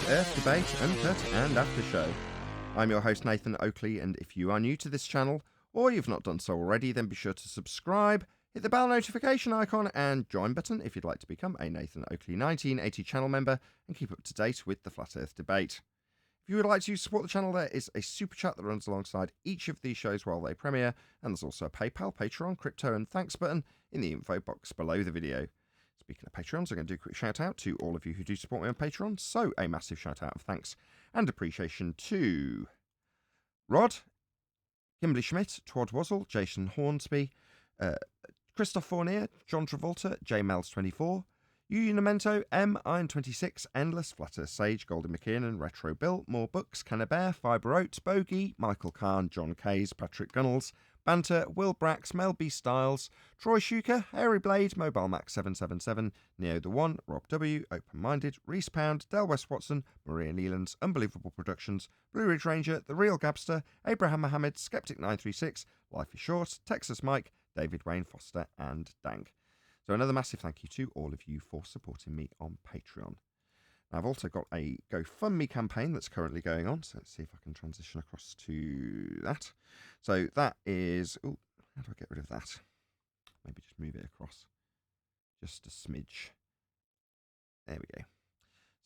Flat Earth Debate, Uncut and After Show. I'm your host Nathan Oakley, and if you are new to this channel, or you've not done so already, then be sure to subscribe, hit the bell notification icon and join button if you'd like to become a Nathan Oakley 1980 channel member and keep up to date with the Flat Earth Debate. If you would like to support the channel, there is a super chat that runs alongside each of these shows while they premiere, and there's also a PayPal, Patreon, crypto and thanks button in the info box below the video. Speaking of Patreons, I'm going to do a quick shout out to all of you who do support me on Patreon. So a massive shout out of thanks and appreciation to Rod, Kimberly Schmidt, Twad Wazzle, Jason Hornsby, Christoph Fournier, John Travolta, JMels24, Unimento, M, Iron26, Endless, Flatter Sage, Golden McKiernan, Retro Bill, More Books, Cannabear, Fibre Oats, Bogey, Michael Kahn, John Kays, Patrick Gunnels, Banter, Will Brax, Mel B. Styles, Troy Shuker, Hairy Blade, Mobile Max 777, Neo the One, Rob W, Open Minded, Reese Pound, Del West Watson, Maria Neelands, Unbelievable Productions, Blue Ridge Ranger, The Real Gabster, Abraham Mohammed, Skeptic 936, Life is Short, Texas Mike, David Wayne Foster, and Dang. So another massive thank you to all of you for supporting me on Patreon. Now, I've also got a GoFundMe campaign that's currently going on, so let's see if I can transition across to that. So that is, oh, how do I get rid of that? Maybe just move it across just a smidge. There we go.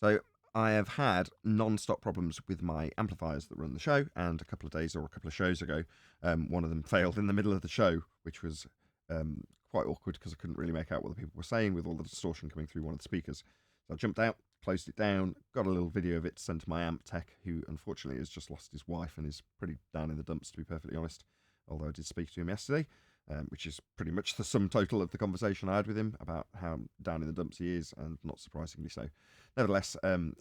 So I have had non-stop problems with my amplifiers that run the show, and a couple of days or a couple of shows ago, one of them failed in the middle of the show, which was quite awkward because I couldn't really make out what the people were saying with all the distortion coming through one of the speakers. So I jumped out, closed it down, got a little video of it sent to my amp tech, who unfortunately has just lost his wife and is pretty down in the dumps, to be perfectly honest, although I did speak to him yesterday, which is pretty much the sum total of the conversation I had with him about how down in the dumps he is, and not surprisingly so. Nevertheless,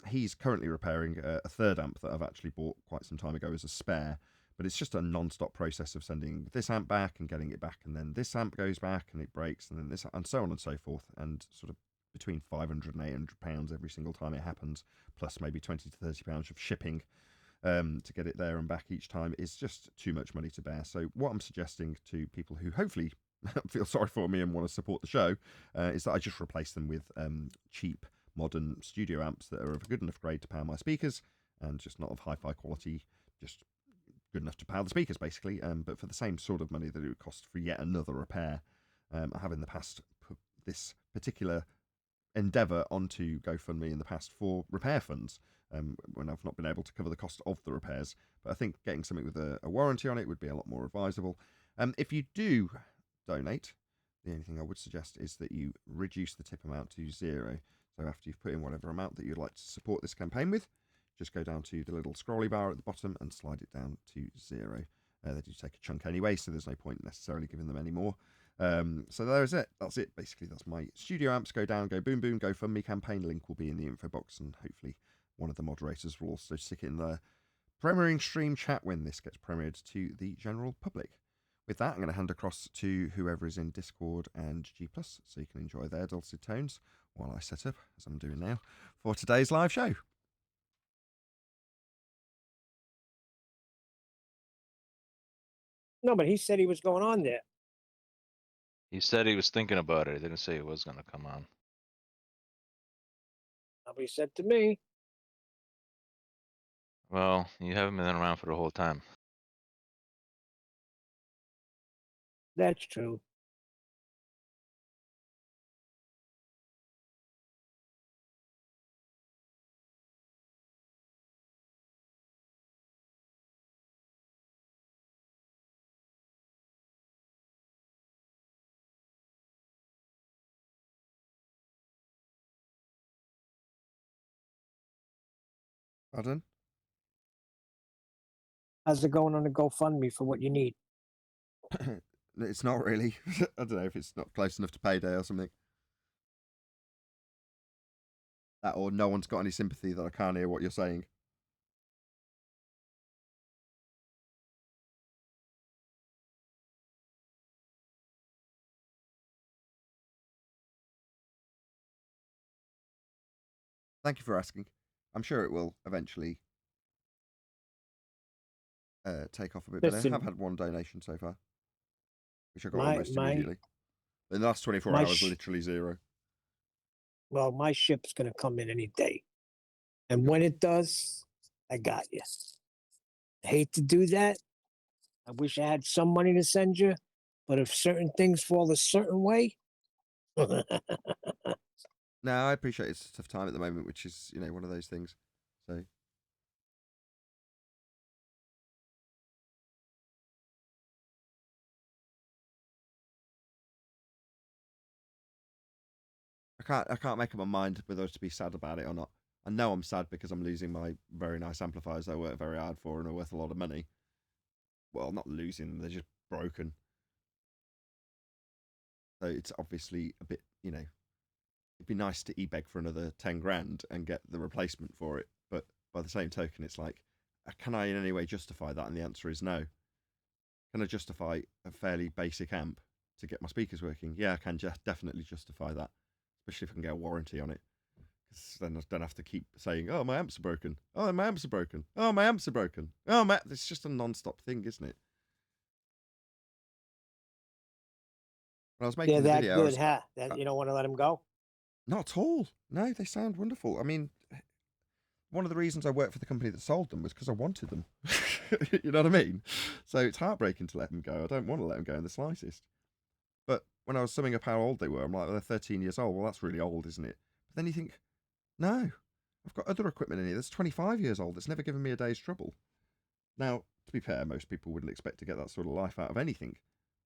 he's currently repairing a third amp that I've actually bought quite some time ago as a spare, but it's just a non-stop process of sending this amp back and getting it back, and then this amp goes back and it breaks, and then this, and so on and so forth, and sort of between £500 and £800 every single time it happens, plus maybe £20 to £30 of shipping to get it there and back each time is just too much money to bear. So what I'm suggesting to people who hopefully feel sorry for me and want to support the show is that I just replace them with cheap modern studio amps that are of a good enough grade to power my speakers and just not of hi-fi quality, just good enough to power the speakers basically, but for the same sort of money that it would cost for yet another repair. I have in the past put this particular endeavour onto GoFundMe in the past for repair funds when I've not been able to cover the cost of the repairs, but I think getting something with a warranty on it would be a lot more advisable. If you do donate, the only thing I would suggest is that you reduce the tip amount to 0. So after you've put in whatever amount that you'd like to support this campaign with, just go down to the little scrolly bar at the bottom and slide it down to 0. They do take a chunk anyway, so there's no point necessarily giving them any more. So there's it. That's it. Basically, that's my studio amps go down, go boom boom, GoFundMe campaign. Link will be in the info box, and hopefully one of the moderators will also stick it in the premiering stream chat when this gets premiered to the general public. With that, I'm going to hand across to whoever is in Discord and G+, so you can enjoy their dulcet tones while I set up, as I'm doing now, for today's live show. No, but he said he was going on there. He said he was thinking about it. He didn't say he was going to come on. Nobody said to me. Well, you haven't been around for the whole time. That's true. Pardon? How's it going on the GoFundMe for what you need? It's not really. I don't know if it's not close enough to payday or something. That, or no one's got any sympathy that I can't hear what you're saying. Thank you for asking. I'm sure it will eventually take off a bit better. I have had one donation so far, which I got almost immediately. In the last 24 hours, literally 0. Well, my ship's going to come in any day. And when it does, I got you. I hate to do that. I wish I had some money to send you, but if certain things fall a certain way, No, I appreciate it's a tough time at the moment, which is, one of those things. So I can't make up my mind whether to be sad about it or not. I know I'm sad because I'm losing my very nice amplifiers I worked very hard for and are worth a lot of money. Well, not losing them, they're just broken. So it's obviously a bit, it'd be nice to e-beg for another 10 grand and get the replacement for it. But by the same token, it's like, can I in any way justify that? And the answer is no. Can I justify a fairly basic amp to get my speakers working? Yeah, I can definitely justify that, especially if I can get a warranty on it. Because then I don't have to keep saying, oh, my amps are broken. Oh, my amps are broken. Oh, my amps are broken. Oh, it's just a non-stop thing, isn't it? When I was they're making the that video, good, huh? That you don't want to let them go? not at all. No, they sound wonderful. I mean, one of the reasons I worked for the company that sold them was because I wanted them. You know what I mean? So it's heartbreaking to let them go. I don't want to let them go in the slightest. But when I was summing up how old they were, I'm like, they're 13 years old. Well, that's really old, isn't it? But then you think, no, I've got other equipment in here that's 25 years old that's never given me a day's trouble. Now, to be fair, most people wouldn't expect to get that sort of life out of anything.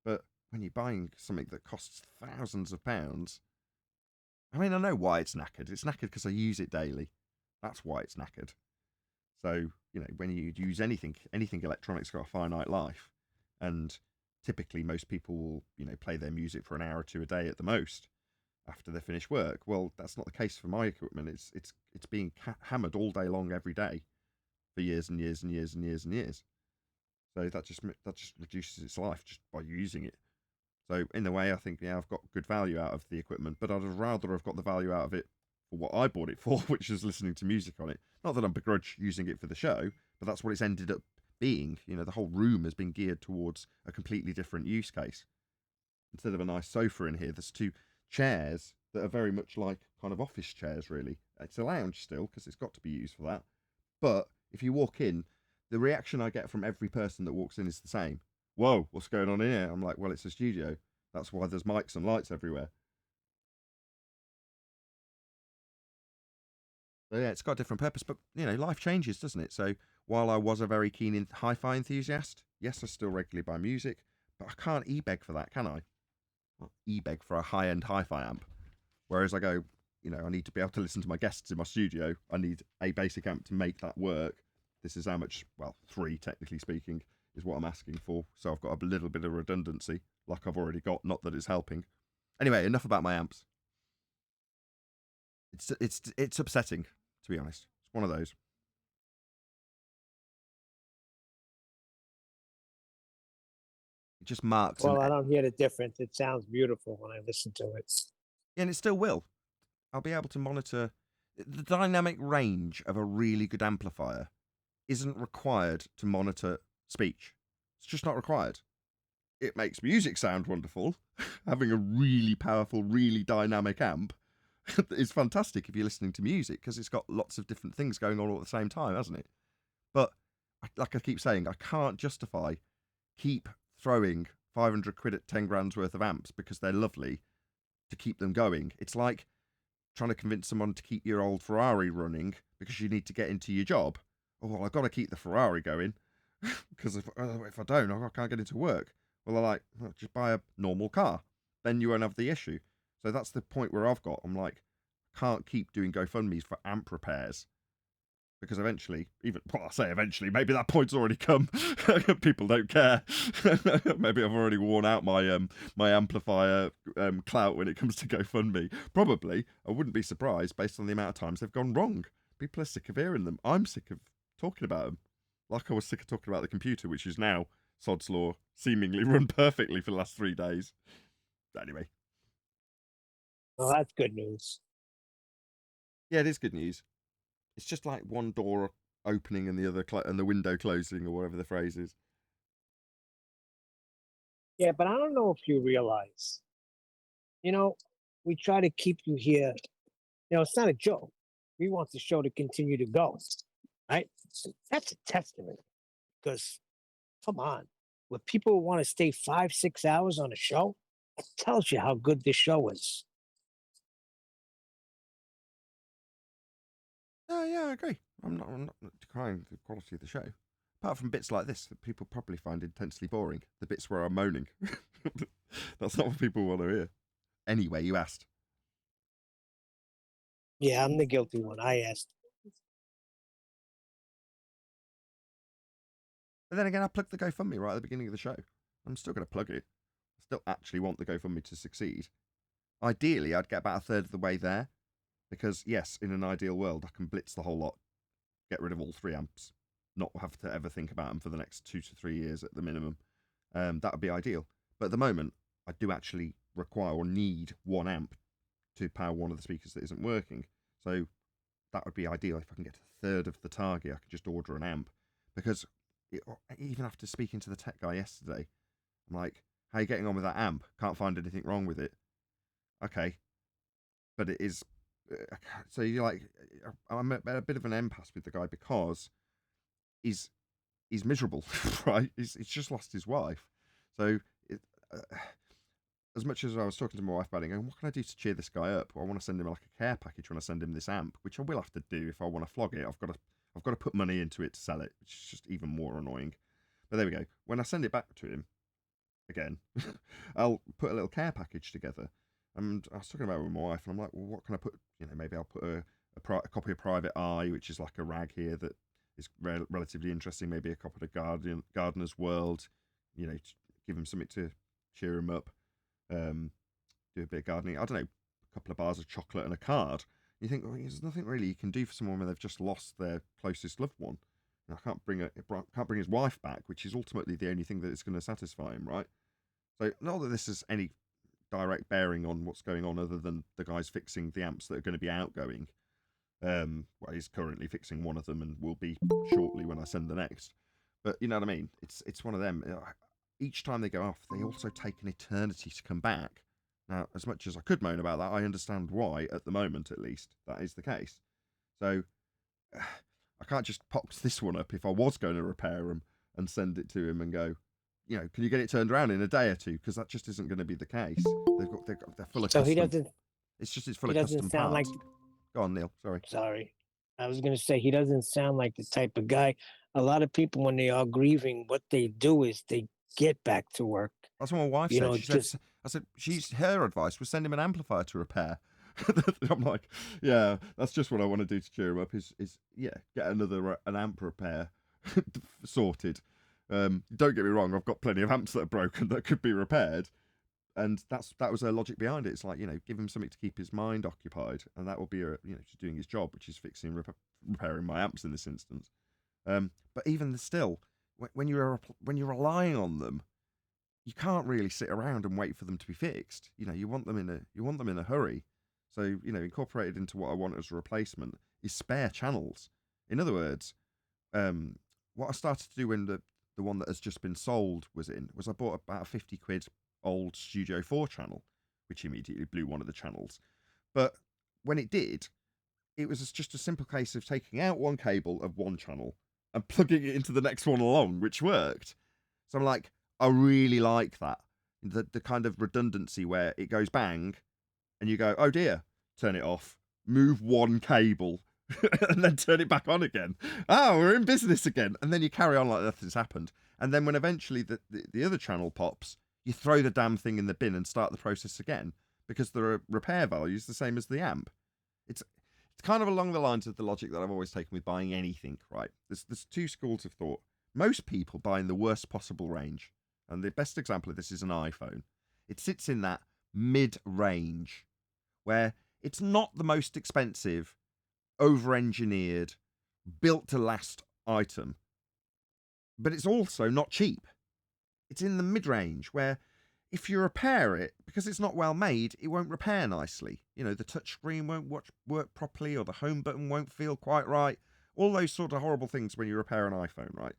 But when you're buying something that costs thousands of pounds, I mean, I know why it's knackered. It's knackered because I use it daily. That's why it's knackered. So, when you use anything electronic's got a finite life. And typically most people will, play their music for an hour or two a day at the most after they finish work. Well, that's not the case for my equipment. It's being hammered all day long every day for years and years and years and years and years. So that just reduces its life just by using it. So in a way, I think I've got good value out of the equipment, but I'd rather have got the value out of it for what I bought it for, which is listening to music on it. Not that I'm begrudge using it for the show, but that's what it's ended up being. The whole room has been geared towards a completely different use case. Instead of a nice sofa in here, there's two chairs that are very much like kind of office chairs, really. It's a lounge still, because it's got to be used for that. But if you walk in, the reaction I get from every person that walks in is the same. Whoa, what's going on in here? I'm like, well, it's a studio. That's why there's mics and lights everywhere. So yeah, it's got a different purpose, but life changes, doesn't it? So while I was a very keen hi-fi enthusiast, yes, I still regularly buy music, but I can't e-beg for that, can I? Well, e-beg for a high-end hi-fi amp. Whereas I go, I need to be able to listen to my guests in my studio. I need a basic amp to make that work. This is how much, well, 3 technically speaking, is what I'm asking for. So I've got a little bit of redundancy, like I've already got, not that it's helping. Anyway, enough about my amps. It's upsetting, to be honest. It's one of those. It just marks Well, I don't hear the difference. It sounds beautiful when I listen to it. and it still will. I'll be able to monitor the dynamic range of a really good amplifier isn't required to monitor speech. It's just not required. It makes music sound wonderful. Having a really powerful, really dynamic amp is fantastic if you're listening to music because it's got lots of different things going on all at the same time, hasn't it? But like I keep saying, I can't justify keep throwing 500 quid at 10 grand's worth of amps because they're lovely to keep them going. It's like trying to convince someone to keep your old Ferrari running because you need to get into your job. Oh, well, I've got to keep the Ferrari going because if I don't, I can't get into work. Well, they're like, well, just buy a normal car. Then you won't have the issue. So that's the point where I've got. I'm like, can't keep doing GoFundMes for amp repairs because eventually, I say eventually, maybe that point's already come. People don't care. Maybe I've already worn out my my amplifier clout when it comes to GoFundMe. Probably, I wouldn't be surprised based on the amount of times they've gone wrong. People are sick of hearing them. I'm sick of talking about them. Like I was sick of talking about the computer, which is now, sod's law, seemingly run perfectly for the last 3 days. Anyway. Well, that's good news. Yeah, it is good news. It's just like one door opening and the other and the window closing, or whatever the phrase is. Yeah, but I don't know if you realize, we try to keep you here. It's not a joke. We want the show to continue to go, right? That's a testament because, come on, when people want to stay 5, 6 hours on a show, it tells you how good this show is. Yeah, I agree. I'm not decrying the quality of the show. Apart from bits like this that people probably find intensely boring. The bits where I'm moaning. That's not what people want to hear. Anyway, you asked. Yeah, I'm the guilty one. I asked. But then again, I plugged the GoFundMe right at the beginning of the show. I'm still going to plug it. I still actually want the GoFundMe to succeed. Ideally, I'd get about a third of the way there. Because, yes, in an ideal world, I can blitz the whole lot, get rid of all 3 amps, not have to ever think about them for the next 2 to 3 years at the minimum. That would be ideal. But at the moment, I do actually require or need 1 amp to power one of the speakers that isn't working. So that would be ideal. If I can get to a third of the target, I can just order an amp. Because even after speaking to the tech guy yesterday, I'm like, how are you getting on with that amp? Can't find anything wrong with it. Okay. But it is... So you're like, I'm at a bit of an impasse with the guy because he's miserable, right? He's just lost his wife. So as much as I was talking to my wife about it, going, what can I do to cheer this guy up? Well, I want to send him like a care package when I send him this amp, which I will have to do if I want to flog it. I've got to put money into it to sell it, which is just even more annoying. But there we go. When I send it back to him again, I'll put a little care package together. And I was talking about it with my wife, and I'm like, well, what can I put? Maybe I'll put a copy of Private Eye, which is like a rag here that is relatively interesting. Maybe a copy of Gardener's World, give him something to cheer him up. Do a bit of gardening. I don't know, a couple of bars of chocolate and a card. You think, well, there's nothing really you can do for someone when they've just lost their closest loved one. I can't bring his wife back, which is ultimately the only thing that is going to satisfy him, right? So not that this has any direct bearing on what's going on other than the guy's fixing the amps that are going to be outgoing. Well, he's currently fixing one of them and will be shortly when I send the next. But you know what I mean? It's one of them. Each time they go off, they also take an eternity to come back. Now, as much as I could moan about that, I understand why, at the moment at least, that is the case. So, I can't just pop this one up if I was going to repair him and send it to him and go, can you get it turned around in a day or two? Because that just isn't going to be the case. They're full of So custom. he doesn't. It's full He of doesn't custom sound parts. like. Go on, Neil. Sorry. Sorry, I was gonna say he doesn't sound like the type of guy. A lot of people, when they are grieving, what they do is they get back to work. That's what my wife said. I said her advice was send him an amplifier to repair. I'm like, yeah, that's just what I want to do to cheer him up. Is get an amp repair sorted. Don't get me wrong, I've got plenty of amps that are broken that could be repaired, and that was her logic behind it. It's like, give him something to keep his mind occupied, and that will be just doing his job, which is fixing and repairing my amps in this instance. But even still, when you're relying on them, you can't really sit around and wait for them to be fixed. You want them in a hurry. So incorporated into what I want as a replacement is spare channels. In other words, what I started to do when the one that has just been sold was I bought about a £50 old Studio 4 channel, which immediately blew one of the channels. But when it did, it was just a simple case of taking out one cable of one channel and plugging it into the next one along, which worked. So I'm like, I really like that. The kind of redundancy where it goes bang and you go, oh dear, turn it off, move one cable and then turn it back on again. We're in business again. And then you carry on like nothing's happened. And then when eventually the other channel pops, you throw the damn thing in the bin and start the process again because the repair value is the same as the amp. It's kind of along the lines of the logic that I've always taken with buying anything, right? There's 2 schools of thought. Most people buy in the worst possible range. And the best example of this is an iPhone. It sits in that mid-range where it's not the most expensive, over-engineered, built-to-last item, but it's also not cheap. It's in the mid-range where if you repair it, because it's not well made, it won't repair nicely. The touchscreen won't work properly, or the home button won't feel quite right. All those sort of horrible things when you repair an iPhone, right?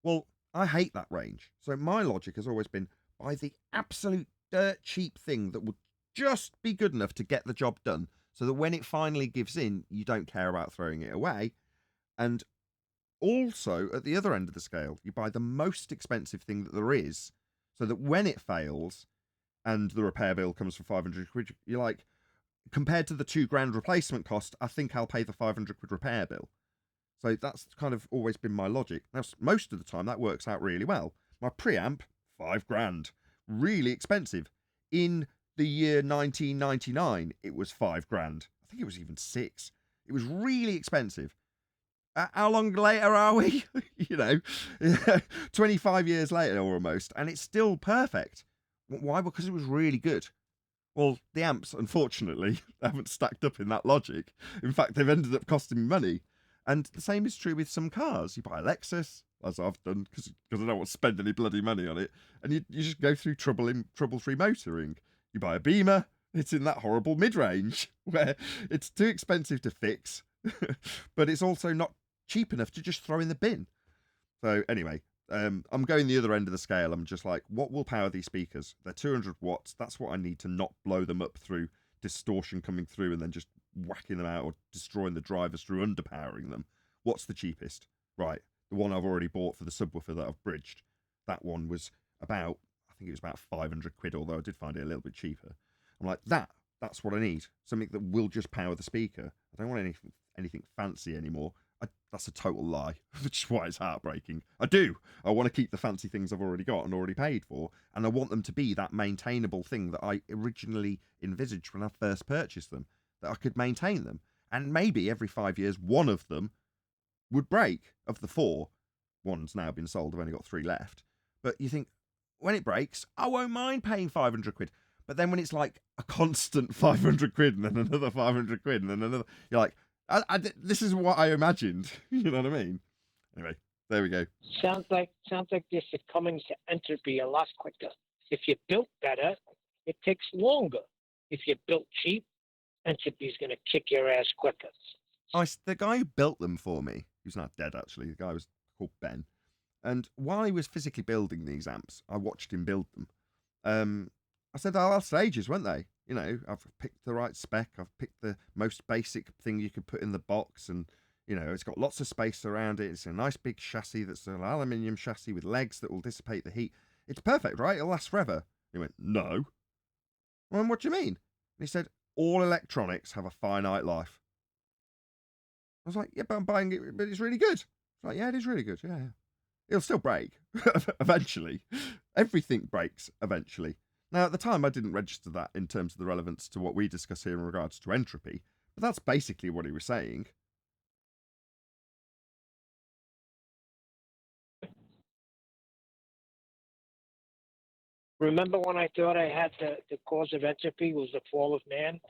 Well, I hate that range. So my logic has always been, buy the absolute dirt cheap thing that will just be good enough to get the job done so that when it finally gives in, you don't care about throwing it away. And also, at the other end of the scale, you buy the most expensive thing that there is, so that when it fails and the repair bill comes for 500 quid, you're like, compared to the £2,000 replacement cost, I think I'll pay the 500 quid repair bill. So that's kind of always been my logic. Now, most of the time, that works out really well. My preamp, £5,000. Really expensive. In the year 1999, it was £5,000. I think it was even 6. It was really expensive. How long later are we? 25 years later almost, and it's still perfect. Why? Because it was really good. Well, the amps, unfortunately, haven't stacked up in that logic. In fact, they've ended up costing me money. And the same is true with some cars. You buy a Lexus, as I've done, because I don't want to spend any bloody money on it, and you just go through trouble-free motoring. You buy a Beamer, it's in that horrible mid-range where it's too expensive to fix, but it's also not cheap enough to just throw in the bin. So anyway, I'm going the other end of the scale. I'm just like, what will power these speakers? They're 200 watts. That's what I need to not blow them up through distortion coming through and then just whacking them out or destroying the drivers through underpowering them. What's the cheapest? Right, the one I've already bought for the subwoofer that I've bridged. That one was about, I think it was about 500 quid, although I did find it a little bit cheaper. I'm like, that's what I need. Something that will just power the speaker. I don't want anything fancy anymore. That's a total lie, which is why it's heartbreaking. I want to keep the fancy things I've already got and already paid for, and I want them to be that maintainable thing that I originally envisaged when I first purchased them, that I could maintain them. And maybe every 5 years, one of them would break. Of the 4, one's now been sold, I've only got 3 left. But you think, when it breaks, I won't mind paying 500 quid. But then when it's like a constant 500 quid and then another 500 quid and then another, you're like, this is what I imagined. You know what I mean? Anyway, there we go. Sounds like you're succumbing to entropy a lot quicker. If you built better, it takes longer. If you built cheap, entropy's going to kick your ass quicker. The guy who built them for me, who's not dead actually, the guy was called Ben. And while he was physically building these amps, I watched him build them. I said, they'll last ages, won't they? I've picked the right spec. I've picked the most basic thing you could put in the box. And, it's got lots of space around it. It's a nice big chassis that's an aluminium chassis with legs that will dissipate the heat. It's perfect, right? It'll last forever. He went, no. Well, what do you mean? And he said, all electronics have a finite life. I was like, yeah, but I'm buying it, but it's really good. It's like, yeah, it is really good. Yeah. It'll still break eventually. Everything breaks eventually. Now, at the time, I didn't register that in terms of the relevance to what we discuss here in regards to entropy, but that's basically what he was saying. Remember when I thought I had the cause of entropy was the fall of man?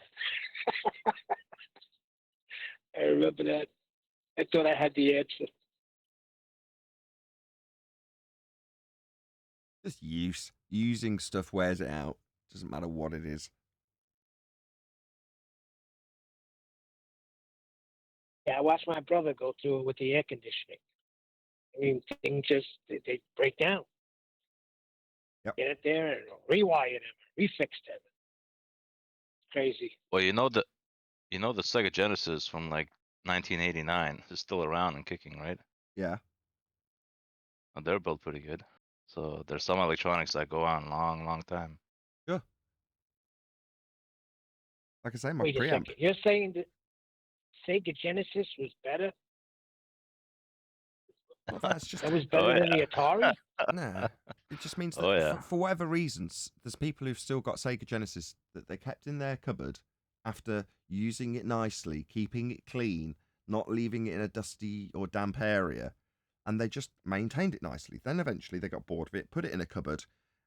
I remember that. I thought I had the answer. Just using stuff wears it out. Doesn't matter what it is. Yeah, I watched my brother go through it with the air conditioning. I mean, things just they break down. Yep. Get it there and rewire them, refix them. Crazy. Well, the Sega Genesis from like 1989 is still around and kicking, right? Yeah. And they're built pretty good. So there's some electronics that go on long time. Sure. Like I say, my Wait a preamp. second. You're saying that Sega Genesis was better? Well, that's just That was better than the Atari? No. It just means that for whatever reasons, there's people who've still got Sega Genesis that they kept in their cupboard after using it nicely, keeping it clean, not leaving it in a dusty or damp area, and they just maintained it nicely. Then eventually they got bored of it, put it in a cupboard,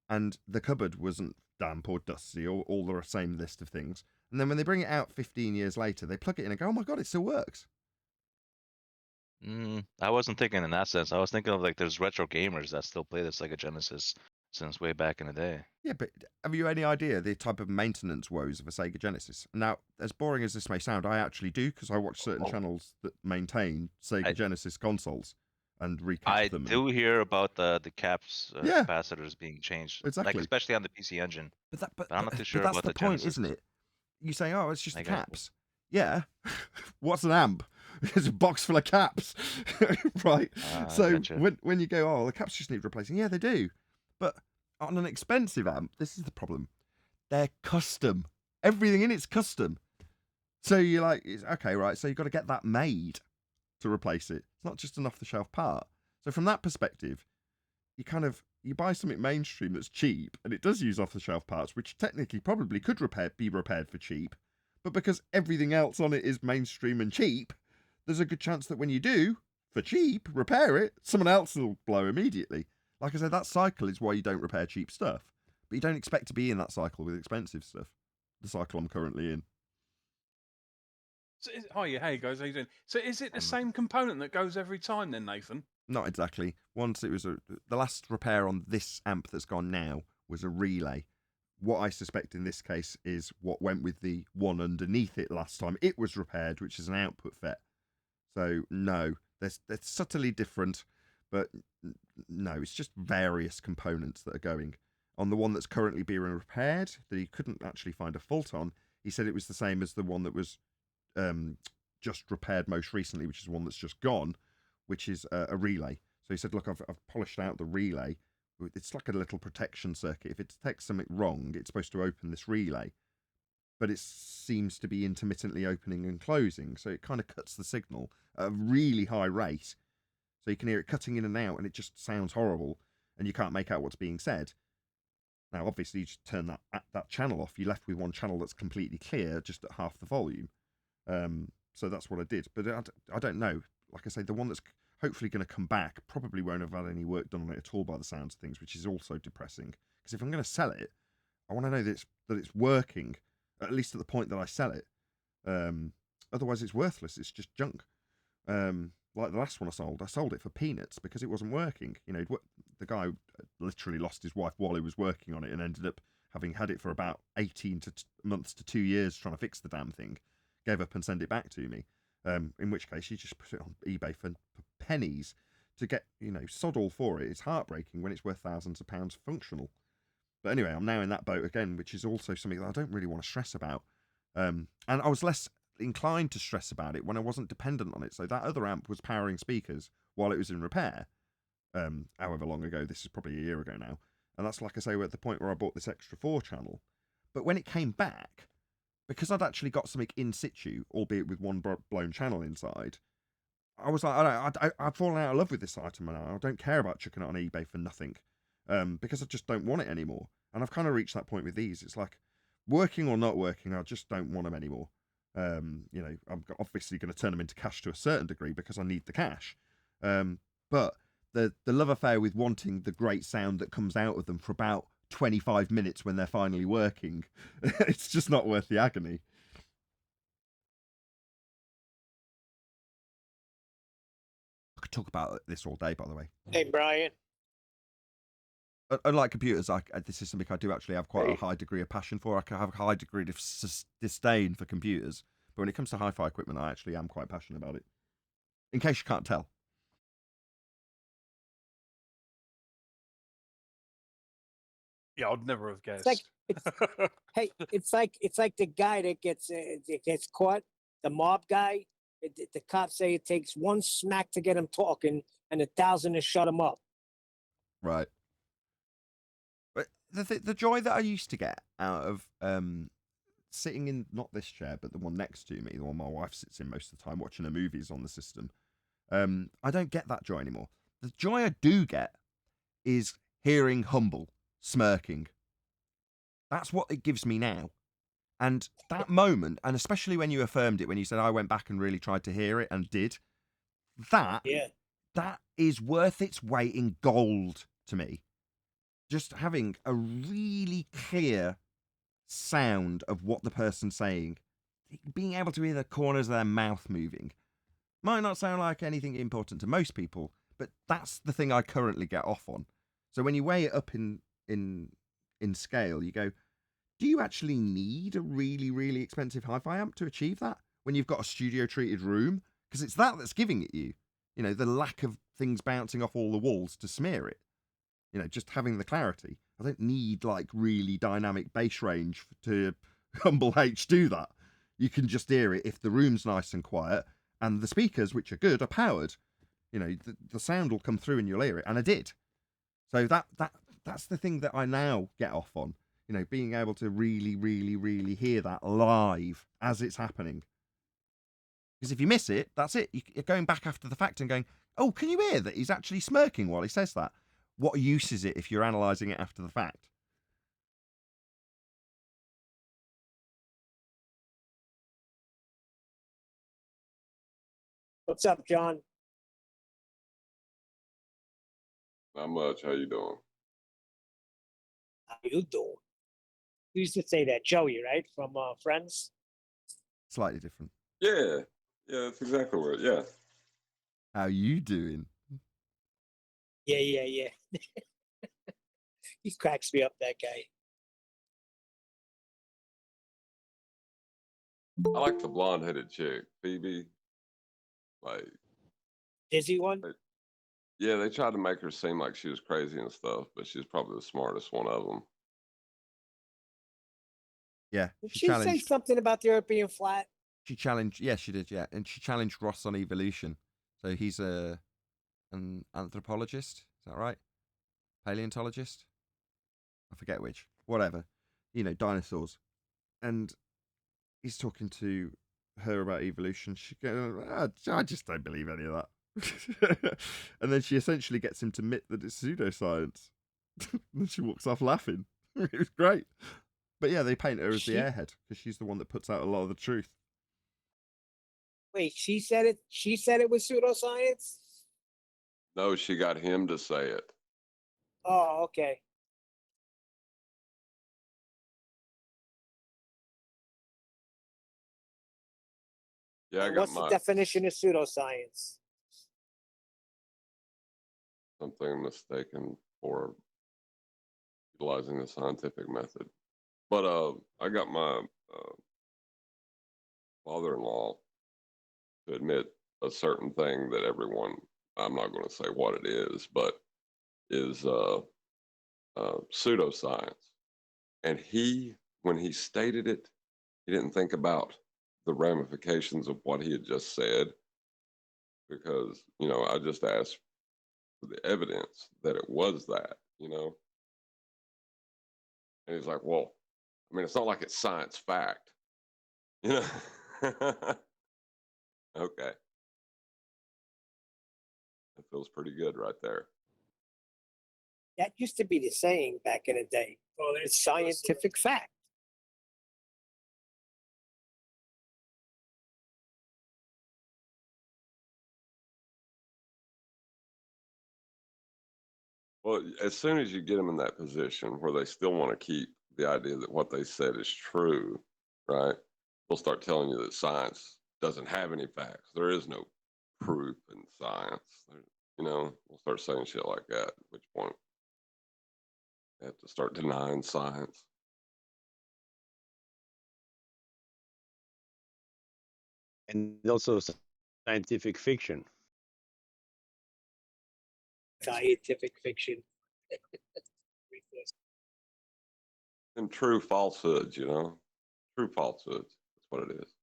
and the cupboard wasn't damp or dusty or all the same list of things. And then when they bring it out 15 years later, they plug it in and go, oh my God, it still works. I wasn't thinking in that sense. I was thinking of like there's retro gamers that still play the Sega Genesis since way back in the day. Yeah, but have you any idea the type of maintenance woes of a Sega Genesis? Now, as boring as this may sound, I actually do, because I watch certain channels that maintain Sega Genesis consoles and recap them. I do hear about the caps capacitors being changed, exactly. like especially on the PC Engine. But I'm not too sure that's about the point, Genesis. isn't it? You say, oh, it's just the I got caps. yeah, what's an amp? It's a box full of caps, right? So Gotcha. when you go, oh, the caps just need replacing, yeah, they do. But on an expensive amp, this is the problem. They're custom. Everything in it's custom. So you're like, okay, right. So you've got to get that made to replace it. It's not just an off-the-shelf part. So from that perspective, you buy something mainstream that's cheap, and it does use off-the-shelf parts, which technically probably could be repaired for cheap. But because everything else on it is mainstream and cheap, there's a good chance that when you do, for cheap, repair it, someone else will blow immediately. Like I said, that cycle is why you don't repair cheap stuff. But you don't expect to be in that cycle with expensive stuff. The cycle I'm currently in. So hey guys, how you doing? So is it the same component that goes every time then, Nathan? Not exactly. Once it was the last repair on this amp that's gone now was a relay. What I suspect in this case is what went with the one underneath it last time it was repaired, which is an output FET. So no, they're subtly different, but no, it's just various components that are going. On the one that's currently being repaired, that he couldn't actually find a fault on, he said it was the same as the one that was just repaired most recently, which is one that's just gone, which is a relay. So he said, look, I've polished out the relay. It's like a little protection circuit. If it detects something wrong, it's supposed to open this relay, but it seems to be intermittently opening and closing. So it kind of cuts the signal at a really high rate. So you can hear it cutting in and out, and it just sounds horrible, and you can't make out what's being said. Now, obviously, you just turn that channel off. You're left with one channel that's completely clear, just at half the volume. So that's what I did. But I don't know. Like I say, the one that's hopefully going to come back probably won't have had any work done on it at all by the sounds of things, which is also depressing. Because if I'm going to sell it, I want to know that it's working, at least at the point that I sell it. Otherwise, it's worthless. It's just junk. Like the last one I sold it for peanuts because it wasn't working. You know, the guy literally lost his wife while he was working on it and ended up having had it for about 18 months to 2 years trying to fix the damn thing. Gave up and sent it back to me. In which case, you just put it on eBay for pennies to get, sod all for it. It's heartbreaking when it's worth thousands of pounds functional. But anyway, I'm now in that boat again, which is also something that I don't really want to stress about. And I was less inclined to stress about it when I wasn't dependent on it. So that other amp was powering speakers while it was in repair. However long ago, this is probably a year ago now. And that's, like I say, we're at the point where I bought this extra 4 channel. But when it came back, because I'd actually got something in situ, albeit with one blown channel inside, I was like, I've fallen out of love with this item now. I don't care about chucking it on eBay for nothing, because I just don't want it anymore. And I've kind of reached that point with these. It's like, working or not working, I just don't want them anymore. I'm obviously going to turn them into cash to a certain degree because I need the cash. But the love affair with wanting the great sound that comes out of them for about 25 minutes when they're finally working, it's just not worth the agony. I could talk about this all day, by the way. Hey, Brian. Unlike computers, this is something I do actually have quite a high degree of passion for. I can have a high degree of disdain for computers. But when it comes to hi-fi equipment, I actually am quite passionate about it. In case you can't tell. Yeah, I'd never have guessed. It's like the guy that gets caught, the mob guy. The cops say it takes one smack to get him talking and 1,000 to shut him up. Right. But the joy that I used to get out of sitting in, not this chair, but the one next to me, the one my wife sits in most of the time, watching her movies on the system, I don't get that joy anymore. The joy I do get is hearing Humble smirking. That's what it gives me now. And that moment, and especially when you affirmed it, when you said I went back and really tried to hear it and did, that is worth its weight in gold to me. Just having a really clear sound of what the person's saying, being able to hear the corners of their mouth moving, might not sound like anything important to most people, but that's the thing I currently get off on. So when you weigh it up in scale, you go, do you actually need a really, really expensive hi-fi amp to achieve that when you've got a studio-treated room? Because it's that's giving it you. The lack of things bouncing off all the walls to smear it. Just having the clarity. I don't need, like, really dynamic bass range to Humble H do that. You can just hear it if the room's nice and quiet and the speakers, which are good, are powered. You know, the sound will come through and you'll hear it, and I did. So that's the thing that I now get off on. You know, being able to really, really, really hear that live as it's happening. Because if you miss it, that's it. You're going back after the fact and going, oh, can you hear that he's actually smirking while he says that? What use is it if you're analysing it after the fact? What's up, John? Not much. How you doing? How you doing? You used to say that, Joey, right? From Friends? Slightly different. Yeah, that's exactly what. Yeah, How you doing? Yeah. He cracks me up, that guy. I like the blonde-headed chick, Phoebe. Like, Dizzy one? yeah, they tried to make her seem like she was crazy and stuff, but she's probably the smartest one of them. Yeah, Did she she say challenged. something about the earth being flat? She challenged. Yeah, she did. Yeah, and she challenged Ross on evolution. So he's an anthropologist. Is that right? Paleontologist. I forget which. Whatever. You know, dinosaurs. And he's talking to her about evolution. She goes, I just don't believe any of that. And then she essentially gets him to admit that it's pseudoscience. And she walks off laughing. It was great. But yeah, they paint her as the airhead because she's the one that puts out a lot of the truth. Wait, she said it. She said it was pseudoscience. No, she got him to say it. Oh, okay. Yeah, I And got what's the my definition of pseudoscience? something mistaken for utilizing the scientific method. But I got my father-in-law to admit a certain thing that everyone, I'm not going to say what it is, but is pseudoscience. And when he stated it, he didn't think about the ramifications of what he had just said, because, I just asked for the evidence that it was that. And he's like, well, I mean, it's not like it's science fact, you know? Okay. That feels pretty good right there. That used to be the saying back in the day. Well, it's scientific fact. Well, as soon as you get them in that position where they still want to keep the idea that what they said is true, right? They'll start telling you that science doesn't have any facts. There is no proof in science. We'll start saying shit like that, at which point they have to start denying science. And also scientific fiction. Scientific fiction. And true falsehoods, true falsehoods. That's what it is.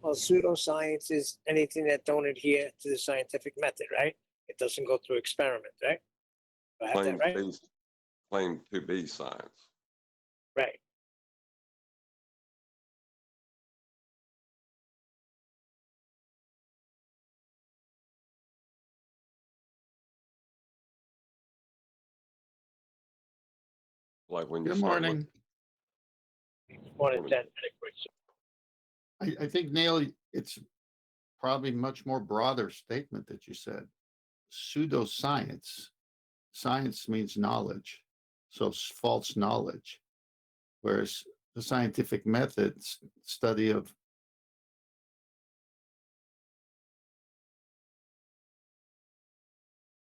Well, pseudoscience is anything that don't adhere to the scientific method, right? It doesn't go through experiment, right? Do I have that right? Claim to be science. Right. Like when you Good start morning. Morning, Morning. Ted. I think, Neil, it's probably much more broader statement that you said. Pseudoscience. Science means knowledge, so it's false knowledge. Whereas the scientific methods, study of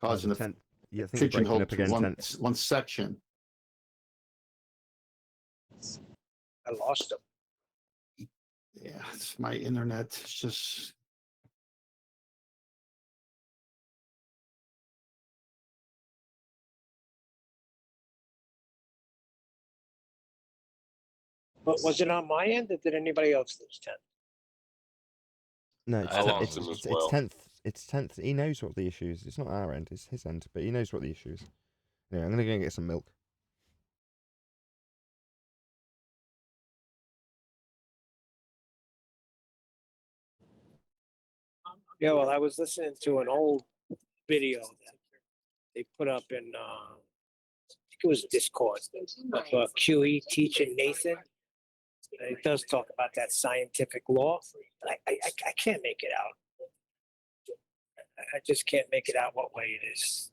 cause and effect, Yeah, I think you're breaking up again. one section. I lost him. Yeah, it's my internet. It's just But was it on my end, or did anybody else lose 10? No, it's I ten- lost it's him as it's well. it's tenth. It's tenth. He knows what the issue is. It's not our end. It's his end. But he knows what the issue is. Anyway, I'm gonna go and get some milk. Yeah, well, I was listening to an old video that they put up in, I think it was Discord, of QE teaching Nathan. And it does talk about that scientific law, but I can't make it out. I just can't make it out what way it is.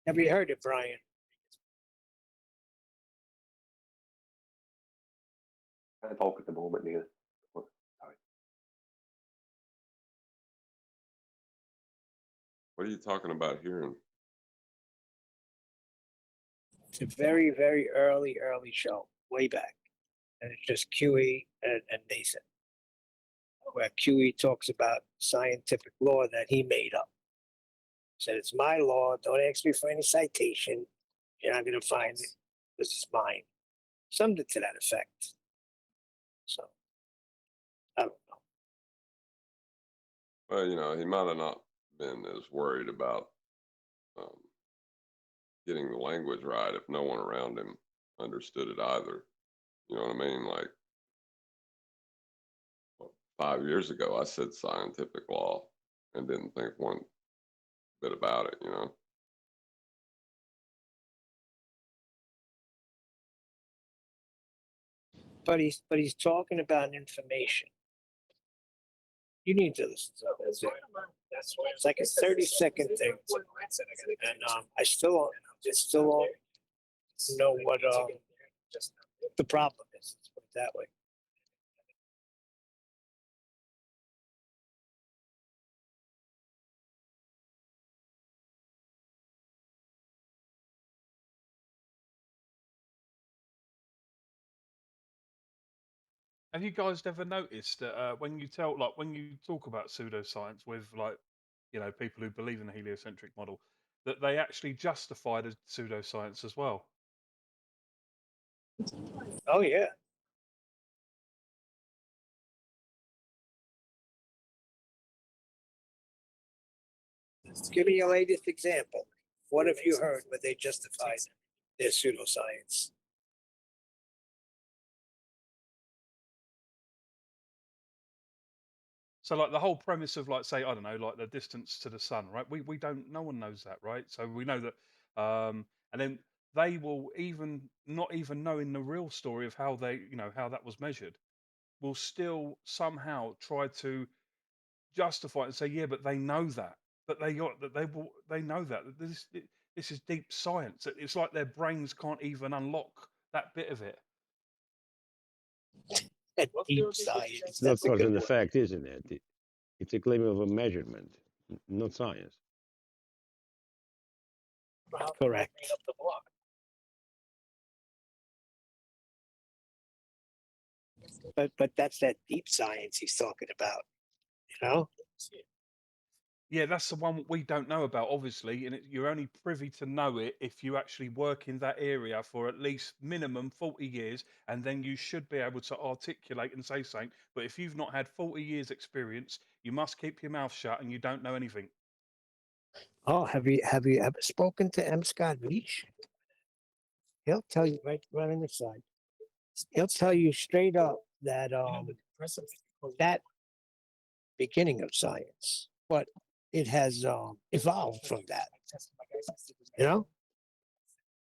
Have you heard it, Brian? Can't talk at the moment, Neil. Sorry. What are you talking about hearing? It's a very, very early show, way back. And it's just QE and Nathan, where QE talks about scientific law that he made up. Said, it's my law. Don't ask me for any citation. You're not going to find it. This is mine. Something to that effect. So, I don't know. Well, you know, he might have not been as worried about getting the language right if no one around him understood it either. You know what I mean? Like 5 years ago, I said scientific law and didn't think one bit about it, you know? But he's talking about information. You need to listen to it. It's like a 30-second thing. And I still don't know what the problem is. Let's put it that way. Have you guys ever noticed that when you talk about pseudoscience with people who believe in the heliocentric model, that they actually justify the pseudoscience as well? Oh yeah. Give me your latest example. What have you heard where they justified their pseudoscience? So like the whole premise of like say I don't know like the distance to the sun, right? We don't no one knows that, right? So we know that and then they will even not even knowing the real story of how how that was measured will still somehow try to justify it and say yeah, but they know that. But they know that this is deep science. It's like their brains can't even unlock that bit of it. Deep science. It's not That's a cause good and one. effect, isn't it? It's a claim of a measurement, not science. Correct. But that's that deep science he's talking about, you know? Yeah, that's the one we don't know about, obviously, and you're only privy to know it if you actually work in that area for at least minimum 40 years, and then you should be able to articulate and say something. But if you've not had 40 years experience, you must keep your mouth shut and you don't know anything. Oh, have you ever spoken to M. Scott Reach? He'll tell you right on the side. He'll tell you straight up that that beginning of science, but it has evolved from that. You know,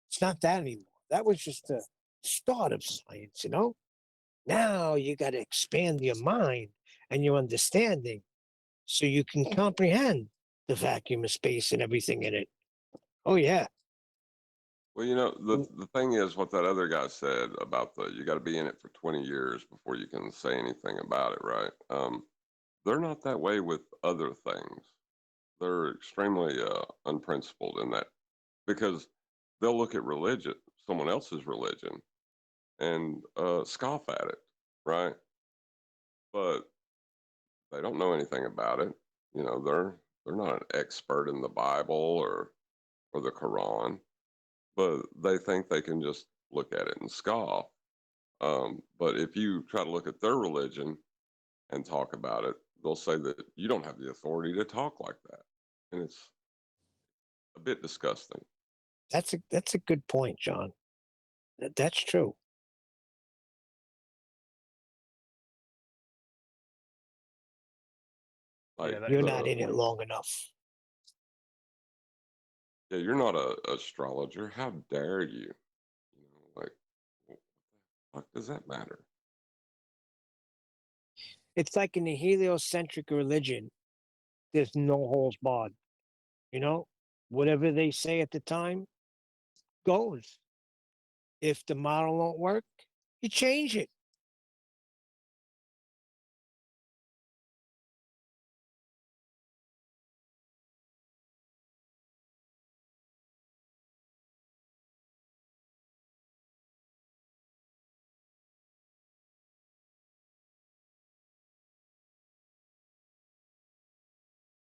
it's not that anymore. That was just the start of science. You know, now you got to expand your mind and your understanding so you can comprehend the vacuum of space and everything in it. Oh yeah. Well, you know, the thing is what that other guy said about you got to be in it for 20 years before you can say anything about it, right? They're not that way with other things. They're extremely unprincipled in that because they'll look at religion, someone else's religion, and scoff at it, right? but they don't know anything about it. You know, they're not an expert in the Bible or the Quran, but they think they can just look at it and scoff. But if you try to look at their religion and talk about it, they'll say that you don't have the authority to talk like that, and it's a bit disgusting. That's a good point, John. That's true. Like Yeah, that You're is not a in it point. long enough. yeah, you're not a astrologer. How dare you? You know, like, what the fuck does that matter? It's like in the heliocentric religion, there's no holds barred. You know, whatever they say at the time goes. If the model won't work, you change it.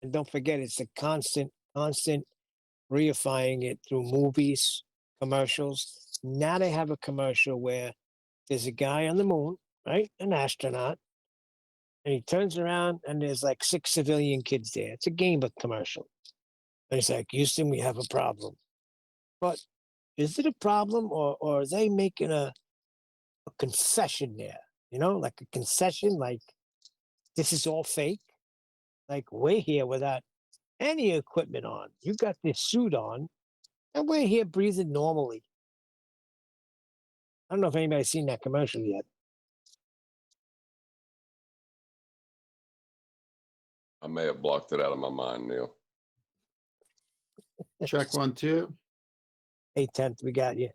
And don't forget, it's a constant reifying it through movies, commercials. Now they have a commercial where there's a guy on the moon, right? An astronaut. And he turns around and there's like 6 civilian kids there. It's a Game Boy commercial. And he's like, Houston, we have a problem. But is it a problem or are they making a concession there? You know, like a concession, like this is all fake. Like we're here without any equipment on. You got this suit on, and we're here breathing normally. I don't know if anybody's seen that commercial yet. I may have blocked it out of my mind, Neil. Check 1, 2. 8/10, we got you.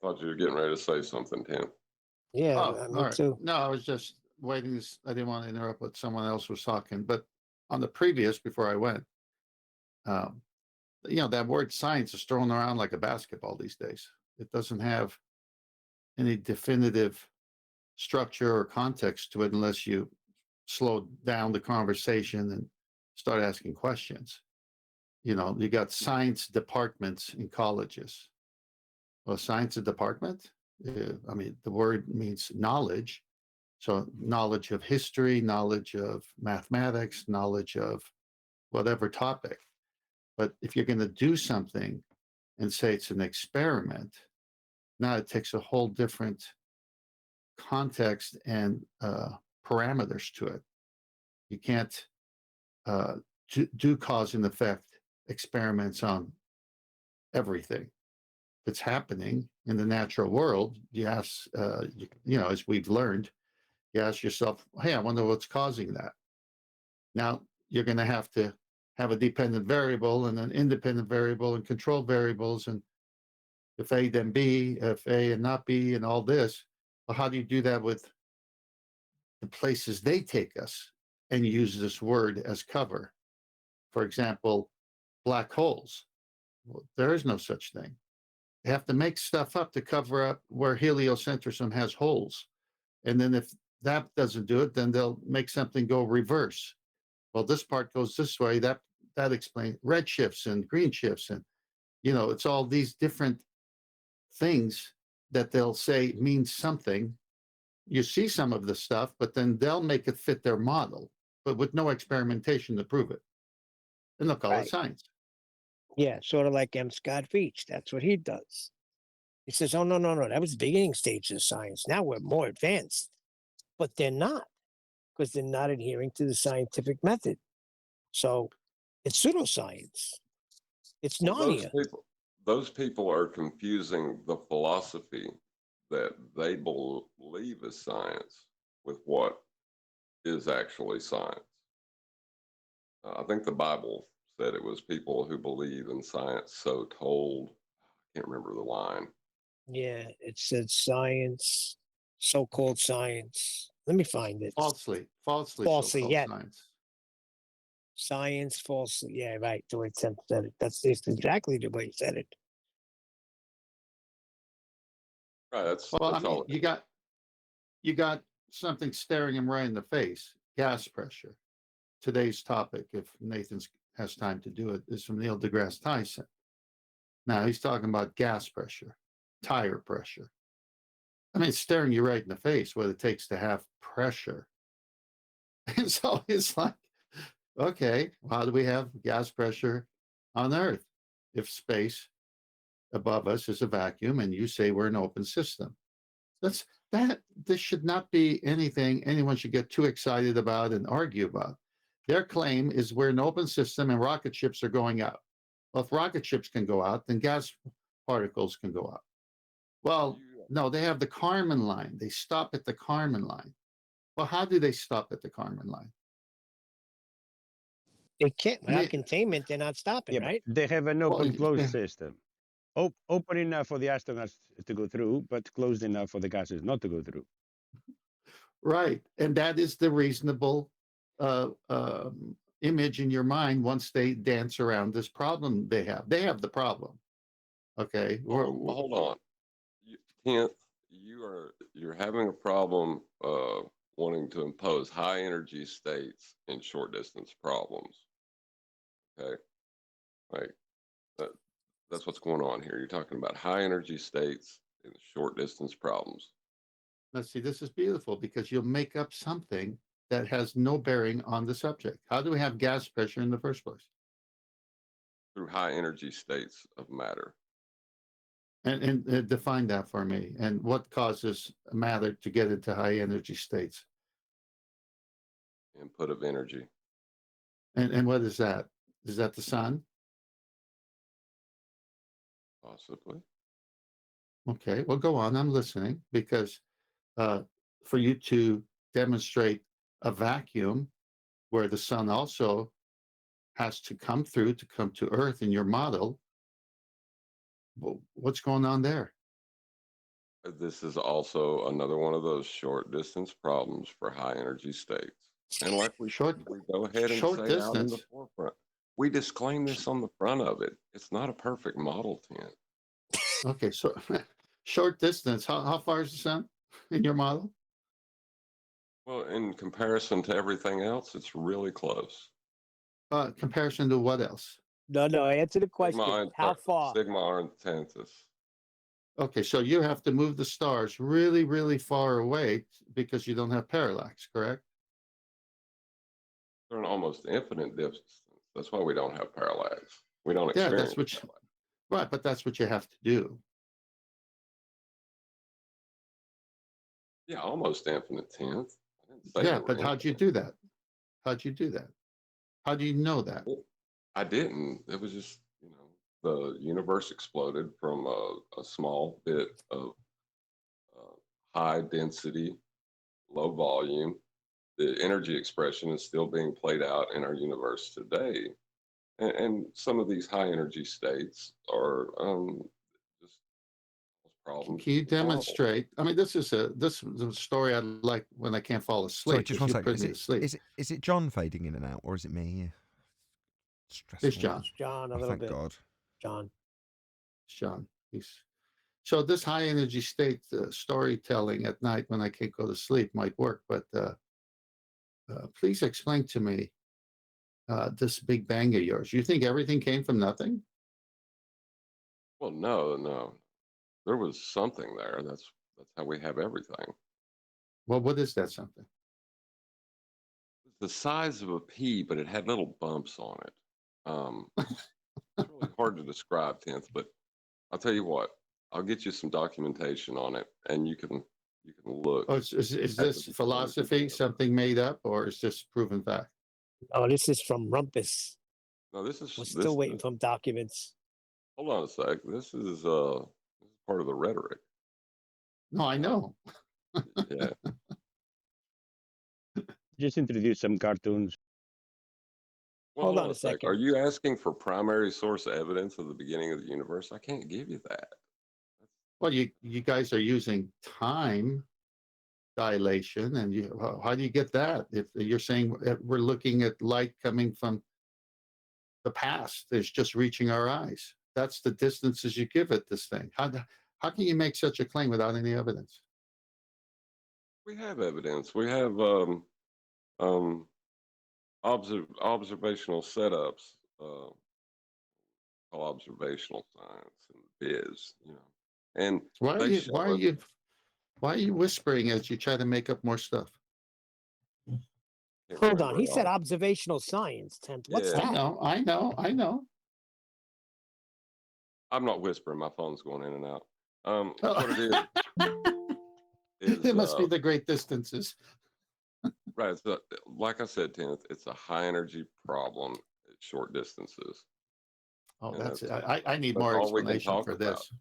Thought you were getting ready to say something, Tim. Yeah, Oh, all me right. too. No, I was just waiting. I didn't want to interrupt what someone else was talking. But on the previous, before I went, um, you know, that word science is thrown around like a basketball these days. It doesn't have any definitive structure or context to it unless you slow down the conversation and start asking questions. You know, you got science departments in colleges. Well, science a department? I mean, the word means knowledge. So, knowledge of history, knowledge of mathematics, knowledge of whatever topic. But if you're going to do something and say it's an experiment, now it takes a whole different context and parameters to it. You can't do cause and effect experiments on everything that's happening in the natural world. You ask, you know, as we've learned, you ask yourself, hey, I wonder what's causing that. Now you're going to have a dependent variable and an independent variable and control variables. And if A, then B, if A and not B, and all this. Well, how do you do that with the places they take us and use this word as cover? For example, black holes. Well, there is no such thing. They have to make stuff up to cover up where heliocentrism has holes. And then if that doesn't do it, then they'll make something go reverse. Well, this part goes this way. That explains red shifts and green shifts. And, you know, it's all these different things that they'll say means something. You see some of the stuff, but then they'll make it fit their model, but with no experimentation to prove it. And they'll call Right. it science. Yeah, sort of like M. Scott Veach. That's what he does. He says, oh, no, that was the beginning stage of science. Now we're more advanced. But they're not, because they're not adhering to the scientific method. So it's pseudoscience. It's Well, Narnia. those people are confusing the philosophy that they believe is science with what is actually science. I think the Bible said it was people who believe in science so told. I can't remember the line. Yeah, it said science, so-called science. Let me find it. Falsely, Falsely, so-called yeah. science. Science, falsely. Yeah, right. The way Tim said it. That's exactly the way he said it. Right. That's Well, I that's mean, all. you got something staring him right in the face. Gas pressure. Today's topic, if Nathan has time to do it, is from Neil deGrasse Tyson. Now he's talking about gas pressure, tire pressure. I mean, it's staring you right in the face what it takes to have pressure. And so it's like, okay, how do we have gas pressure on Earth if space above us is a vacuum and you say we're an open system? This should not be anything anyone should get too excited about and argue about. Their claim is we're an open system and rocket ships are going out. Well, if rocket ships can go out, then gas particles can go out. Well, no, they have the Kármán line. They stop at the Kármán line. Well, how do they stop at the Kármán line? They can't. Without mean- containment, they're not stopping, Yeah, but right? they have an Well, open closed yeah. system. Open enough for the astronauts to go through, but closed enough for the gases not to go through. Right. And that is the reasonable image in your mind once they dance around this problem they have. They have the problem. Okay. Hold on. 10th, you're having a problem wanting to impose high energy states in short distance problems. Okay. Like that's what's going on here. You're talking about high energy states in short distance problems. Let's see, this is beautiful because you'll make up something that has no bearing on the subject. How do we have gas pressure in the first place? Through high energy states of matter. And define that for me. And what causes matter to get into high energy states? Input of energy. And what is that? Is that the sun? Possibly. Okay, well, go on. I'm listening because for you to demonstrate a vacuum where the sun also has to come through to come to Earth in your model, well, what's going on there? This is also another one of those short distance problems for high energy states. And like we go ahead and short say out in the distance. forefront, we disclaim this on the front of it. It's not a perfect model, 10. Okay, so short distance. How far is the sun in your model? Well, in comparison to everything else, it's really close. Comparison to what else? No, answer the question. How far? Sigma Orientantis. Okay, so you have to move the stars really, really far away because you don't have parallax, correct? They're an almost infinite distance. That's why we don't have parallax. We don't Yeah, experience that's what right, but that's what you have to do. Yeah, almost infinite 10th. Yeah, but how'd you do that? How'd you do that? How do you know that? I didn't. It was just, the universe exploded from a small bit of high density, low volume. The energy expression is still being played out in our universe today. And some of these high energy states are just problems. Can you demonstrate? I mean, this is a story I like when I can't fall asleep. Sorry, just one second. Put me to sleep. Is it John fading in and out, or is it me? Stressful. It's John. It's John, a Oh, little thank bit. God. John. John. So this high energy state storytelling at night when I can't go to sleep might work, but please explain to me this Big Bang of yours. You think everything came from nothing? Well, no. There was something there. That's how we have everything. Well, what is that something? The size of a pea, but it had little bumps on it. It's really hard to describe, 10th, but I'll tell you what. I'll get you some documentation on it, and you can look. Oh, is this philosophy, something made up, or is this proven fact? Oh, this is from Rumpus. No, this is. We're still waiting for documents. Hold on a sec. This is part of the rhetoric. No, I know. Yeah. Just introduce some cartoons. Well, Hold on a second. Are you asking for primary source evidence of the beginning of the universe? I can't give you that. Well, you guys are using time. dilation, and how do you get that? If you're saying we're looking at light coming from the past, it's just reaching our eyes. That's the distances you give it. This thing. How can you make such a claim without any evidence? We have evidence. We have observational setups, called observational science and biz, and Why are they you show why are us. you why are you whispering as you try to make up more stuff? Can't Hold remember on. He it said all. observational science, Tent. What's Yeah. that? I know. I'm not whispering. My phone's going in and out. Oh. What it is It must be the great distances. right. So, like I said, Kenneth, it's a high energy problem at short distances. Oh, And that's it. that's I need that's more all we can explanation talk for about. this.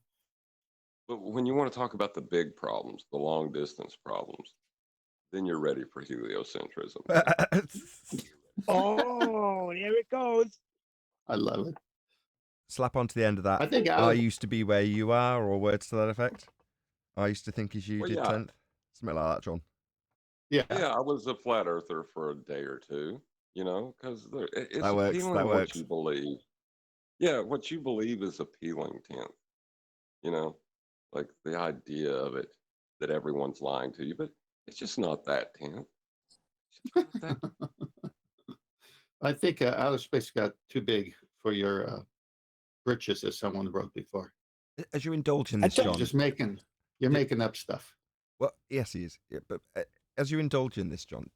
But when you want to talk about the big problems, the long distance problems, then you're ready for heliocentrism. Oh, there it goes. I love it. Slap onto the end of that. I think I used to be where you are, or words to that effect. I used to think as you Well, did, yeah. 10th. Something like that, John. yeah. I was a flat earther for a day or two, because it's That works, appealing that what works. you believe. Yeah, what you believe is appealing, Tim. Like the idea of it, that everyone's lying to you, but it's just not that, Tim. It's just not that. I think outer space got too big for your britches, as someone wrote before. As you indulge in I this, thought- You're John. just making up stuff. Well, yes, he is. Yeah, but as you indulge in this, John,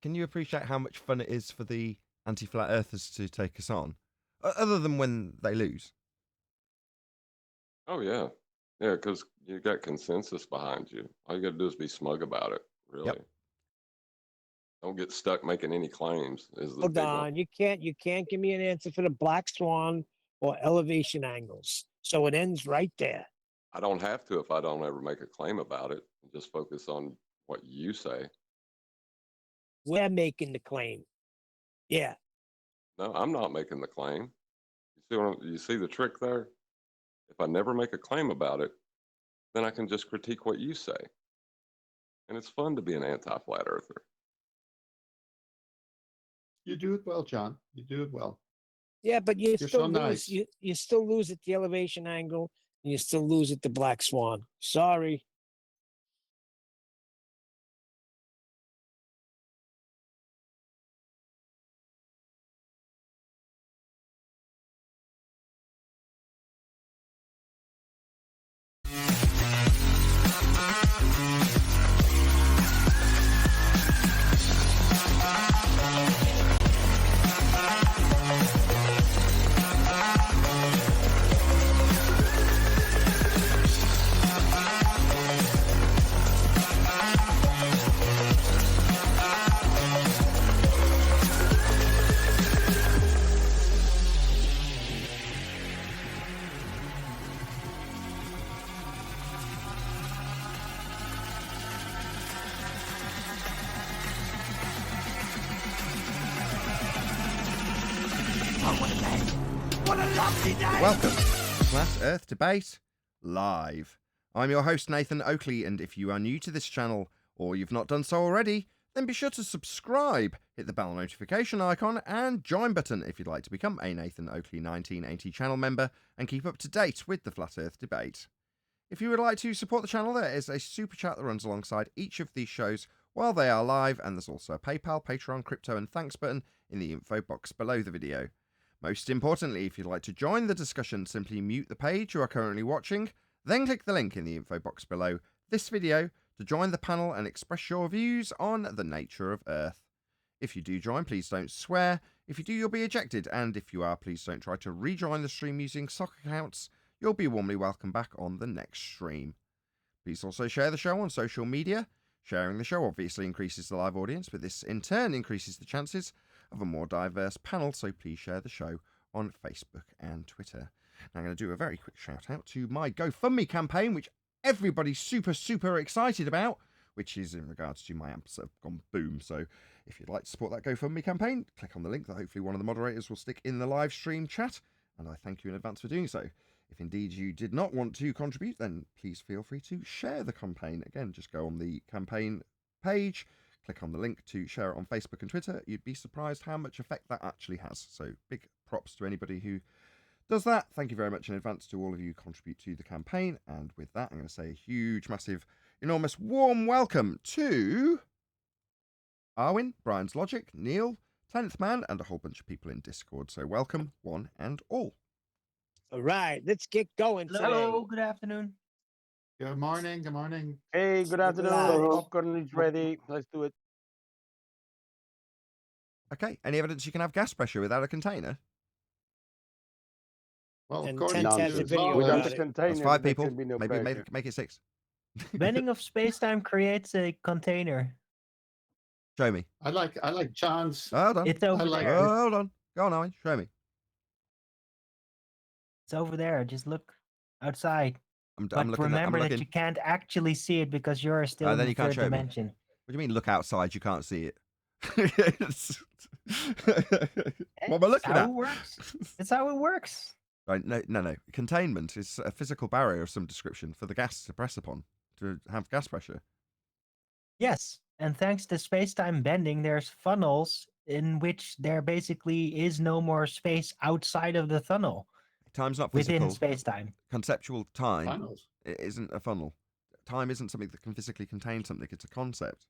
can you appreciate how much fun it is for the anti-flat earthers to take us on, other than when they lose? Oh yeah, because you got consensus behind you. All you got to do is be smug about it. Really, don't get stuck making any claims. Is the Hold big one. on. You can't give me an answer for the black swan or elevation angles. So it ends right there. I don't have to if I don't ever make a claim about it. Just focus on what you say. We're making the claim. Yeah. No, I'm not making the claim. You see the trick there? If I never make a claim about it, then I can just critique what you say. And it's fun to be an anti-flat earther. You do it well, John. You do it well. Yeah, but you You're still so lose. nice. You still lose at the elevation angle, and you still lose at the black swan. Sorry. Welcome to Flat Earth Debate Live. I'm your host, Nathan Oakley, and if you are new to this channel, or you've not done so already, then be sure to subscribe, hit the bell notification icon, and join button if you'd like to become a Nathan Oakley 1980 channel member and keep up to date with the Flat Earth Debate. If you would like to support the channel, there is a super chat that runs alongside each of these shows while they are live, and there's also a PayPal, Patreon, crypto, and thanks button in the info box below the video. Most importantly, if you'd like to join the discussion, simply mute the page you are currently watching, then click the link in the info box below this video to join the panel and express your views on the nature of Earth. If you do join, please don't swear. If you do, you'll be ejected, and if you are, please don't try to rejoin the stream using sock accounts. You'll be warmly welcome back on the next stream. Please also share the show on social media. Sharing the show obviously increases the live audience, but this in turn increases the chances of a more diverse panel, so please share the show on Facebook and Twitter. Now I'm going to do a very quick shout out to my GoFundMe campaign, which everybody's super excited about, which is in regards to my amps that have gone boom. So if you'd like to support that GoFundMe campaign, click on the link that hopefully one of the moderators will stick in the live stream chat, and I thank you in advance for doing so. If indeed you did not want to contribute, then please feel free to share the campaign. Again, just go on the campaign page. Click on the link to share it on Facebook and Twitter. You'd be surprised how much effect that actually has. So big props to anybody who does that. Thank you very much in advance to all of you who contribute to the campaign. And with that, I'm going to say a huge, massive, enormous, warm welcome to Arwin, Brian's Logic, Neil, 10th Man, and a whole bunch of people in Discord. So welcome, one and all. All right, let's get going today. Hello, good afternoon. Good morning. Good morning. Hey, good afternoon. live. Popcorn is ready. Let's do it. Okay, any evidence you can have gas pressure without a container? Well, And according Tent to has a the video Without about the it. container, That's 5 there people. should be no Maybe pressure. make it 6. Bending of space-time creates a container. Show me. I like John's. Hold on. It's over like there. it. Hold on. Go on, Owen. Show me. It's over there. Just look outside. I'm But looking. remember I'm that looking. you can't actually see it because you're still in then the you can't third show me. dimension. What do you mean? Look outside. You can't see it. What am I looking How at? it works. It's how it works. Right, no. Containment is a physical barrier of some description for the gas to press upon to have gas pressure. Yes, and thanks to space-time bending, there's funnels in which there basically is no more space outside of the tunnel Time's not within physical. space-time. Conceptual time Funnels. isn't a funnel. Time isn't something that can physically contain something. It's a concept.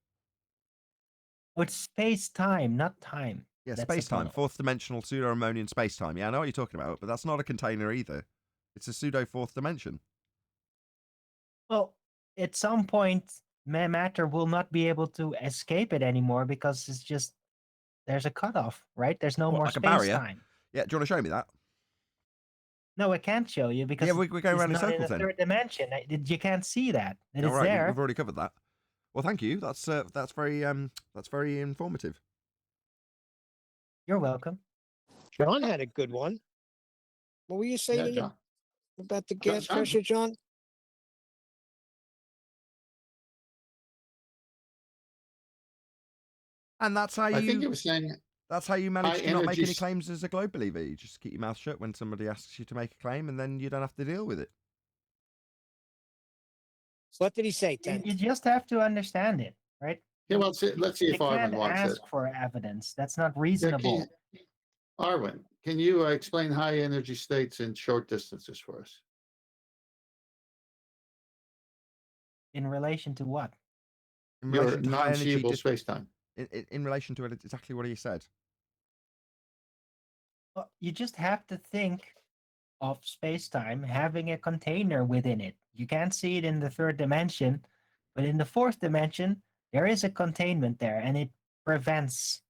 Oh, it's space-time, not time. Yeah, That's a space-time, funnel. fourth-dimensional pseudo-Harmonian space-time. Yeah, I know what you're talking about, but that's not a container either. It's a pseudo-fourth dimension. Well, at some point, matter will not be able to escape it anymore because it's just there's a cutoff, right? There's no What, more like a space barrier? time. Yeah, do you want to show me that? No, I can't show you because Yeah, we're going it's around in not in circles the then. third dimension. You can't see that. It All is right, there. we've already covered that. Well, thank you. That's very informative. You're welcome. John had a good one. What were you Yeah, saying John. about the John- gas John- pressure, John? And that's how I think he you was saying manage high to not make energy any s- claims as a globe believer. You just keep your mouth shut when somebody asks you to make a claim, and then you don't have to deal with it. What did he say, You Tent? just have to understand it, right? Yeah, well, let's see You if Arwin can't wants it. ask for evidence. That's not Yeah, reasonable. Arwin, can you explain high energy states in short distances for us? In relation to what? In Your relation to high energy, non-seeable space-time. in relation to it, it's exactly what he said. Well, you just have to think of space-time having a container within it. You can't see it in the third dimension, but in the fourth dimension, there is a containment there, and it prevents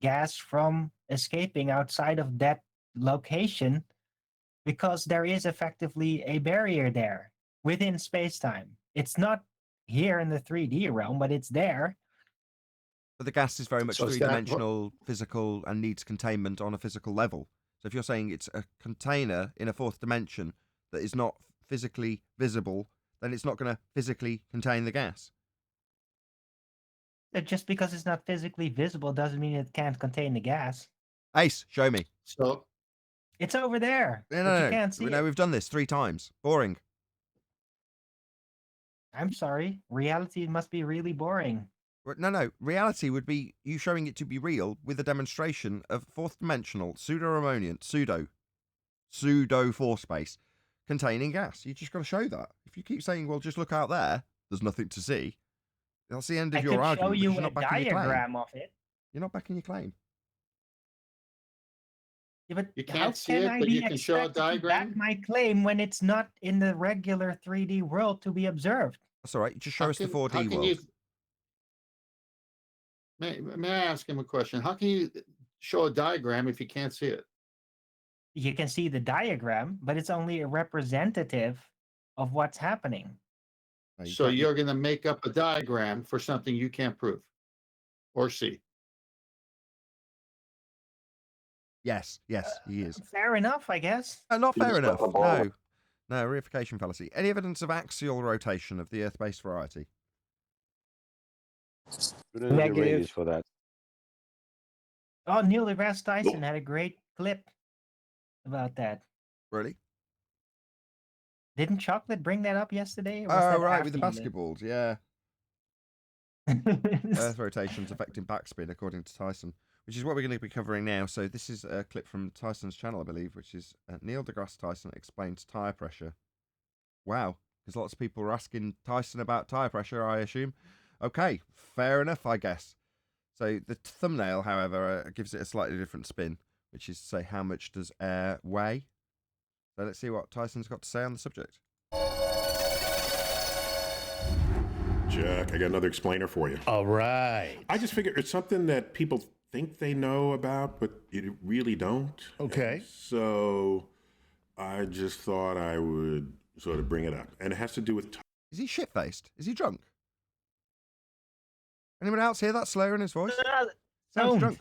gas from escaping outside of that location because there is effectively a barrier there within space-time. It's not here in the 3D realm, but it's there. But the gas is very much So is that what- three-dimensional, physical, and needs containment on a physical level. So if you're saying it's a container in a fourth dimension that is not physically visible, then it's not going to physically contain the gas. Just because it's not physically visible doesn't mean it can't contain the gas. Ace, show me. So It's over there, No, but no, you can't see no. it. We've done this 3 times. Boring. I'm sorry. Reality must be really boring. No. Reality would be you showing it to be real with a demonstration of fourth dimensional pseudo-Harmonian pseudo force space containing gas. You just got to show that. If you keep saying, "Well, just look out there," there's nothing to see. That's the end of I your could show argument. Because you you're a not backing your claim. diagram of it. You're not backing your claim. Yeah, but You how can't see can it, I but be you can show a expected to back diagram? my claim when it's not in the regular 3D world to be observed? That's all right. Just show us the 4D how can world. may I ask him a question? How can you show a diagram if you can't see it? You can see the diagram, but it's only a representative of what's happening. No, you So can't- you're going to make up a diagram for something you can't prove or see. Yes, he is. Fair enough, I guess. Not You fair just enough. got the ball. No, reification fallacy. Any evidence of axial rotation of the Earth-based variety? Shouldn't be Negative. radius for that. Oh, Neil deGrasse Tyson had a great clip about that. Really? Didn't Chocolate bring that up yesterday? or was Oh, that right, with the after you left? basketballs. Yeah. Earth rotations affecting backspin, according to Tyson, which is what we're going to be covering now. So this is a clip from Tyson's channel, I believe, which is Neil deGrasse Tyson explains tire pressure. Wow, because lots of people are asking Tyson about tire pressure, I assume. Okay, fair enough, I guess. So the thumbnail, however, gives it a slightly different spin, which is to say, how much does air weigh? So let's see what Tyson's got to say on the subject. Jack, I got another explainer for you. All right. I just figured it's something that people think they know about, but you really don't. Okay. So I just thought I would sort of bring it up. And it has to do with... Is he shit-faced? Is he drunk? Anyone else hear that slur in his voice? Sounds Stoned. drunk.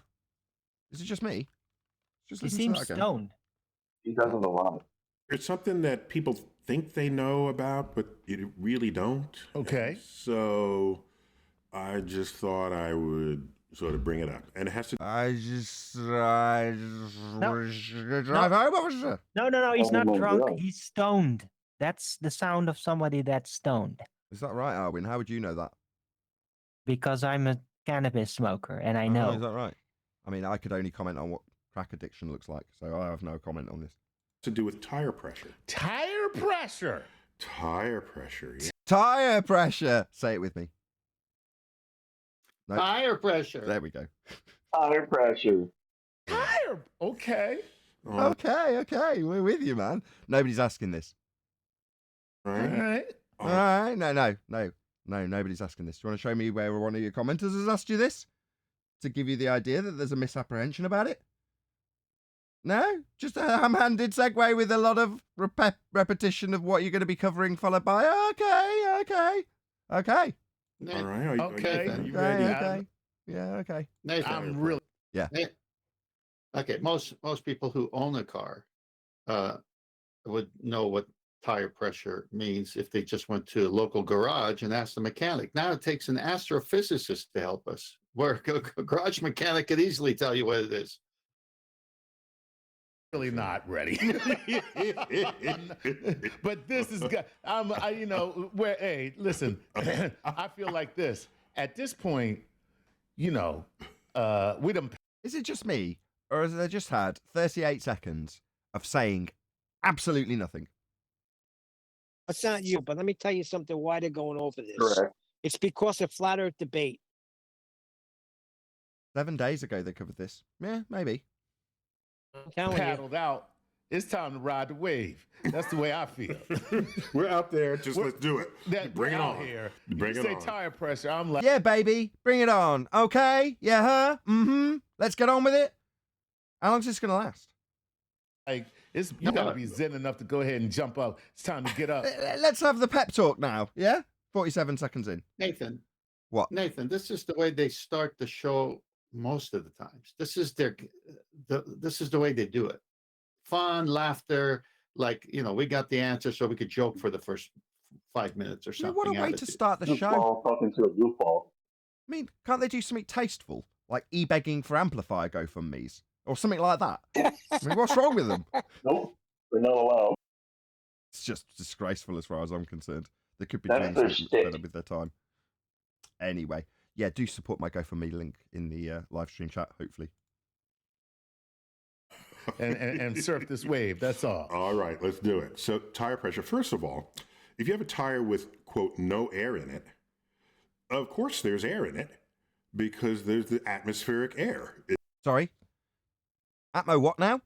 Is it just me? Just He listen to seems that again. stoned. He doesn't a lot. It's something that people think they know about, but you really don't. Okay. So I just thought I would sort of bring it up. And it has to... drive home. What was it? No. He's Oh not my drunk. God. He's stoned. That's the sound of somebody that's stoned. Is that right, Arwin? How would you know that? Because I'm a cannabis smoker and I Oh, know. is that right? I mean, I could only comment on what crack addiction looks like, so I have no comment on this. to do with tire pressure. Tire pressure. Tire pressure, yeah. Tire pressure. Say it with me. Nope. Tire pressure. There we go. Tire pressure. Tire. Okay. Okay, we're with you, man. Nobody's asking this. All Right? right. All right, no, nobody's asking this. Do you want to show me where one of your commenters has asked you this? To give you the idea that there's a misapprehension about it? No? Just a ham-handed segue with a lot of repetition of what you're going to be covering, followed by, okay. All right. Are you Okay. ready? Okay. Yeah, okay. Nathan, I'm really. okay. Most people who own a car would know what tire pressure means if they just went to a local garage and asked the mechanic. Now it takes an astrophysicist to help us, where a garage mechanic could easily tell you what it is. Really not ready. But this is good. Hey, listen, I feel like this. At this point, we done. Is it just me, or has they just had 38 seconds of saying absolutely nothing? It's not you, but let me tell you something why they're going over this. Correct. It's because of flat earth debate. 7 days ago they covered this. Yeah, maybe. I'm telling you. Paddled out. It's time to ride the wave. That's the way I feel. We're out there. Just let's do it. Bring Bring it out on. here. Bring You it say on. tire pressure. I'm like, Yeah, baby, bring it on. Okay, yeah, huh? Mm-hmm. Let's get on with it. How long's this gonna last? you gotta be zen enough to go ahead and jump up. It's time to get up. Let's have the pep talk now. Yeah, 47 seconds in. Nathan, What? Nathan, this is the way they start the show most of the times. This is this is the way they do it. Fun, laughter, like, we got the answer, so we could joke for the first 5 minutes or I mean, something. what a way to attitude. start the show. Goofball talking to a goofball. I mean, can't they do something tasteful, like e-begging for amplifier GoFundMe's or something like that? I mean, what's wrong with them? Nope. They're not allowed. It's just disgraceful as far as I'm concerned. They could be That's doing their something shtick. better with their time. Anyway, yeah, do support my GoFundMe link in the live stream chat, hopefully. and surf this wave. That's all. All right, let's do it. So, tire pressure. First of all, if you have a tire with, quote, no air in it, of course there's air in it because there's the atmospheric air. Sorry? Atmo what now?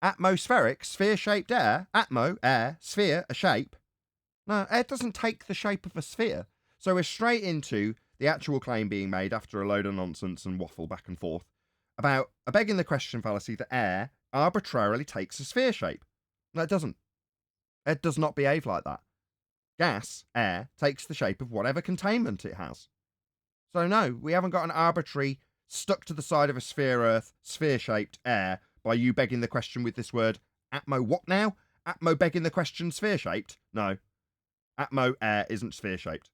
Atmospheric, sphere-shaped air? Atmo, air, sphere, a shape? No, air doesn't take the shape of a sphere. So we're straight into the actual claim being made after a load of nonsense and waffle back and forth about a begging the question fallacy that air arbitrarily takes a sphere shape. No, it doesn't. Air does not behave like that. Gas, air, takes the shape of whatever containment it has. So no, we haven't got an arbitrary, stuck to the side of a sphere Earth, sphere-shaped air by you begging the question with this word, Atmo what now? Atmo begging the question sphere-shaped? No. Atmo air isn't sphere-shaped.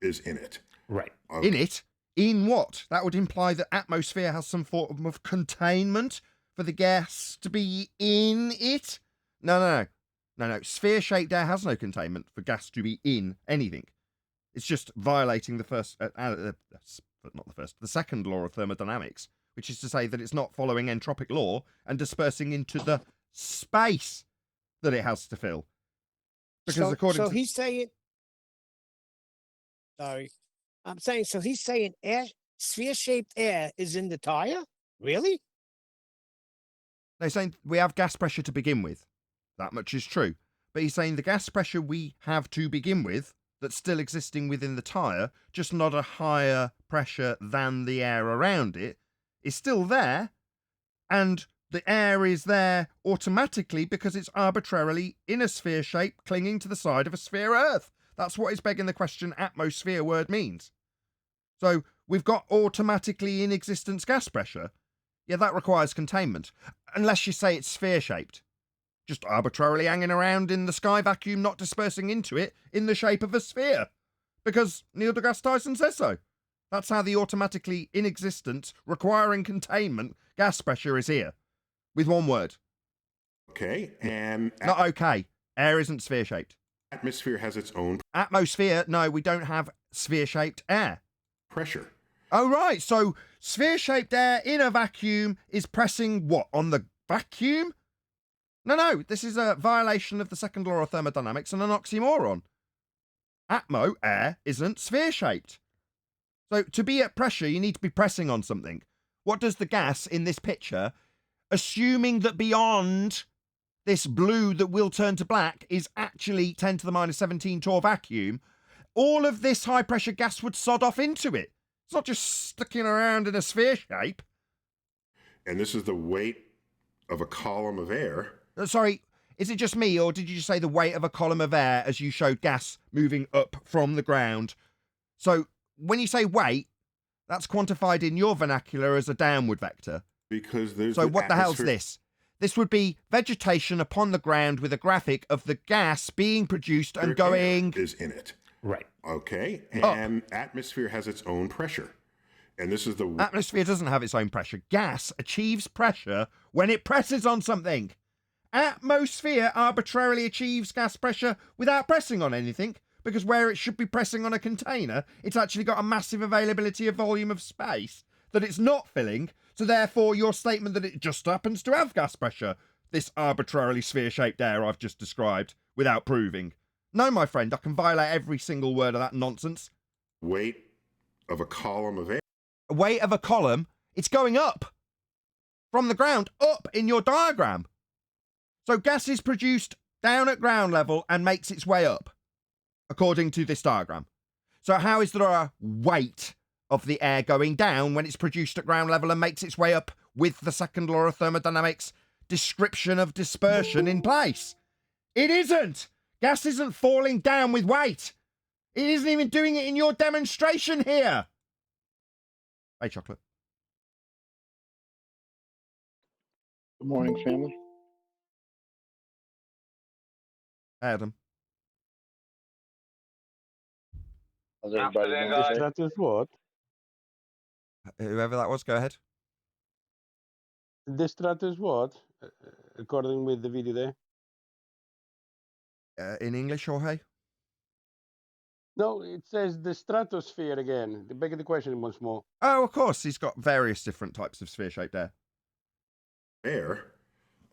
Is in it. Right. Okay. In it? In what? That would imply that atmosphere has some form of containment for the gas to be in it? No. Sphere-shaped air has no containment for gas to be in anything. It's just violating the the second law of thermodynamics, which is to say that it's not following entropic law and dispersing into the space that it has to fill. Because according to he's saying, sorry, I'm saying, so he's saying air, sphere-shaped air is in the tire? Really? they're saying we have gas pressure to begin with. That much is true. But he's saying the gas pressure we have to begin with, that's still existing within the tyre, just not a higher pressure than the air around it, is still there, and the air is there automatically because it's arbitrarily in a sphere shape clinging to the side of a sphere Earth. That's what is begging the question atmosphere word means. So we've got automatically in existence gas pressure. Yeah, that requires containment. Unless you say it's sphere shaped. Just arbitrarily hanging around in the sky vacuum, not dispersing into it in the shape of a sphere. Because Neil deGrasse Tyson says so. That's how the automatically in existence, requiring containment, gas pressure is here. With one word. Okay, and Not okay. Air isn't sphere shaped. atmosphere has its own Atmosphere, no, we don't have sphere shaped air. pressure. Oh, right. So sphere shaped air in a vacuum is pressing what? On the vacuum? No. This is a violation of the second law of thermodynamics and an oxymoron. Atmo, air, isn't sphere shaped. So to be at pressure, you need to be pressing on something. What does the gas in this picture, assuming that beyond this blue that will turn to black is actually 10 to the minus 17 torr vacuum, all of this high pressure gas would sod off into it. It's not just sticking around in a sphere shape. And this is the weight of a column of air. Sorry, is it just me, or did you just say the weight of a column of air as you showed gas moving up from the ground? So when you say weight, that's quantified in your vernacular as a downward vector. Because there's So what the hell's atmosphere- this? This would be vegetation upon the ground with a graphic of the gas being produced and air going... is in it. Right. Okay, Up. and atmosphere has its own pressure. And this is the Atmosphere doesn't have its own pressure. Gas achieves pressure when it presses on something. Atmosphere arbitrarily achieves gas pressure without pressing on anything, because where it should be pressing on a container, it's actually got a massive availability of volume of space that it's not filling, so therefore your statement that it just happens to have gas pressure, this arbitrarily sphere-shaped air I've just described, without proving. No, my friend, I can violate every single word of that nonsense. weight of a column of air. Weight of a column, it's going up. From the ground, up in your diagram. So gas is produced down at ground level and makes its way up, according to this diagram. So how is there a weight of the air going down when it's produced at ground level and makes its way up with the second law of thermodynamics description of dispersion in place? It isn't. Gas isn't falling down with weight. It isn't even doing it in your demonstration here. Hey, Chocolate. Good morning, family. Adam. How's everybody doing today? That is what? Whoever that was, go ahead. The strat is what? According with the video there. In English, Jorge? No, it says the stratosphere again. Beg the question once more. Oh, of course. He's got various different types of sphere-shaped air. Air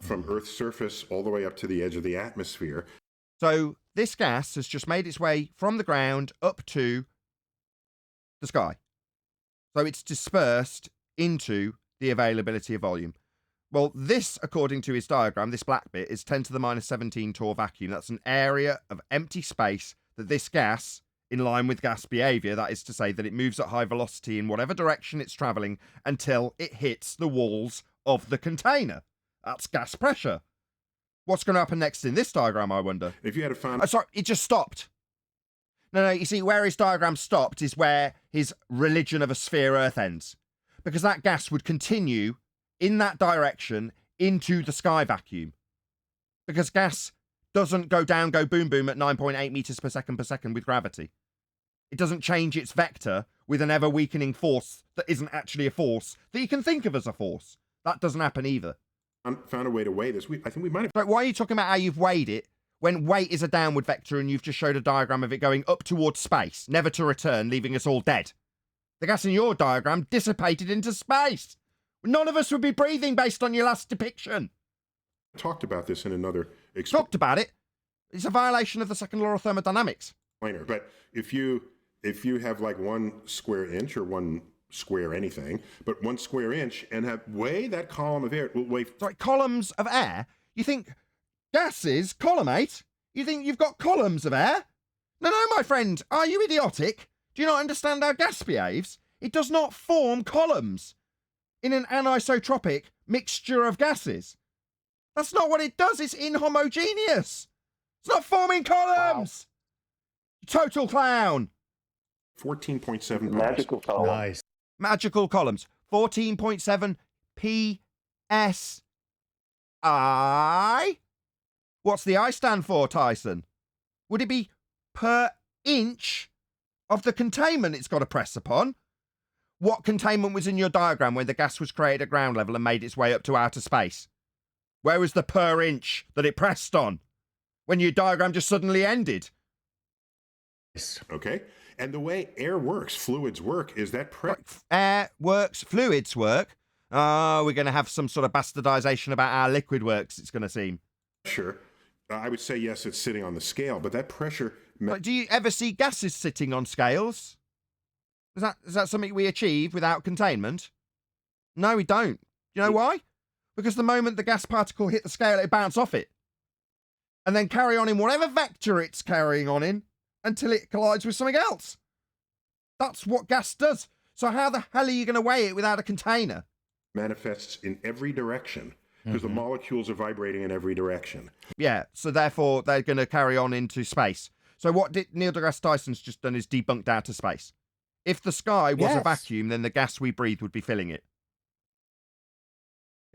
from Earth's surface all the way up to the edge of the atmosphere. So this gas has just made its way from the ground up to the sky. So it's dispersed into the availability of volume. Well, this, according to his diagram, this black bit is 10 to the minus 17 torr vacuum. That's an area of empty space that this gas, in line with gas behavior, that is to say that it moves at high velocity in whatever direction it's traveling until it hits the walls of the container. That's gas pressure. What's going to happen next in this diagram, I wonder? If you had to find... Oh, sorry, it just stopped. No, you see, where his diagram stopped is where his religion of a sphere Earth ends. Because that gas would continue in that direction into the sky vacuum. Because gas doesn't go down, go boom, boom at 9.8 meters per second with gravity. It doesn't change its vector with an ever-weakening force that isn't actually a force that you can think of as a force. That doesn't happen either. found a way to weigh this. I think we might have... But why are you talking about how you've weighed it when weight is a downward vector and you've just showed a diagram of it going up towards space, never to return, leaving us all dead. The gas in your diagram dissipated into space. None of us would be breathing based on your last depiction. Talked about this in another Talked about it. It's a violation of the second law of thermodynamics. But if you have like 1 square inch or 1 square anything, but 1 square inch and have weigh that column of air, Sorry, columns of air? You think gases collimate? You think you've got columns of air? No, my friend. Are you idiotic? Do you not understand how gas behaves? It does not form columns in an anisotropic mixture of gases. That's not what it does. It's inhomogeneous. It's not forming columns. Wow. Total clown. 14.7 magical columns. Nice. Magical columns. 14.7 PSI. What's the I stand for, Tyson? Would it be per inch of the containment it's got to press upon? What containment was in your diagram when the gas was created at ground level and made its way up to outer space? Where was the per inch that it pressed on when your diagram just suddenly ended? Okay. And the way air works, fluids work, is that air works, fluids work. Oh, we're going to have some sort of bastardization about how liquid works, it's going to seem. Sure. I would say, yes, it's sitting on the scale, but that pressure... Do you ever see gases sitting on scales? Is that something we achieve without containment? No, we don't. You know why? Because the moment the gas particle hit the scale, it bounce off it. And then carry on in whatever vector it's carrying on in until it collides with something else. That's what gas does. So how the hell are you going to weigh it without a container? Manifests in every direction because the molecules are vibrating in every direction. Yeah, so therefore they're going to carry on into space. So what Neil deGrasse Tyson's just done is debunked outer space. If the sky was a vacuum, then the gas we breathe would be filling it.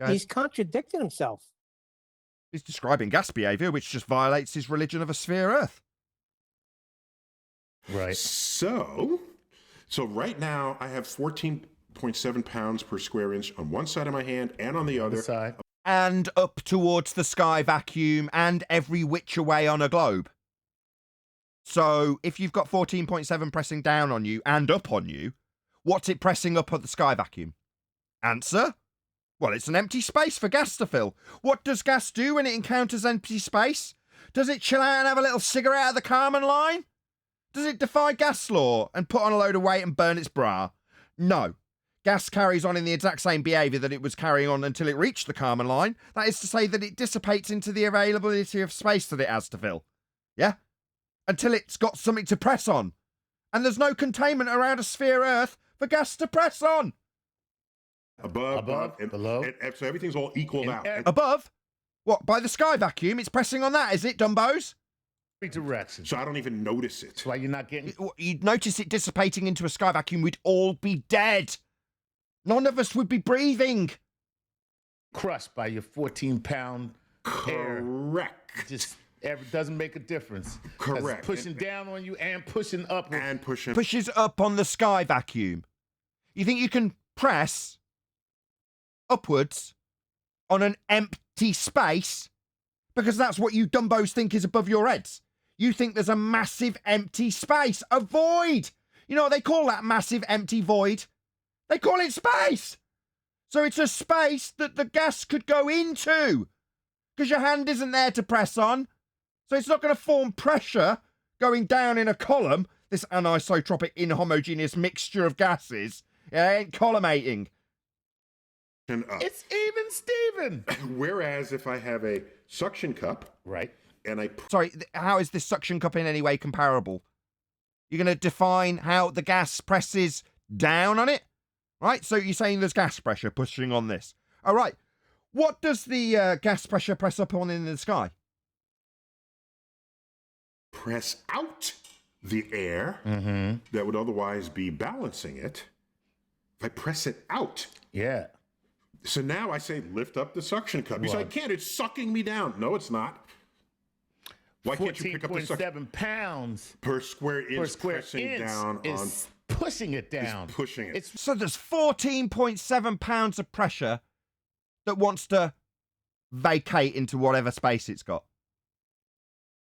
Guys? He's contradicting himself. He's describing gas behavior, which just violates his religion of a sphere Earth. Right. So right now I have 14.7 pounds per square inch on one side of my hand and on the other side. And up towards the sky vacuum and every which way on a globe. So if you've got 14.7 pressing down on you and up on you, what's it pressing up at the sky vacuum? Answer? Well, it's an empty space for gas to fill. What does gas do when it encounters empty space? Does it chill out and have a little cigarette at the Kármán line? Does it defy gas law and put on a load of weight and burn its bra? No. Gas carries on in the exact same behaviour that it was carrying on until it reached the Kármán line. That is to say that it dissipates into the availability of space that it has to fill. Yeah? Until it's got something to press on. And there's no containment around a sphere Earth for gas to press on. Above, and below. And so everything's all equaled out. Above? What, by the sky vacuum? It's pressing on that, is it, Dumbos? Every direction. So I don't even notice it. That's why you're not getting... You'd notice it dissipating into a sky vacuum, we'd all be dead. None of us would be breathing. Crushed by your 14-pound air. Correct. Just... It doesn't make a difference. Correct. It's pushing down on you and pushing up. And pushing. Pushes up on the sky vacuum. You think you can press upwards on an empty space? Because that's what you dumbos think is above your heads. You think there's a massive empty space, a void. You know what they call that massive empty void? They call it space. So it's a space that the gas could go into. Because your hand isn't there to press on. So it's not going to form pressure going down in a column, this anisotropic inhomogeneous mixture of gases. It ain't collimating. It's even Steven. Whereas if I have a suction cup, right, and I... Sorry, how is this suction cup in any way comparable? You're going to define how the gas presses down on it? Right, so you're saying there's gas pressure pushing on this. All right, what does the gas pressure press up on in the sky? Press out the air that would otherwise be balancing it. If I press it out. Yeah. So now I say, lift up the suction cup. You say, I can't, it's sucking me down. No, it's not. Why can't you pick up the suction? 14.7 pounds per square inch per square pressing inch down is pushing it down. Is pushing it. So there's 14.7 pounds of pressure that wants to vacate into whatever space it's got.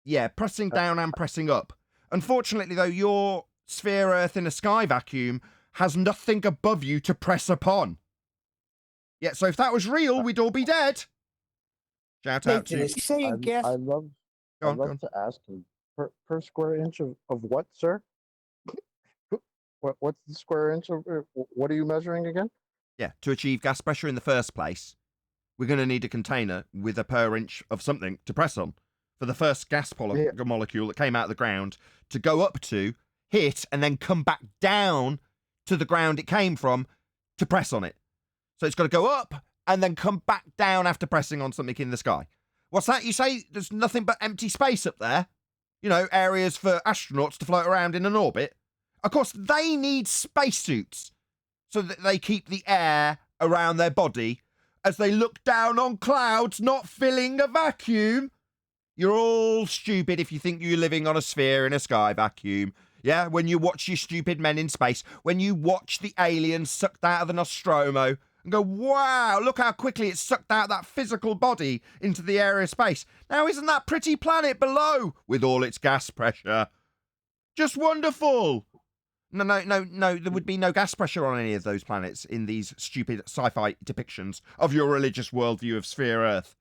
Yeah, pressing down and pressing up. Unfortunately, though, your sphere Earth in a sky vacuum has nothing above you to press upon. Yeah, so if that was real, we'd all be dead. Shout out Nathan, to... is he saying gas? I'd love to ask him per square inch of what, sir? What's the square inch of? What are you measuring again? Yeah, to achieve gas pressure in the first place, we're going to need a container with a per inch of something to press on for the first gas molecule that came out of the ground to go up to, hit, and then come back down to the ground it came from to press on it. So it's got to go up and then come back down after pressing on something in the sky. What's that? You say there's nothing but empty space up there? You know, areas for astronauts to float around in an orbit? Of course, they need spacesuits so that they keep the air around their body as they look down on clouds not filling a vacuum. You're all stupid if you think you're living on a sphere in a sky vacuum. Yeah, when you watch your stupid Men in Space, when you watch the aliens sucked out of the Nostromo and go, wow, look how quickly it sucked out that physical body into the area of space. Now, isn't that pretty planet below with all its gas pressure? Just wonderful. No, there would be no gas pressure on any of those planets in these stupid sci-fi depictions of your religious worldview of sphere Earth.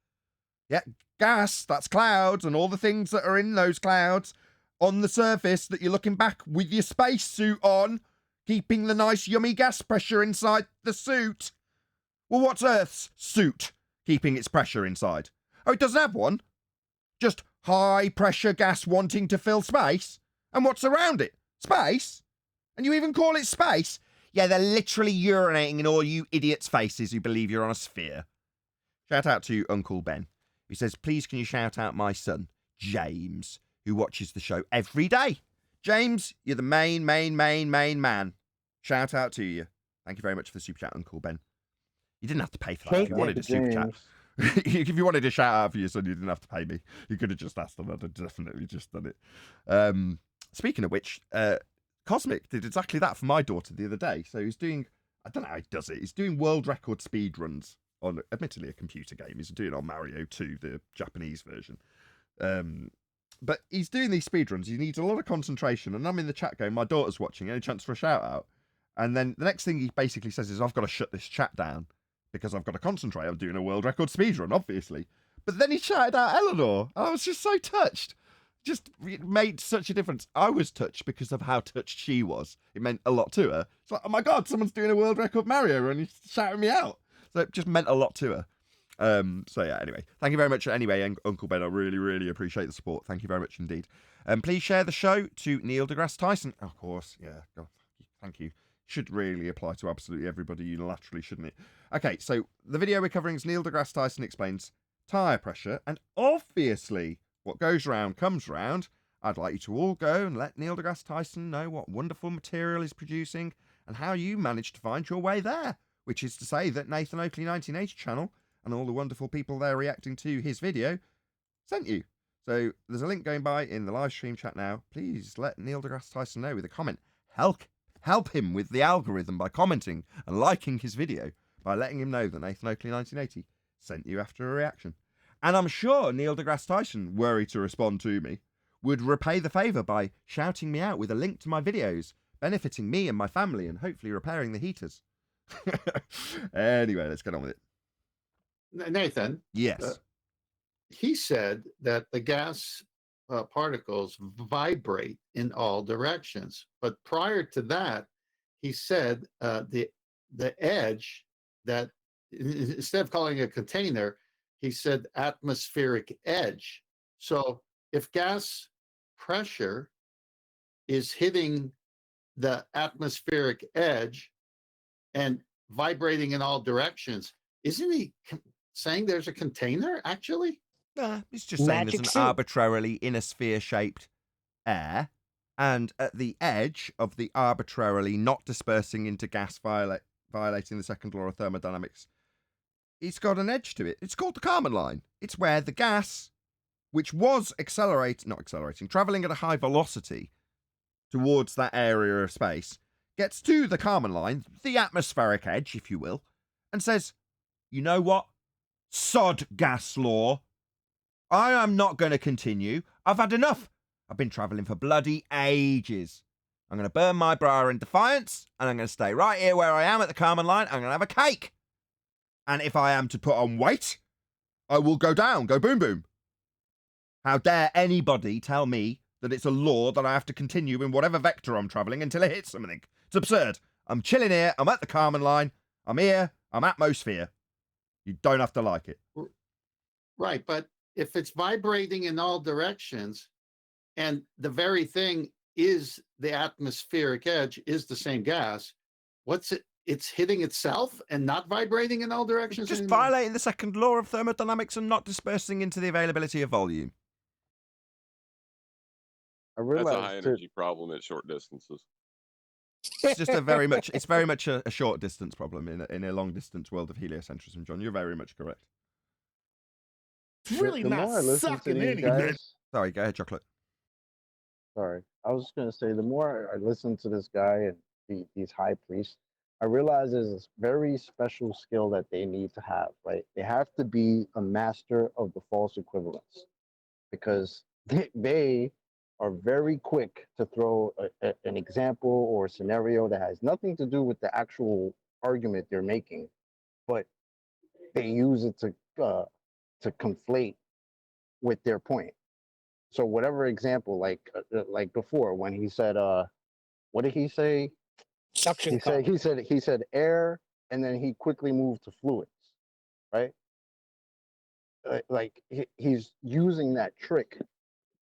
Yeah, gas, that's clouds and all the things that are in those clouds on the surface that you're looking back with your spacesuit on, keeping the nice yummy gas pressure inside the suit. Well, what's Earth's suit keeping its pressure inside? Oh, it doesn't have one. Just high pressure gas wanting to fill space. And what's around it? Space? And you even call it space? Yeah, they're literally urinating in all you idiots' faces who believe you're on a sphere. Shout out to Uncle Ben, who says, please can you shout out my son, James, who watches the show every day. James, you're the main man. Shout out to you. Thank you very much for the super chat, Uncle Ben. You didn't have to pay for that if you wanted a super chat. If you wanted a shout out for your son, you didn't have to pay me. You could have just asked them. I'd have definitely just done it. Speaking of which, Cosmic did exactly that for my daughter the other day. So he's doing, I don't know how he does it. He's doing world record speed runs on, admittedly, a computer game. He's doing it on Mario 2, the Japanese version. But he's doing these speed runs. He needs a lot of concentration. And I'm in the chat going, my daughter's watching. Any chance for a shout out? And then the next thing he basically says is, I've got to shut this chat down because I've got to concentrate. I'm doing a world record speed run, obviously. But then he shouted out Eleanor. And I was just so touched. Just made such a difference. I was touched because of how touched she was. It meant a lot to her. It's like, oh my God, someone's doing a world record Mario run. He's shouting me out. So it just meant a lot to her. So yeah, anyway, thank you very much. Anyway, Uncle Ben, I really, really appreciate the support. Thank you very much indeed. Please share the show to Neil deGrasse Tyson. Of course, yeah. God, thank you. Should really apply to absolutely everybody unilaterally, shouldn't it? Okay, so the video we're covering is Neil deGrasse Tyson explains tire pressure, and obviously what goes round comes round. I'd like you to all go and let Neil deGrasse Tyson know what wonderful material he's producing and how you managed to find your way there, which is to say that Nathan Oakley 1980 channel and all the wonderful people there reacting to his video sent you. So there's a link going by in the live stream chat now. Please let Neil deGrasse Tyson know with a comment. Help him with the algorithm by commenting and liking his video, by letting him know that Nathan Oakley 1980 sent you after a reaction. And I'm sure Neil deGrasse Tyson, were he to respond to me, would repay the favour by shouting me out with a link to my videos, benefiting me and my family and hopefully repairing the heaters. Anyway, let's get on with it. Nathan. Yes. He said that the gas particles vibrate in all directions. But prior to that, he said the edge, that instead of calling it a container, he said atmospheric edge. So if gas pressure is hitting the atmospheric edge and vibrating in all directions, isn't he saying there's a container actually? Nah, he's just saying there's an arbitrarily inner sphere-shaped air, and at the edge of the arbitrarily not dispersing into gas violating the second law of thermodynamics, it's got an edge to it. It's called the Kármán line. It's where the gas, which was travelling at a high velocity towards that area of space, gets to the Kármán line, the atmospheric edge, if you will, and says, you know what? Sod gas law. I am not going to continue. I've had enough. I've been travelling for bloody ages. I'm going to burn my bra in defiance, and I'm going to stay right here where I am at the Carmen line. I'm going to have a cake. And if I am to put on weight, I will go down, go boom boom. How dare anybody tell me that it's a law that I have to continue in whatever vector I'm travelling until it hits something? It's absurd. I'm chilling here. I'm at the Carmen line. I'm here. I'm atmosphere. You don't have to like it. Right, but if it's vibrating in all directions and the very thing is the atmospheric edge is the same gas, what's it? It's hitting itself and not vibrating in all directions? Just anymore? violating the second law of thermodynamics and not dispersing into the availability of volume. I That's realized a high energy problem at short distances. It's just it's very much a short distance problem in a long distance world of heliocentrism, John. You're very much correct. It's really the not more I listen to sucking these any. guys, Sorry, go ahead, Chocolate. sorry, I was just gonna say, the more I listen to this guy and these high priests, I realize there's this very special skill that they need to have, right? They have to be a master of the false equivalence, because they are very quick to throw an example or a scenario that has nothing to do with the actual argument they're making, but they use it to conflate with their point. So whatever example, like before when he said, what did he say? Suction He cup. he said air, and then he quickly moved to fluids, right? Like he's using that trick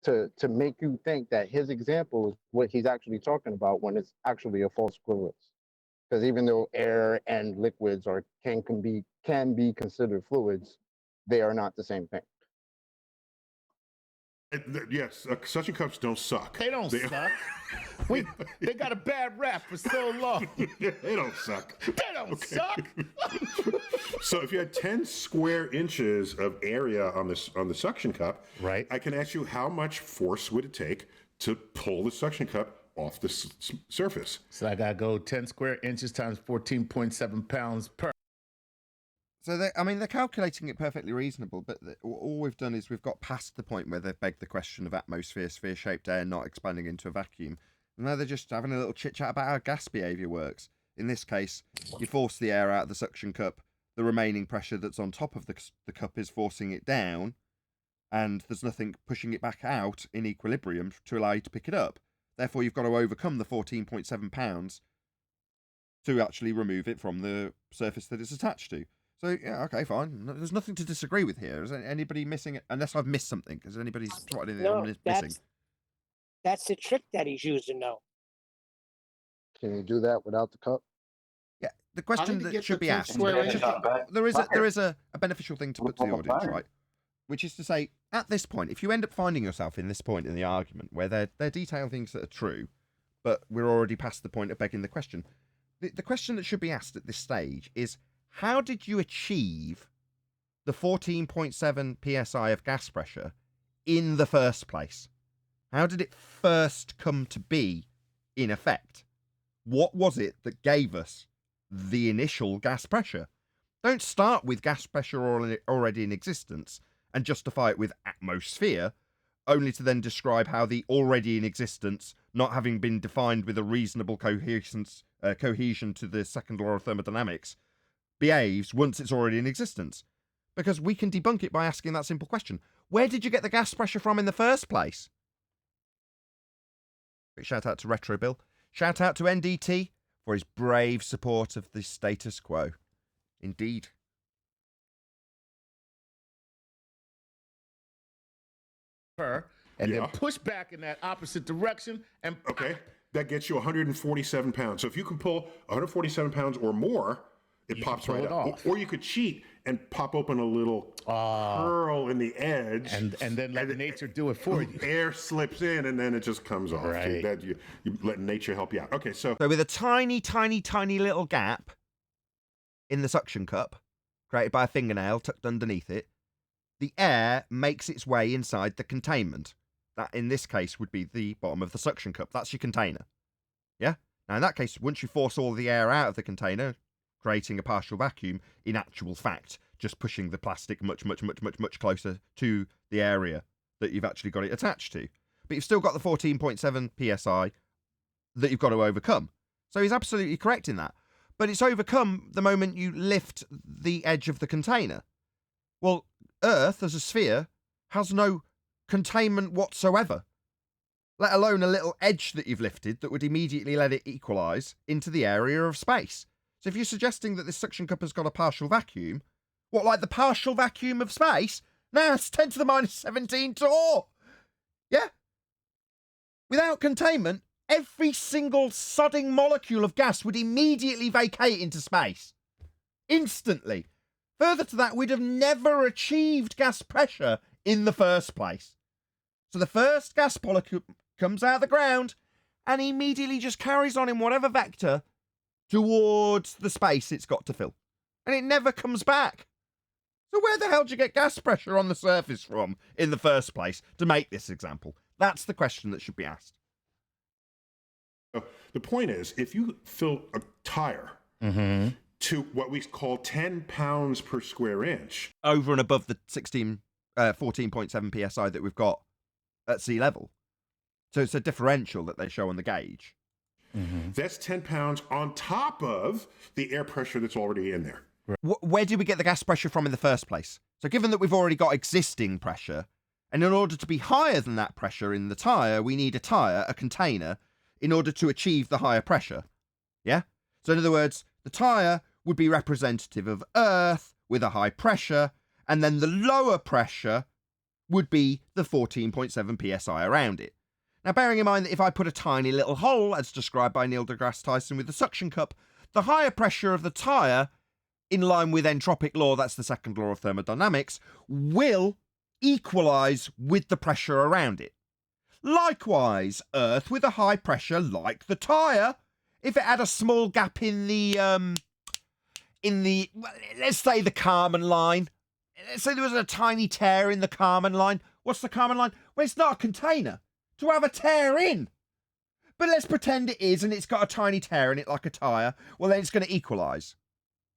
to make you think that his example is what he's actually talking about when it's actually a false equivalence. Because even though air and liquids can be considered fluids, they are not the same thing. Yes, suction cups don't suck. They don't suck. They got a bad rap for so long. They don't suck. They don't suck. So if you had 10 square inches of area on the suction cup, right, I can ask you how much force would it take to pull the suction cup off the surface? So I gotta go 10 square inches times 14.7 pounds per. So they're calculating it perfectly reasonable, but all we've done is we've got past the point where they've begged the question of atmosphere, sphere-shaped air not expanding into a vacuum. And now they're just having a little chit-chat about how gas behaviour works. In this case, you force the air out of the suction cup, the remaining pressure that's on top of the cup is forcing it down, and there's nothing pushing it back out in equilibrium to allow you to pick it up. Therefore, you've got to overcome the 14.7 pounds to actually remove it from the surface that it's attached to. So, yeah, okay, fine. There's nothing to disagree with here. Is anybody missing it? Unless I've missed something. Is anybody spotted anything I'm missing? That's the trick that he's using, though. Can you do that without the cup? Yeah, the question that should be asked. There is a beneficial thing to put to the audience, right? Which is to say, at this point, if you end up finding yourself in this point in the argument where they're detailing things that are true, but we're already past the point of begging the question, the question that should be asked at this stage is, how did you achieve the 14.7 psi of gas pressure in the first place? How did it first come to be in effect? What was it that gave us the initial gas pressure? Don't start with gas pressure already in existence and justify it with atmosphere, only to then describe how the already in existence, not having been defined with a reasonable cohesion to the second law of thermodynamics, behaves once it's already in existence. Because we can debunk it by asking that simple question. Where did you get the gas pressure from in the first place? Shout out to Retro Bill. Shout out to NDT for his brave support of the status quo. Indeed. And then push back in that opposite direction and okay, that gets you 147 pounds. So if you can pull 147 pounds or more, it pops right up. Or you could cheat and pop open a little curl in the edge, and then let nature do it for you. Air slips in, and then it just comes off. Right. You let nature help you out. Okay, so with a tiny, tiny, tiny little gap in the suction cup, created by a fingernail tucked underneath it, the air makes its way inside the containment. That, in this case, would be the bottom of the suction cup. That's your container. Yeah? Now, in that case, once you force all the air out of the container, creating a partial vacuum, in actual fact, just pushing the plastic much closer to the area that you've actually got it attached to. But you've still got the 14.7 psi that you've got to overcome. So he's absolutely correct in that. But it's overcome the moment you lift the edge of the container. Well, Earth as a sphere has no containment whatsoever, let alone a little edge that you've lifted that would immediately let it equalise into the area of space. So if you're suggesting that this suction cup has got a partial vacuum, what, like the partial vacuum of space? Nah, it's 10 to the minus 17 torr. Yeah? Without containment, every single sodding molecule of gas would immediately vacate into space. Instantly. Further to that, we'd have never achieved gas pressure in the first place. So the first gas molecule comes out of the ground and immediately just carries on in whatever vector towards the space it's got to fill. And it never comes back. So where the hell do you get gas pressure on the surface from in the first place to make this example? That's the question that should be asked. The point is, if you fill a tire to what we call 10 pounds per square inch, over and above the 14.7 psi that we've got at sea level. So it's a differential that they show on the gauge. That's 10 pounds on top of the air pressure that's already in there. Where do we get the gas pressure from in the first place? So given that we've already got existing pressure, and in order to be higher than that pressure in the tyre, we need a container, in order to achieve the higher pressure. Yeah? So in other words, the tyre would be representative of Earth with a high pressure, and then the lower pressure would be the 14.7 psi around it. Now, bearing in mind that if I put a tiny little hole, as described by Neil deGrasse Tyson with the suction cup, the higher pressure of the tyre, in line with entropic law, that's the second law of thermodynamics, will equalise with the pressure around it. Likewise, Earth with a high pressure like the tyre, if it had a small gap in the, let's say the Kármán line. Let's say there was a tiny tear in the Kármán line. What's the Kármán line? Well, it's not a container to have a tear in. But let's pretend it is, and it's got a tiny tear in it like a tyre. Well, then it's going to equalise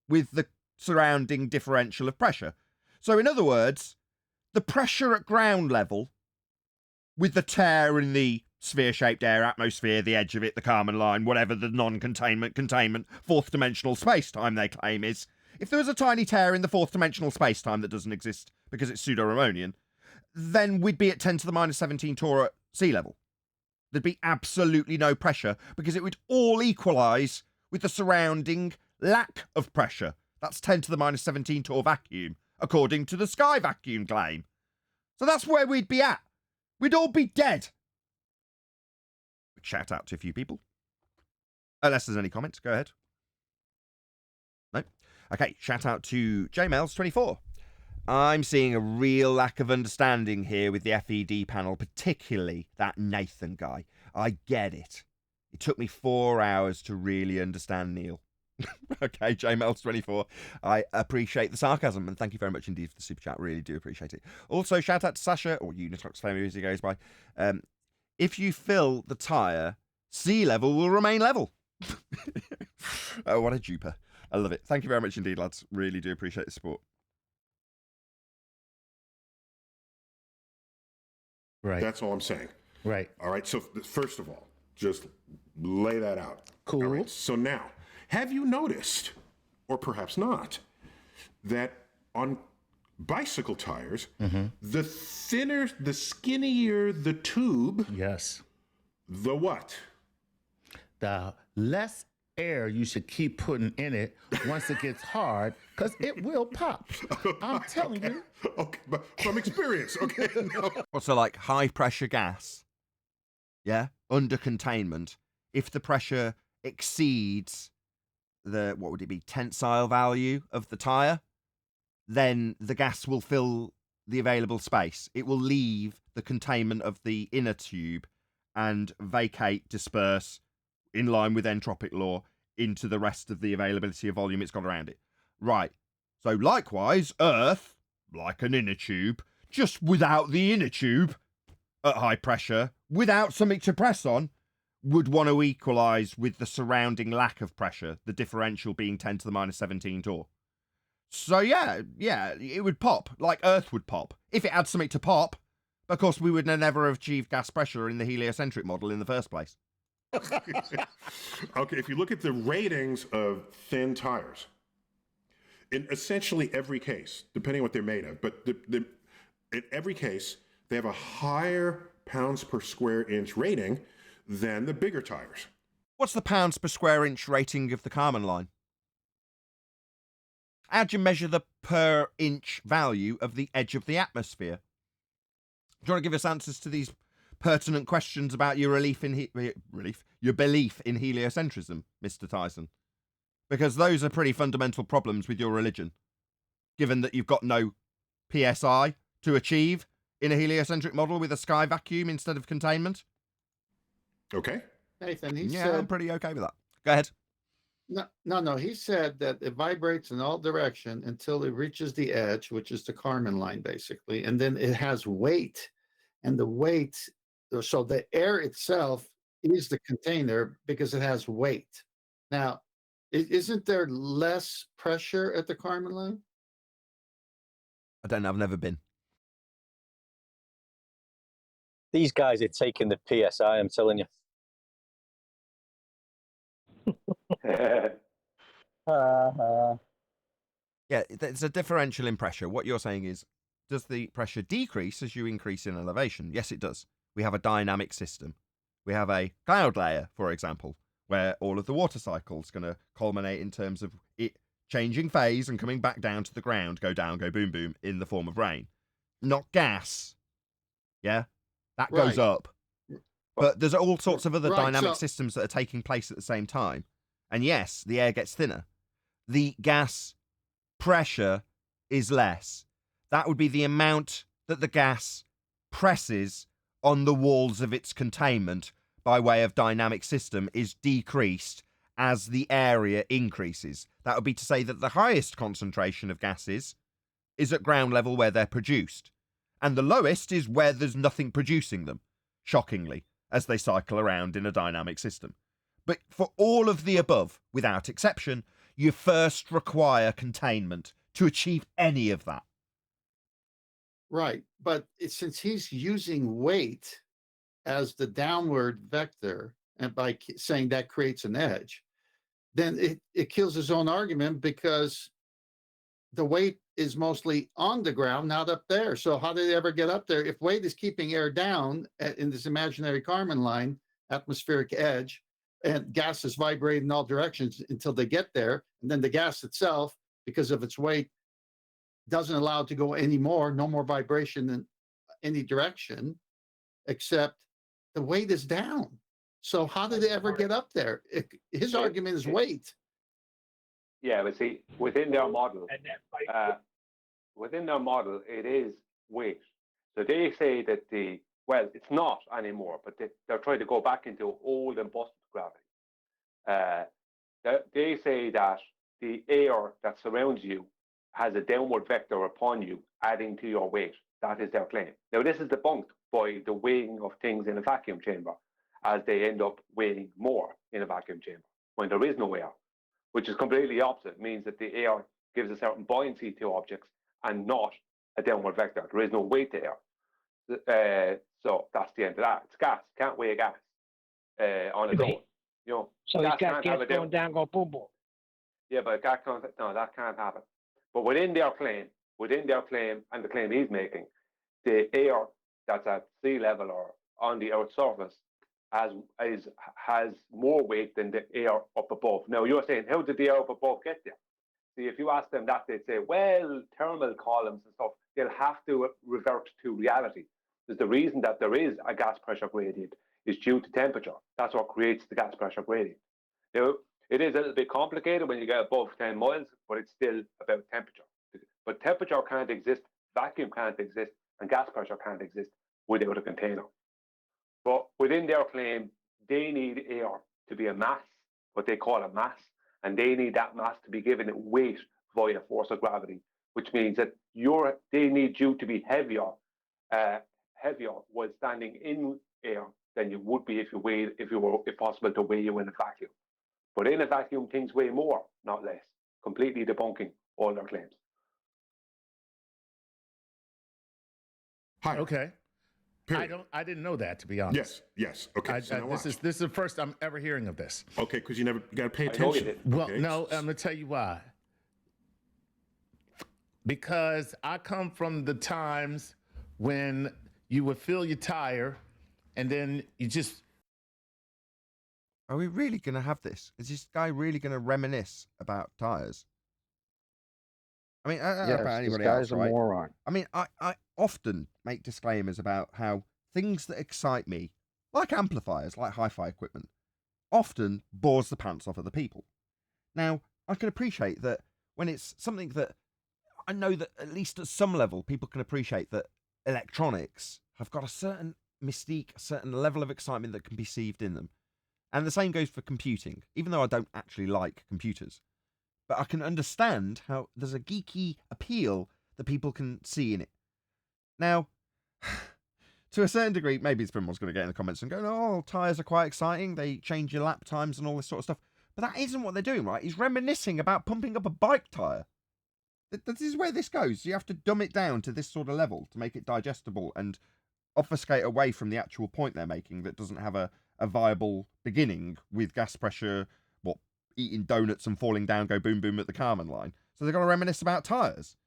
with the surrounding differential of pressure. So in other words, the pressure at ground level, with the tear in the sphere-shaped air atmosphere, the edge of it, the Kármán line, whatever the containment, fourth dimensional space-time they claim is, if there was a tiny tear in the fourth dimensional space-time that doesn't exist because it's pseudo-Ramonian, then we'd be at 10 to the minus 17 torr at sea level. There'd be absolutely no pressure because it would all equalise with the surrounding lack of pressure. That's 10 to the minus 17 torr vacuum, according to the sky vacuum claim. So that's where we'd be at. We'd all be dead. Shout out to a few people. Unless there's any comments, go ahead. No? Okay, shout out to JMails24. I'm seeing a real lack of understanding here with the FED panel, particularly that Nathan guy. I get it. It took me 4 hours to really understand Neil. Okay, JMails24. I appreciate the sarcasm, and thank you very much indeed for the super chat. Really do appreciate it. Also, shout out to Sasha, or Unitox Family as he goes by. If you fill the tyre, sea level will remain level. Oh, what a duper. I love it. Thank you very much indeed, lads. Really do appreciate the support. Right. That's all I'm saying. Right. All right. So first of all, just lay that out. Cool. All right, so now, have you noticed, or perhaps not, that on bicycle tires, the thinner, the skinnier the tube, yes, the what? The less air you should keep putting in it once it gets hard, because it will pop. I'm telling you. Okay, but from experience, okay? No. Also, like high pressure gas, yeah, under containment, if the pressure exceeds the, what would it be, tensile value of the tyre, then the gas will fill the available space. It will leave the containment of the inner tube and vacate, disperse, in line with entropic law, into the rest of the availability of volume it's got around it. Right. So likewise, Earth, like an inner tube, just without the inner tube, at high pressure, without something to press on, would want to equalise with the surrounding lack of pressure, the differential being 10 to the minus 17 torr. So yeah, it would pop, like Earth would pop. If it had something to pop, of course we would never have achieved gas pressure in the heliocentric model in the first place. Okay, if you look at the ratings of thin tires, in essentially every case, depending on what they're made of, but in every case, they have a higher pounds per square inch rating than the bigger tires. What's the pounds per square inch rating of the Kármán line? How do you measure the per inch value of the edge of the atmosphere? Do you want to give us answers to these pertinent questions about your belief in heliocentrism, Mr. Tyson? Because those are pretty fundamental problems with your religion, given that you've got no PSI to achieve in a heliocentric model with a sky vacuum instead of containment. Okay. Nathan, he Yeah, said, I'm pretty okay with that. Go ahead. No. He said that it vibrates in all direction until it reaches the edge, which is the Kármán line, basically, and then it has weight, and the weight. So the air itself is the container because it has weight. Now, isn't there less pressure at the Kármán line? I don't know. I've never been. These guys are taking the PSI, I'm telling you. Yeah, there's a differential in pressure. What you're saying is, does the pressure decrease as you increase in elevation? Yes, it does. We have a dynamic system. We have a cloud layer, for example, where all of the water cycle is going to culminate in terms of it changing phase and coming back down to the ground, go down, go boom, boom, in the form of rain. Not gas. Yeah? That goes Right. up. But there's all sorts of other Right, dynamic so- systems that are taking place at the same time. And yes, the air gets thinner. The gas pressure is less. That would be the amount that the gas presses on the walls of its containment by way of dynamic system is decreased as the area increases. That would be to say that the highest concentration of gases is at ground level where they're produced, and the lowest is where there's nothing producing them, shockingly, as they cycle around in a dynamic system. But for all of the above, without exception, you first require containment to achieve any of that. Right. But since he's using weight as the downward vector, and by saying that creates an edge, then it kills his own argument because the weight is mostly on the ground, not up there. So how did they ever get up there? If weight is keeping air down in this imaginary Kármán line, atmospheric edge, and gas is vibrating in all directions until they get there, and then the gas itself, because of its weight, doesn't allow it to go any more, no more vibration in any direction, except the weight is down. So how did they ever get up there? His argument is weight. Yeah, but see, within their model, it is weight. So they say that it's not anymore, but they're trying to go back into old and busted gravity. They say that the air that surrounds you has a downward vector upon you, adding to your weight. That is their claim. Now, this is debunked by the weighing of things in a vacuum chamber, as they end up weighing more in a vacuum chamber when there is no air, which is completely opposite. It means that the air gives a certain buoyancy to objects and not a downward vector. There is no weight to air. So that's the end of that. It's gas. Can't weigh gas on its own. You know, So he's got gas going down, go boom, boom. Yeah, but that can't happen. But within their claim, and the claim he's making, the air that's at sea level or on the Earth's surface has more weight than the air up above. Now, you're saying, how did the air up above get there? See, if you ask them that, they'd say, well, thermal columns and stuff, they'll have to revert to reality. There's the reason that there is a gas pressure gradient is due to temperature. That's what creates the gas pressure gradient. Now, it is a little bit complicated when you get above 10 miles, but it's still about temperature. But temperature can't exist, vacuum can't exist, and gas pressure can't exist without a container. But within their claim, they need air to be a mass, what they call a mass, and they need that mass to be given weight via force of gravity, which means that they need you to be heavier while standing in air than you would be if possible to weigh you in a vacuum. But in a vacuum, things weigh more, not less, completely debunking all their claims. Higher. Okay. Period. I didn't know that, to be honest. Yes. Okay. So now this watch. is the first I'm ever hearing of this. Okay, because you got to pay I know you attention. did. Well, okay? no, I'm gonna tell you why. Because I come from the times when you would fill your tire, and then you just. Are we really going to have this? Is this guy really going to reminisce about tires? I mean, I don't know about Yes, this anybody guy's else, a right? moron. I mean, I often make disclaimers about how things that excite me, like amplifiers, like hi-fi equipment, often bores the pants off other people. Now, I can appreciate that when it's something that I know that at least at some level people can appreciate that electronics have got a certain mystique, a certain level of excitement that can be perceived in them. And the same goes for computing, even though I don't actually like computers. But I can understand how there's a geeky appeal that people can see in it. Now, to a certain degree, maybe someone's going to get in the comments and go, oh, tyres are quite exciting. They change your lap times and all this sort of stuff. But that isn't what they're doing, right? He's reminiscing about pumping up a bike tyre. This is where this goes. You have to dumb it down to this sort of level to make it digestible and obfuscate away from the actual point they're making that doesn't have a viable beginning with gas pressure, eating donuts and falling down, go boom boom at the Carmen line. So they've got to reminisce about tyres.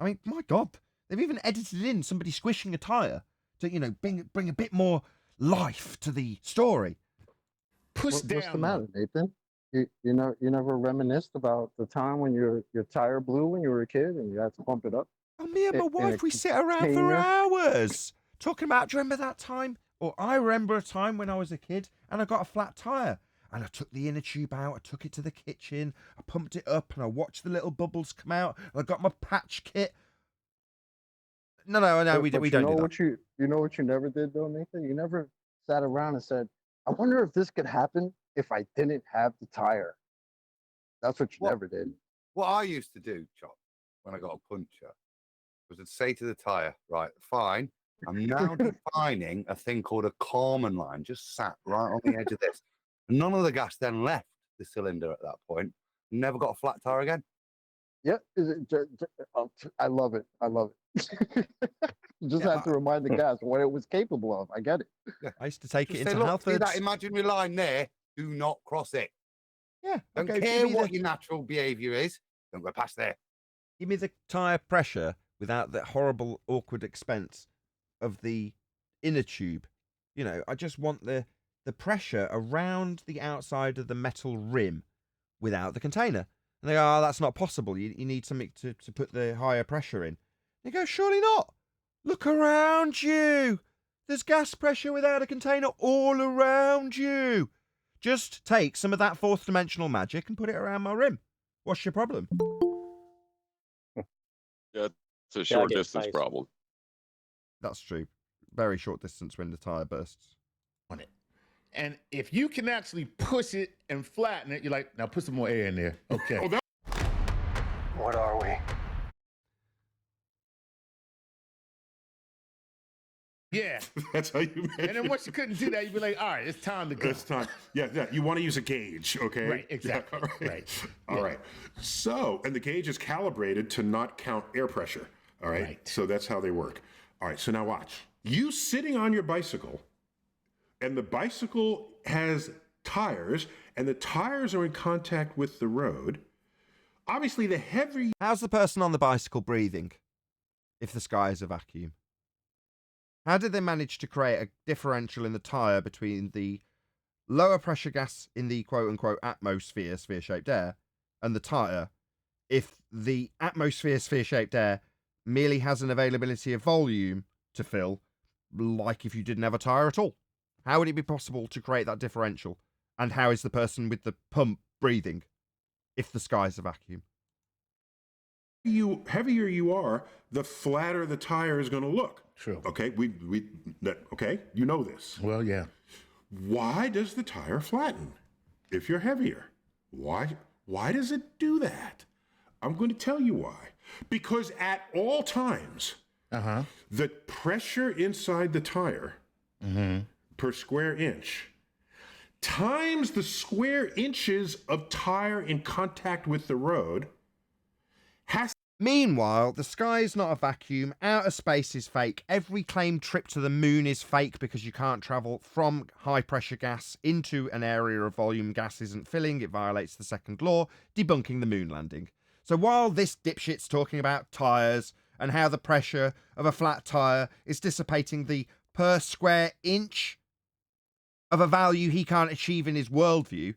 I mean, my God, they've even edited in somebody squishing a tyre to, bring a bit more life to the story. Push down. What's the matter, Nathan? You never reminisced about the time when your tire blew when you were a kid and you had to pump it up? Oh, me and my wife, we sit around for hours talking about, do you remember that time? Or I remember a time when I was a kid and I got a flat tyre. And I took the inner tube out, I took it to the kitchen, I pumped it up, and I watched the little bubbles come out, and I got my patch kit. No, we don't do that. You know what you never did, though, Nathan? You never sat around and said, I wonder if this could happen if I didn't have the tire. That's what you never did. What I used to do, Chop, when I got a puncture, was to say to the tire, right, fine, I'm now defining a thing called a Carmen line, just sat right on the edge of this. None of the gas then left the cylinder at that point. Never got a flat tire again. Yeah, I love it. You just have to remind the gas what it was capable of. I get it. Yeah. I used to take just it into say, look, Halfords. see that imaginary line there? Do not cross it. Yeah. Don't care what your natural behaviour is. Don't go past there. Give me the tyre pressure without the horrible, awkward expense of the inner tube. I just want the pressure around the outside of the metal rim without the container. And they go, oh, that's not possible. You need something to put the higher pressure in. They go, surely not. Look around you. There's gas pressure without a container all around you. Just take some of that fourth dimensional magic and put it around my rim. What's your problem? Yeah, it's a short distance problem. That's true. Very short distance when the tyre bursts. On it. And if you can actually push it and flatten it, you're like, now put some more air in there. Okay. What are we? Yeah. That's how you measure. And then once you couldn't do that, you'd be like, all right, it's time to go. It's time. Yeah. You want to use a gauge, okay? Right, exactly. Yeah, all right. So, and the gauge is calibrated to not count air pressure. All right. So that's how they work. All right. So now watch. You sitting on your bicycle, and the bicycle has tires, and the tires are in contact with the road. Obviously, the heavier... How's the person on the bicycle breathing if the sky is a vacuum? How did they manage to create a differential in the tyre between the lower pressure gas in the quote-unquote atmosphere, sphere-shaped air, and the tyre if the atmosphere, sphere-shaped air merely has an availability of volume to fill, like if you didn't have a tyre at all? How would it be possible to create that differential? And how is the person with the pump breathing if the sky's a vacuum? Heavier you are, the flatter the tire is going to look. True. Okay, okay, you know this. Well, yeah. Why does the tire flatten if you're heavier? Why does it do that? I'm going to tell you why. Because at all times, the pressure inside the tire per square inch times the square inches of tire in contact with the road has... Meanwhile, the sky is not a vacuum, outer space is fake, every claimed trip to the moon is fake because you can't travel from high pressure gas into an area of volume gas isn't filling, it violates the second law, debunking the moon landing. So while this dipshit's talking about tyres and how the pressure of a flat tyre is dissipating the per square inch of a value he can't achieve in his worldview,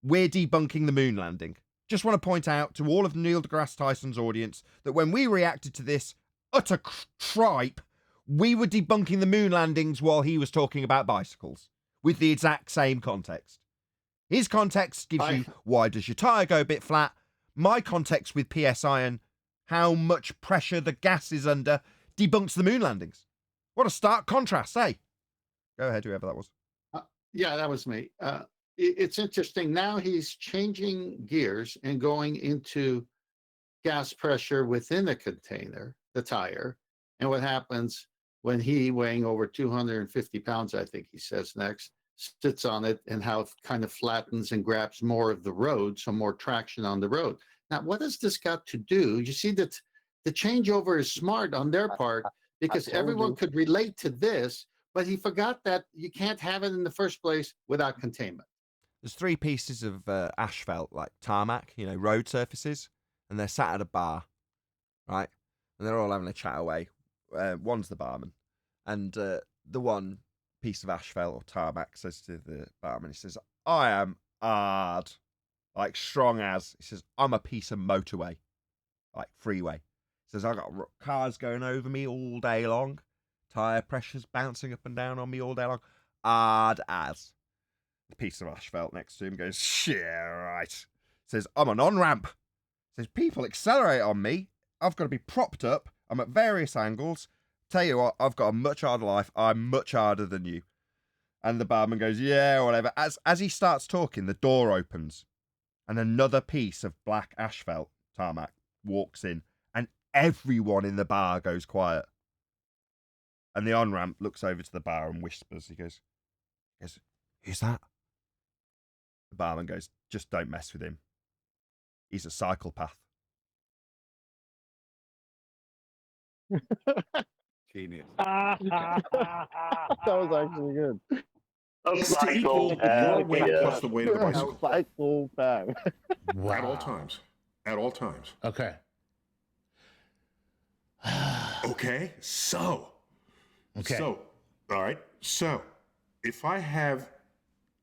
we're debunking the moon landing. Just want to point out to all of Neil deGrasse Tyson's audience that when we reacted to this utter tripe, we were debunking the moon landings while he was talking about bicycles with the exact same context. His context gives you why does your tyre go a bit flat. My context with PSI and how much pressure the gas is under debunks the moon landings. What a stark contrast, eh? Go ahead, whoever that was. Yeah, that was me. It's interesting. Now he's changing gears and going into gas pressure within the container, the tire. And what happens when he, weighing over 250 pounds, I think he says next, sits on it and how it kind of flattens and grabs more of the road, so more traction on the road. Now, what has this got to do? You see that the changeover is smart on their part because everyone could relate to this, but he forgot that you can't have it in the first place without containment. There's 3 pieces of asphalt, like tarmac, you know, road surfaces, and they're sat at a bar, right? And they're all having a chat away. One's the barman, and the one piece of asphalt or tarmac says to the barman, he says, I am hard, like strong as. He says, I'm a piece of motorway, like freeway. He says, I got cars going over me all day long, tyre pressures bouncing up and down on me all day long, hard as. The piece of asphalt next to him goes, yeah, right. Says, I'm an on-ramp. Says, people accelerate on me. I've got to be propped up. I'm at various angles. Tell you what, I've got a much harder life. I'm much harder than you. And the barman goes, yeah, whatever. As he starts talking, the door opens and another piece of black asphalt tarmac walks in and everyone in the bar goes quiet. And the on-ramp looks over to the bar and whispers. He goes, who's that? The barman goes, just don't mess with him. He's a psychopath. Genius. That was actually good. It's to equal your weight plus the weight of the bicycle. Psychopath. Wow. At all times. At all times. Okay. Okay, so. Okay. So, all right. So, if I have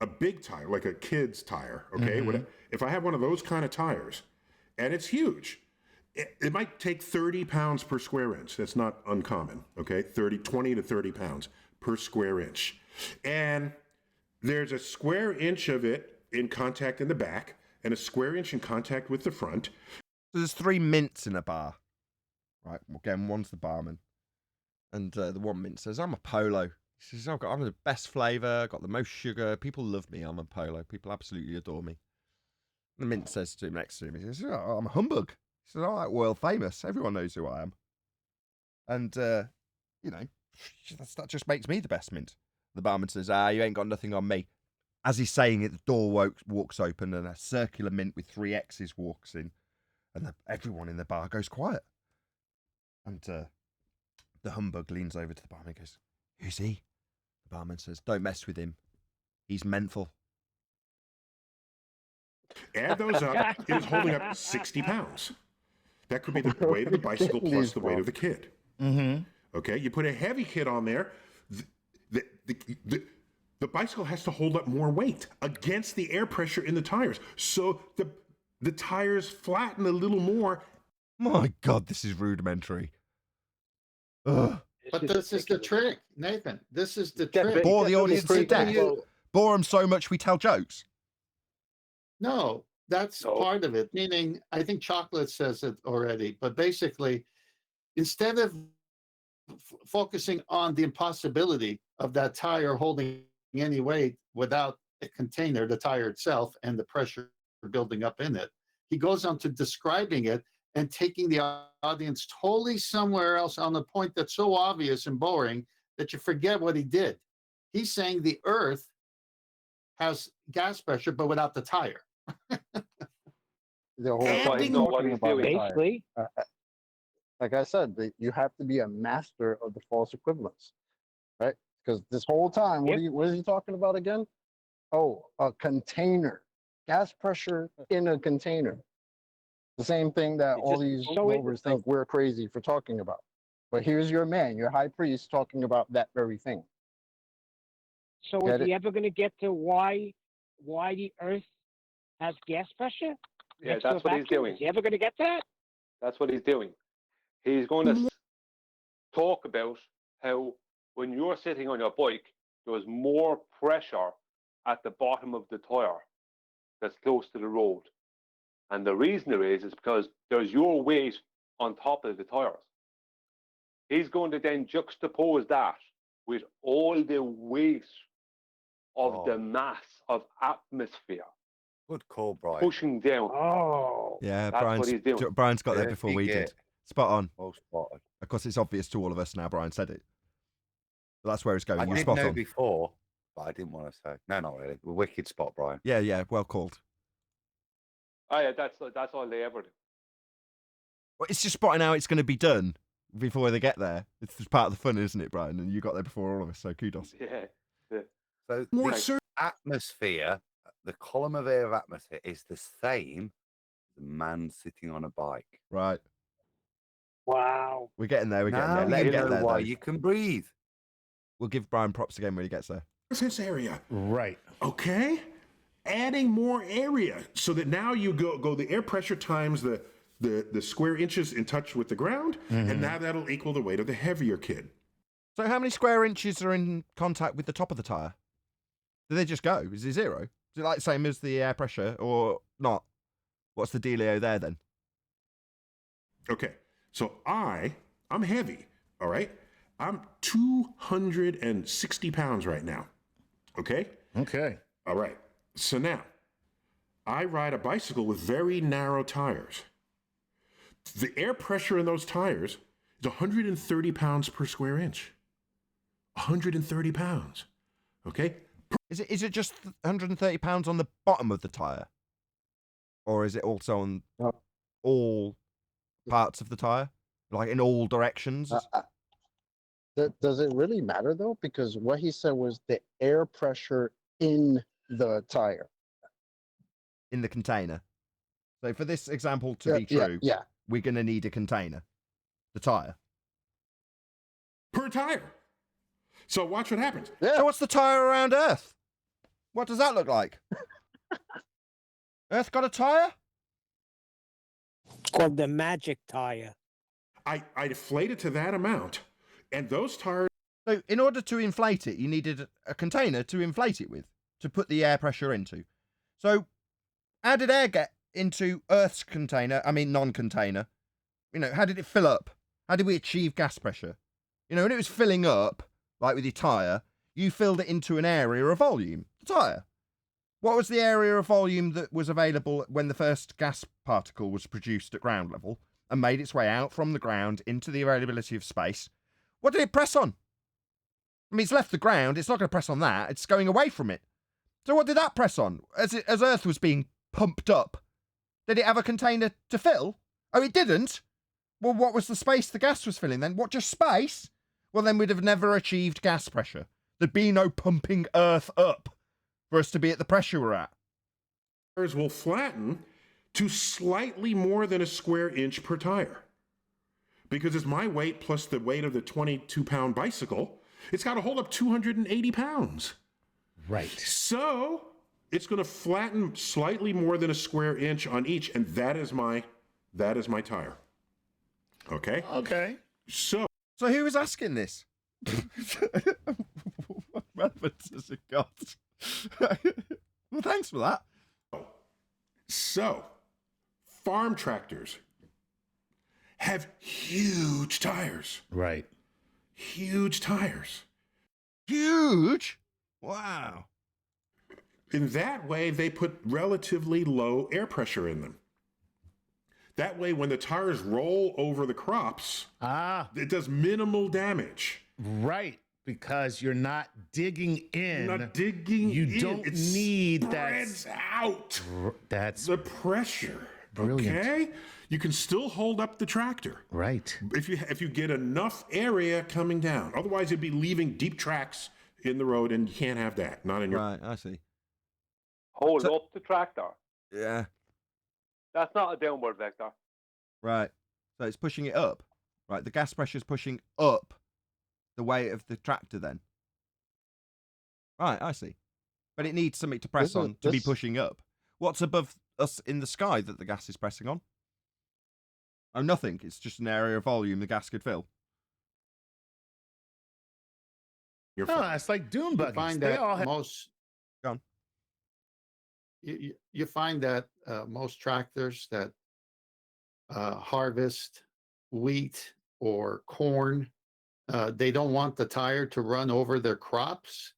a big tire, like a kid's tire, okay? If I have one of those kind of tires, and it's huge, it might take 30 pounds per square inch. That's not uncommon, okay? 20 to 30 pounds per square inch. And there's a square inch of it in contact in the back and a square inch in contact with the front. There's 3 mints in a bar. Right, again, one's the barman. And the one mint says, I'm a Polo. He says, I'm the best flavour, got the most sugar. People love me, I'm a Polo. People absolutely adore me. The mint says to him next to him, he says, oh, I'm a humbug. He says, I'm like world famous. Everyone knows who I am. And, you know, that just makes me the best mint. The barman says, you ain't got nothing on me. As he's saying it, the door walks open and a circular mint with 3 X's walks in. And everyone in the bar goes quiet. And the humbug leans over to the barman and goes, who's he? The barman says, don't mess with him. He's mental. Add those up, it is holding up 60 pounds. That could be the weight of the bicycle plus the weight of the kid. Mm-hmm. Okay, you put a heavy kid on there, the bicycle has to hold up more weight against the air pressure in the tires. So the tires flatten a little more. My God, this is rudimentary. Ugh. But this is the trick, Nathan. This is the trick. Bore the audience to death. Bore them so much we tell jokes. No, that's part of it. Meaning, I think Chocolate says it already. But basically, instead of focusing on the impossibility of that tire holding any weight without a container, the tire itself, and the pressure building up in it, he goes on to describing it and taking the audience totally somewhere else on a point that's so obvious and boring that you forget what he did. He's saying the Earth has gas pressure, but without the tire. The whole Basically, like I said, you have to be a master of the false equivalence, right? Because this whole time, what is he talking about again? Oh, a container, gas pressure in a container. The same thing that all these rovers think we're crazy for talking about. But here's your man, your high priest, talking about that very thing. So is he ever going to get to why the Earth has gas pressure? Yeah, that's what he's doing. Is he ever going to get that? That's what he's doing. He's going to talk about how when you're sitting on your bike, there's more pressure at the bottom of the tire that's close to the road. And the reason there is because there's your weight on top of the tires. He's going to then juxtapose that with all the weight of the mass of atmosphere. Good call, Brian. Pushing down. Oh. Yeah, that's what he's doing. Brian's got there Yeah, before big we hit. did. Spot on. Well spotted. Of course, it's obvious to all of us now. Brian said it. But that's where it's going. I You're did spot know on. before, but I didn't want to say. No, not really. Wicked spot, Brian. Yeah, well called. Oh yeah, that's all they ever do. Well, it's just spotting how it's going to be done before they get there. It's just part of the fun, isn't it, Brian? And you got there before all of us, so kudos. Yeah. So the atmosphere, the column of air of atmosphere is the same as a man sitting on a bike. Right. Wow. We're getting there. We're getting Now there. Let you him get know there. why though. you can breathe. We'll give Brian props again when he gets there. This area. Right. Okay. Adding more area so that now you go the air pressure times the square inches in touch with the ground, and now that'll equal the weight of the heavier kid. So how many square inches are in contact with the top of the tyre? Do they just go? Is it zero? Is it like the same as the air pressure or not? What's the dealio there then? Okay. So I'm heavy, all right? I'm 260 pounds right now. Okay? Okay. All right. So now, I ride a bicycle with very narrow tires. The air pressure in those tires is 130 pounds per square inch. 130 pounds. Okay? Is it just 130 pounds on the bottom of the tyre? Or is it also on all parts of the tyre? Like in all directions? Does it really matter though? Because what he said was the air pressure in the tire. In the container. So for this example to be true, we're going to need a container. The tyre. Per tire. So watch what happens. Yeah. So what's the tyre around Earth? What does that look like? Earth got a tyre? It's called the magic tire. I deflated to that amount, and those tires. So in order to inflate it, you needed a container to inflate it with, to put the air pressure into. So how did air get into Earth's container? I mean, non-container. You know, how did it fill up? How did we achieve gas pressure? You know, when it was filling up, like with your tyre, you filled it into an area of volume, the tyre. What was the area of volume that was available when the first gas particle was produced at ground level and made its way out from the ground into the availability of space? What did it press on? I mean, it's left the ground. It's not going to press on that. It's going away from it. So what did that press on as Earth was being pumped up? Did it have a container to fill? Oh, it didn't? Well, what was the space the gas was filling then? What, just space? Well, then we'd have never achieved gas pressure. There'd be no pumping Earth up for us to be at the pressure we're at. Will flatten to slightly more than a square inch per tire. Because it's my weight plus the weight of the 22-pound bicycle, it's got to hold up 280 pounds. Right. So it's going to flatten slightly more than a square inch on each, and that is my tire. Okay? Okay. So who was asking this? What relevance has it got? Well, thanks for that. So, farm tractors have huge tires. Right. Huge tires. Huge? Wow. In that way, they put relatively low air pressure in them. That way, when the tires roll over the crops, it does minimal damage. Right. Because you're not digging in. You're not digging you in. don't It need that. spreads out. That's the pressure. Brilliant. Okay, you can still hold up the tractor. Right. If you get enough area coming down. Otherwise, it'd be leaving deep tracks in the road, and you can't have that. Not in your. Right, I see. Hold up the tractor. Yeah. That's not a downward vector. Right. So it's pushing it up. Right. The gas pressure is pushing up the weight of the tractor then. Right, I see. But it needs something to press on to be pushing up. What's above us in the sky that the gas is pressing on? Oh, nothing. It's just an area of volume the gas could fill. It's like dune buggies. Find They that all have... most. Gone. You find that most tractors that harvest wheat or corn, they don't want the tire to run over their crops,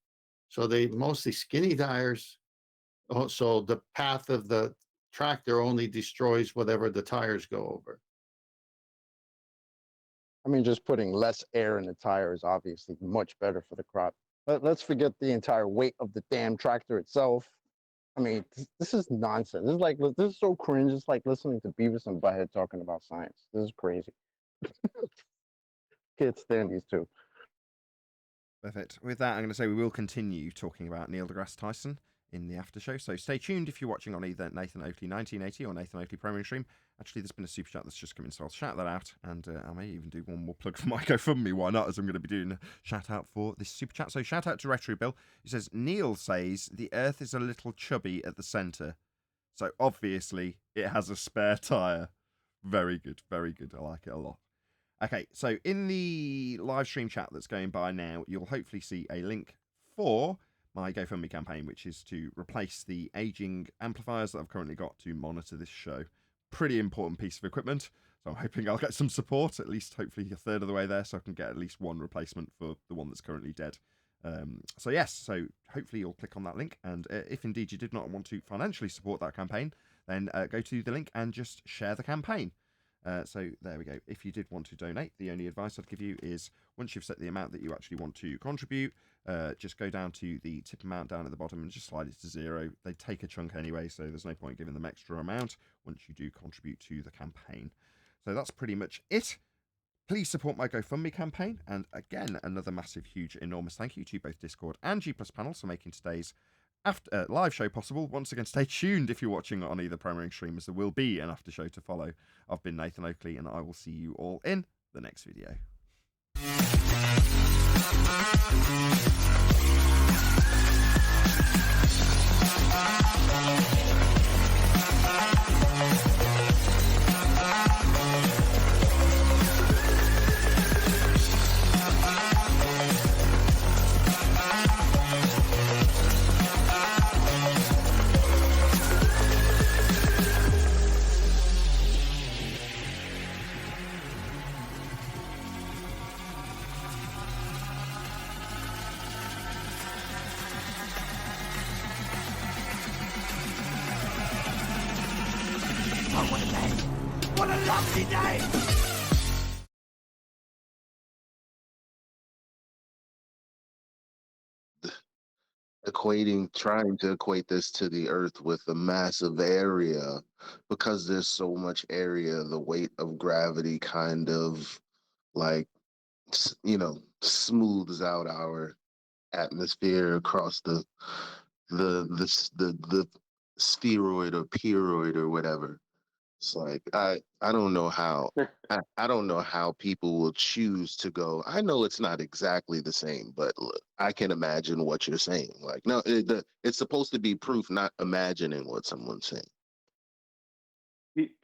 so they mostly skinny tires. So the path of the tractor only destroys whatever the tires go over. I mean, just putting less air in the tire is obviously much better for the crop. Let's forget the entire weight of the damn tractor itself. I mean, this is nonsense. This is so cringe. It's like listening to Beavis and Butthead talking about science. This is crazy. Can't stand these two. Perfect. With that, I'm going to say we will continue talking about Neil deGrasse Tyson in the after show. So stay tuned if you're watching on either Nathan Oakley 1980 or Nathan Oakley Premium Stream. Actually, there's been a super chat that's just come in, so I'll shout that out. And I may even do one more plug for my GoFundMe. Why not? As I'm going to be doing a shout out for this super chat. So shout out to Retro Bill. He says, Neil says the Earth is a little chubby at the centre. So obviously it has a spare tyre. Very good. Very good. I like it a lot. Okay, so in the live stream chat that's going by now, you'll hopefully see a link for my GoFundMe campaign, which is to replace the aging amplifiers that I've currently got to monitor this show. Pretty important piece of equipment, so I'm hoping I'll get some support, at least hopefully a third of the way there, so I can get at least one replacement for the one that's currently dead. So yes, so hopefully you'll click on that link, and if indeed you did not want to financially support that campaign, then go to the link and just share the campaign. So there we go. If you did want to donate, the only advice I'd give you is once you've set the amount that you actually want to contribute, just go down to the tip amount down at the bottom and just slide it to 0. They take a chunk anyway, so there's no point giving them extra amount once you do contribute to the campaign. So that's pretty much it. Please support my GoFundMe campaign. And again, another massive, huge, enormous thank you to both Discord and G+ Panel for making today's live show possible. Once again, stay tuned if you're watching on either Premiering Stream, as there will be an after show to follow. I've been Nathan Oakley, and I will see you all in the next video. What a lovely day! Trying to equate this to the Earth with a massive area, because there's so much area, the weight of gravity kind of like, smooths out our atmosphere across the spheroid or peroid or whatever. It's like I don't know how I don't know how people will choose to go. I know it's not exactly the same, but look, I can imagine what you're saying. Like, no, it's supposed to be proof, not imagining what someone's saying.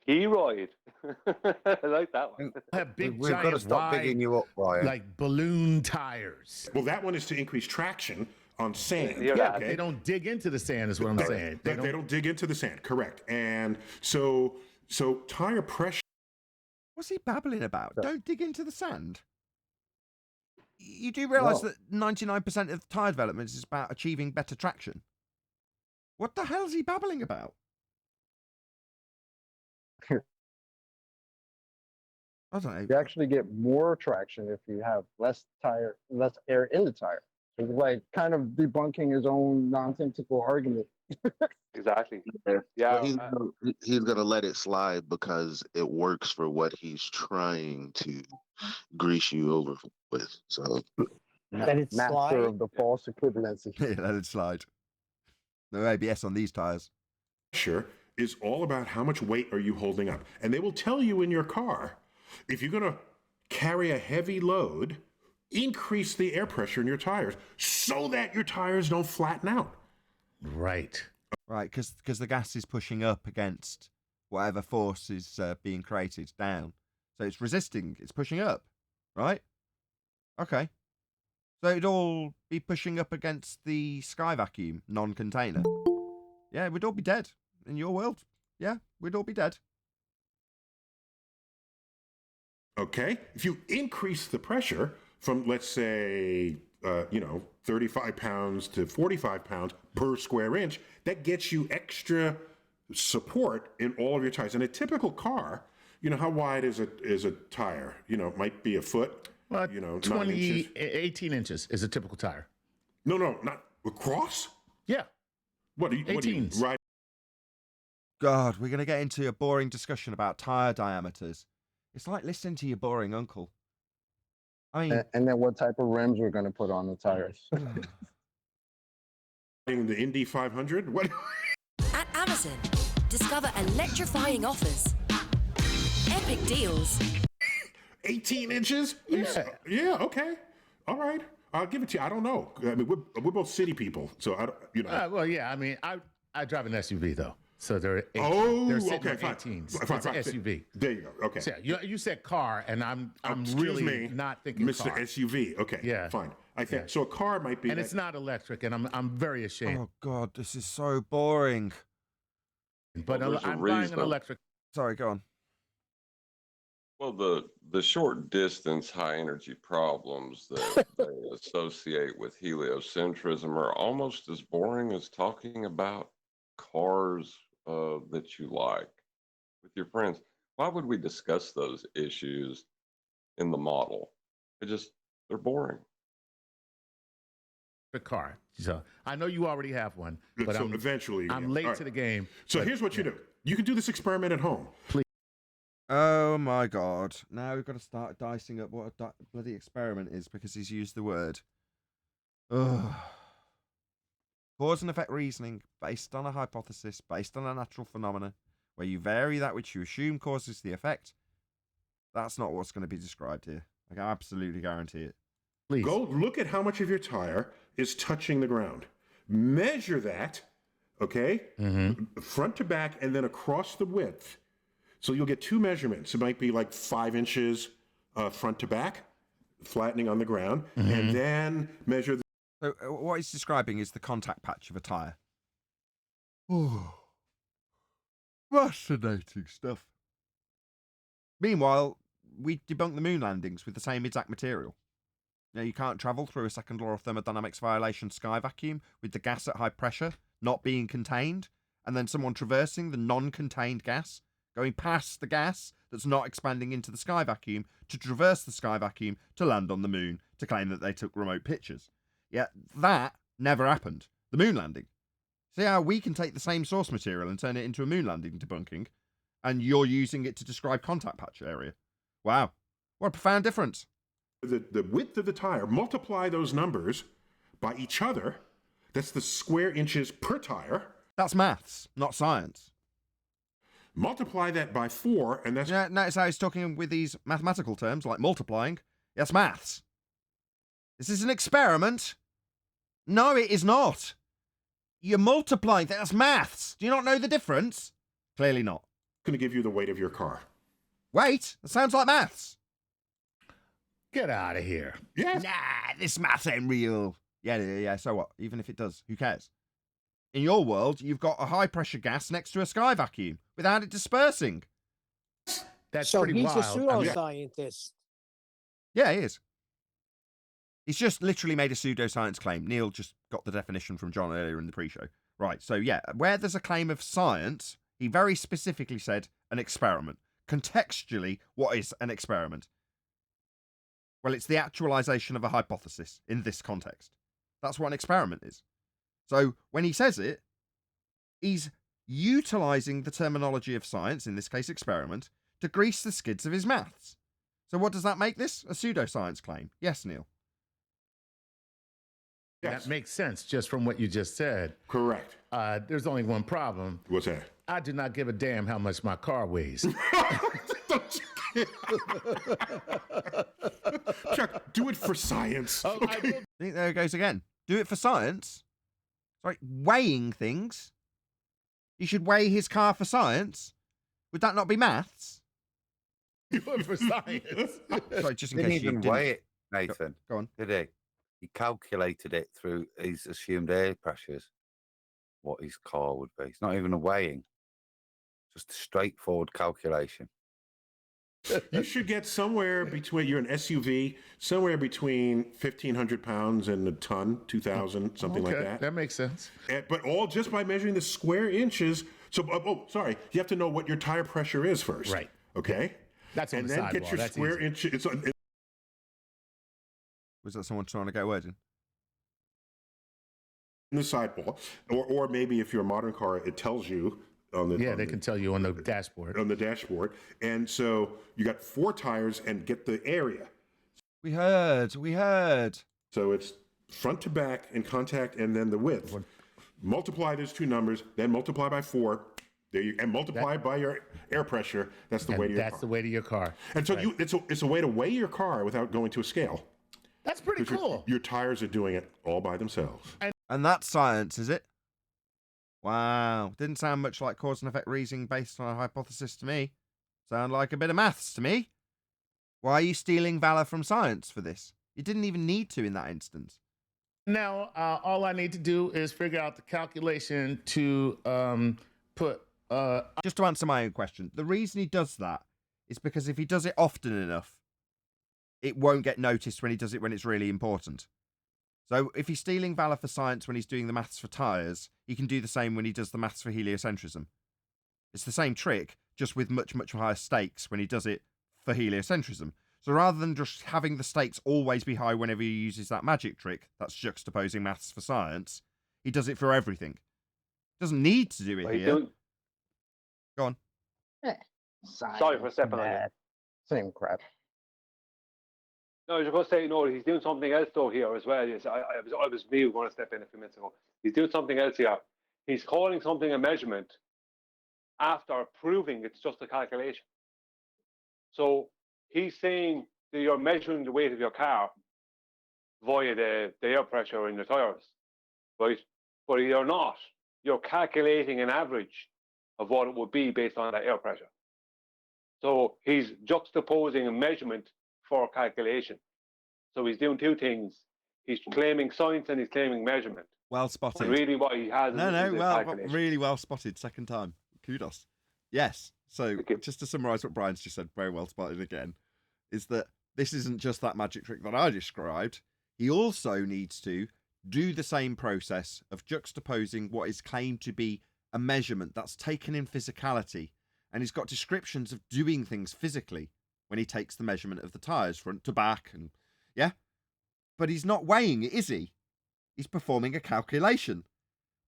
Keroid. I like that one. Have big, We've got to giant, stop bigging you up, Brian. like balloon tires. Well, that one is to increase traction on sand. Yeah, they don't dig into the sand, is what I'm saying. They don't dig into the sand, correct. And so tire pressure. What's he babbling about? Don't dig into the sand. You do realise that 99% of tyre development is about achieving better traction. What the hell is he babbling about? I don't know. You actually get more traction if you have less air in the tire. It's like kind of debunking his own nonsensical argument. Exactly. Yeah. Yeah. Well, he's gonna let it slide because it works for what he's trying to grease you over with. So Let it Master slide. of the false equivalency. Yeah, let it slide. No ABS on these tires. Pressure is all about how much weight are you holding up. And they will tell you in your car, if you're going to carry a heavy load, increase the air pressure in your tires so that your tires don't flatten out. Right. Right, because the gas is pushing up against whatever force is being created down. So it's resisting, it's pushing up, right? Okay. So it'd all be pushing up against the sky vacuum non-container. Yeah, we'd all be dead in your world. Yeah, we'd all be dead. Okay? If you increase the pressure from, let's say, 35 pounds to 45 pounds per square inch, that gets you extra support in all of your tires. In a typical car, how wide is a tire? It might be a foot. Well, 9 inches. 18 inches is a typical tire. No, not across. Yeah. What are you 18s. Right? God, we're going to get into a boring discussion about tire diameters. It's like listening to your boring uncle. I mean, And then what type of rims we're going to put on the tires. The Indy 500? What? At Amazon, discover electrifying offers, epic deals. 18 inches? Yeah, okay. All right. I'll give it to you. I don't know. I mean, we're both city people, so I don't, Well, yeah. I mean, I drive an SUV though, so they're 18, Oh, they're sitting okay, at fine. 18s. Fine, It's an fine. SUV. There you go. Okay. So yeah, you said car, and I'm Excuse really me, not thinking Mr. car. SUV. Okay. Yeah. Fine. I think so. A car might be. And it's not electric, and I'm very ashamed. oh God, this is so boring. But Well, there's a I'm buying an reason. electric. Sorry, go on. Well, the short distance high energy problems that they associate with heliocentrism are almost as boring as talking about cars that you like with your friends. Why would we discuss those issues in the model? They're boring. Car. So I know you already have one, Good, but so I'm eventually. I'm yeah. late All right. to the game. So but- here's what you do. You can do this experiment at home. Oh my God. Now we've got to start dicing up what a bloody experiment is because he's used the word. Ugh. Cause and effect reasoning based on a hypothesis, based on a natural phenomena, where you vary that which you assume causes the effect. That's not what's going to be described here. I can absolutely guarantee it. Please. Go look at how much of your tire is touching the ground. Measure that, okay? Front to back and then across the width. So you'll get two measurements. It might be like 5 inches front to back, flattening on the ground, and then measure the. So what he's describing is the contact patch of a tyre. Fascinating stuff. Meanwhile, we debunked the moon landings with the same exact material. Now, you can't travel through a second law of thermodynamics violation sky vacuum with the gas at high pressure not being contained, and then someone traversing the non-contained gas, going past the gas that's not expanding into the sky vacuum to traverse the sky vacuum to land on the moon to claim that they took remote pictures. Yeah, that never happened. The moon landing. See how we can take the same source material and turn it into a moon landing debunking, and you're using it to describe contact patch area. Wow. What a profound difference. The width of the tire, multiply those numbers by each other. That's the square inches per tire. That's maths, not science. Multiply that by 4, and that's. Yeah, notice how he's talking with these mathematical terms like multiplying. That's maths. This is an experiment. No, it is not. You're multiplying. That's maths. Do you not know the difference? Clearly not. Going to give you the weight of your car. Wait, that sounds like maths. Get out of here. Yes. Nah, this maths ain't real. Yeah, so what? Even if it does, who cares? In your world, you've got a high-pressure gas next to a sky vacuum without it dispersing. That's So pretty he's wild. a pseudoscientist. Yeah, he is. He's just literally made a pseudoscience claim. Neil just got the definition from John earlier in the pre-show. Right, so yeah, where there's a claim of science, he very specifically said an experiment. Contextually, what is an experiment? Well, it's the actualization of a hypothesis in this context. That's what an experiment is. So when he says it, he's utilizing the terminology of science, in this case experiment, to grease the skids of his maths. So what does that make this? A pseudoscience claim. Yes, Neil. That makes sense just from what you just said. Correct. There's only one problem. What's that? I do not give a damn how much my car weighs. Chuck, do it for science. Oh, I will. I think there it goes again. Do it for science. Sorry, weighing things. He should weigh his car for science. Would that not be maths? Do it for science. Sorry, just in Didn't case you even didn't. weigh it, Nathan. Go on. Did he? He calculated it through his assumed air pressures, what his car would be. It's not even a weighing, just a straightforward calculation. You should get somewhere between, you're an SUV, somewhere between 1,500 pounds and a ton, 2,000, something like that. That makes sense. But all just by measuring the square inches. So, sorry, you have to know what your tire pressure is first. Right. Okay? That's on and the then sidewall. get your That's square easy. inches. Was that someone trying to get a word in? In the sidewall, or maybe if you're a modern car, it tells you on the they can tell you on the dashboard. On the dashboard, and so you got 4 tires and get the area. We heard. So it's front to back in contact, and then the width. Multiply those 2 numbers, then multiply by 4. There you and multiply by your air pressure. That's the weight of your car. That's the weight of your car. And so it's a way to weigh your car without going to a scale. That's pretty cool. Your tires are doing it all by themselves. And that's science, is it? Wow. Didn't sound much like cause and effect reasoning based on a hypothesis to me. Sound like a bit of maths to me. Why are you stealing valor from science for this? You didn't even need to in that instance. Now, all I need to do is figure out the calculation to put... Just to answer my own question, the reason he does that is because if he does it often enough, it won't get noticed when he does it when it's really important. So if he's stealing valor for science when he's doing the maths for tyres, he can do the same when he does the maths for heliocentrism. It's the same trick, just with much, much higher stakes when he does it for heliocentrism. So rather than just having the stakes always be high whenever he uses that magic trick, that's juxtaposing maths for science, he does it for everything. Doesn't need to do it here. Go on. Sorry for stepping on you. Same crap. No, I was going to say, no, he's doing something else though here as well. Yes, I was me who going to step in a few minutes ago. He's doing something else here. He's calling something a measurement after proving it's just a calculation. So he's saying that you're measuring the weight of your car via the air pressure in the tires, right? But you're not. You're calculating an average of what it would be based on that air pressure. So he's juxtaposing a measurement for calculation. So he's doing 2 things. He's claiming science and he's claiming measurement. Well spotted. And really what he has is calculation. Really well spotted. Second time. Kudos. Yes. So just to summarise what Brian's just said, very well spotted again, is that this isn't just that magic trick that I described. He also needs to do the same process of juxtaposing what is claimed to be a measurement that's taken in physicality. And he's got descriptions of doing things physically when he takes the measurement of the tyres front to back and but he's not weighing it, is he? He's performing a calculation.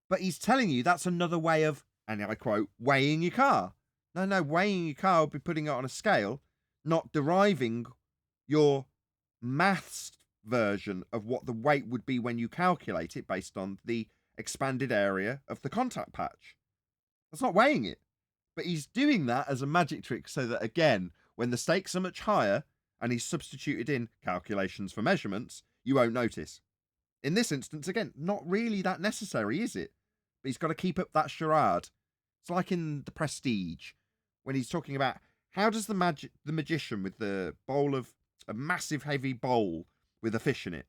But he's telling you that's another way of, and I quote, weighing your car. No, weighing your car would be putting it on a scale, not deriving your maths version of what the weight would be when you calculate it based on the expanded area of the contact patch. That's not weighing it. But he's doing that as a magic trick so that, again, when the stakes are much higher and he's substituted in calculations for measurements, you won't notice. In this instance, again, not really that necessary, is it? But he's got to keep up that charade. It's like in The Prestige, when he's talking about how does the magician with the bowl of a massive heavy bowl with a fish in it,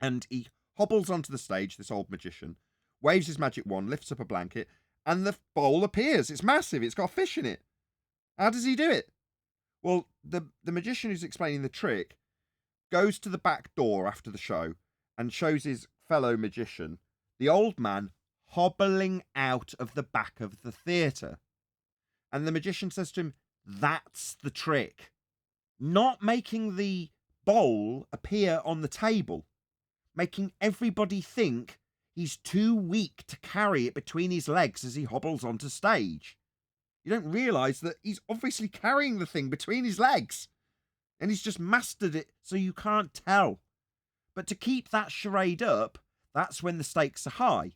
and he hobbles onto the stage, this old magician, waves his magic wand, lifts up a blanket, and the bowl appears. It's massive. It's got a fish in it. How does he do it? Well, the magician who's explaining the trick goes to the back door after the show and shows his fellow magician, the old man, hobbling out of the back of the theatre. And the magician says to him, that's the trick. Not making the bowl appear on the table. making everybody think he's too weak to carry it between his legs as he hobbles onto stage. You don't realise that he's obviously carrying the thing between his legs, and he's just mastered it so you can't tell. But to keep that charade up, that's when the stakes are high.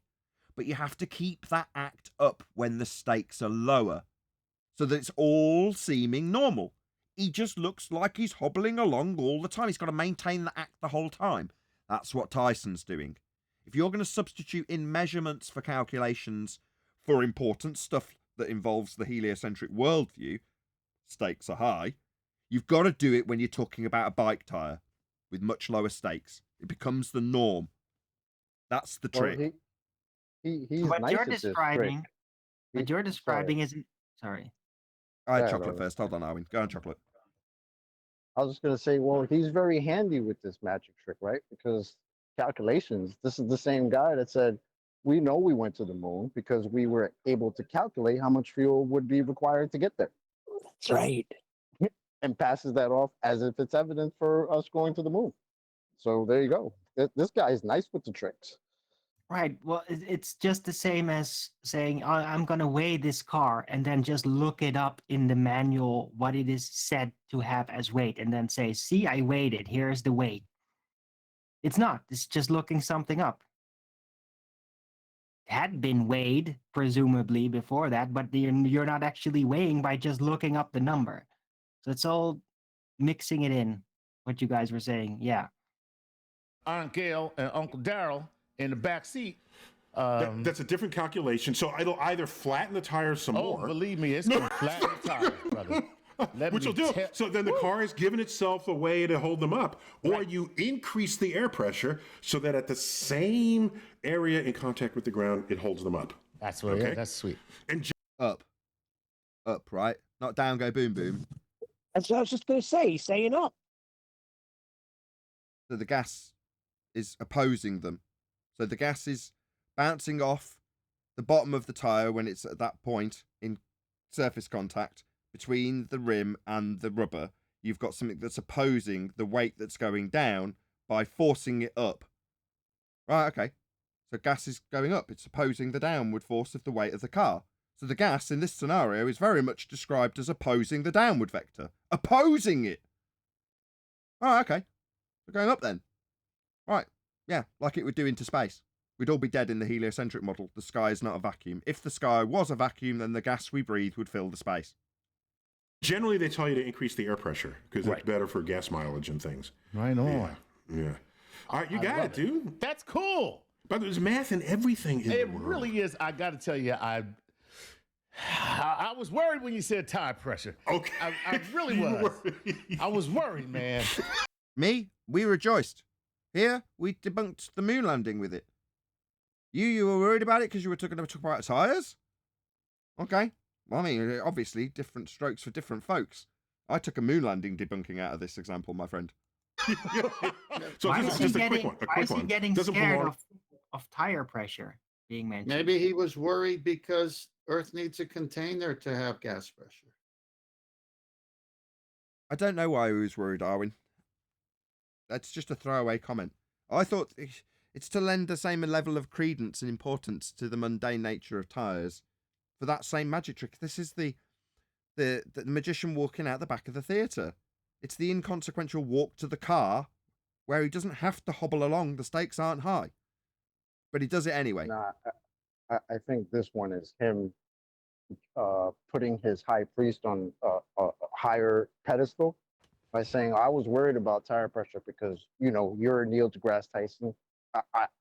But you have to keep that act up when the stakes are lower, so that it's all seeming normal. He just looks like he's hobbling along all the time. He's got to maintain the act the whole time. That's what Tyson's doing. If you're going to substitute in measurements for calculations for important stuff that involves the heliocentric worldview, stakes are high, you've got to do it when you're talking about a bike tyre with much lower stakes. It becomes the norm. That's the trick. Well, he's What nice you're at this trick. describing, what you're Sorry. describing isn't. Sorry. I had Yeah, chocolate no. first. Hold on, Arwin. Go on, chocolate. I was just gonna say, well, he's very handy with this magic trick, right? Because calculations. This is the same guy that said, "We know we went to the moon because we were able to calculate how much fuel would be required to get there." That's right. And passes that off as if it's evidence for us going to the moon. So there you go. This guy is nice with the tricks. Right. Well, it's just the same as saying, I'm going to weigh this car and then just look it up in the manual what it is said to have as weight and then say, see, I weighed it. Here's the weight. It's not. It's just looking something up. It had been weighed, presumably, before that, but you're not actually weighing by just looking up the number. So it's all mixing it in, what you guys were saying. Yeah. Aunt Gail and Uncle Daryl in the back seat. That's a different calculation. So it'll either flatten the tires some more. Believe me, it's going to flatten the tires, brother. Which will do. So then the car is giving itself a way to hold them up. Or you increase the air pressure so that at the same area in contact with the ground, it holds them up. That's what. Yeah, that's sweet. And up, right? Not down, go boom, boom. That's what I was just going to say. He's saying up. So the gas is opposing them. So the gas is bouncing off the bottom of the tyre when it's at that point in surface contact between the rim and the rubber. You've got something that's opposing the weight that's going down by forcing it up. Right, okay. So gas is going up. It's opposing the downward force of the weight of the car. So the gas in this scenario is very much described as opposing the downward vector. Opposing it. Oh, okay. We're going up then. Right. Yeah, like it would do into space. We'd all be dead in the heliocentric model. The sky is not a vacuum. If the sky was a vacuum, then the gas we breathe would fill the space. Generally, they tell you to increase the air pressure because it's better for gas mileage and things. Right on. Yeah. All right, you got it, dude. That's cool. But there's math in everything in the world. Really is. I got to tell you, I was worried when you said tire pressure. Okay. I really was. I was worried, man. Me? We rejoiced. Here, we debunked the moon landing with it. You were worried about it because you were talking about tyres? Okay. Well, I mean, obviously, different strokes for different folks. I took a moon landing debunking out of this example, my friend. So Why just, is just he a quick getting, one. why is he getting Doesn't scared belong- of tire pressure being mentioned? Maybe he was worried because Earth needs a container to have gas pressure. I don't know why he was worried, Arwin. That's just a throwaway comment. I thought it's to lend the same level of credence and importance to the mundane nature of tyres for that same magic trick. This is the magician walking out the back of the theatre. It's the inconsequential walk to the car where he doesn't have to hobble along. The stakes aren't high. But he does it anyway. Nah, I think this one is him putting his high priest on a higher pedestal by saying, I was worried about tire pressure because, you know, you're Neil deGrasse Tyson.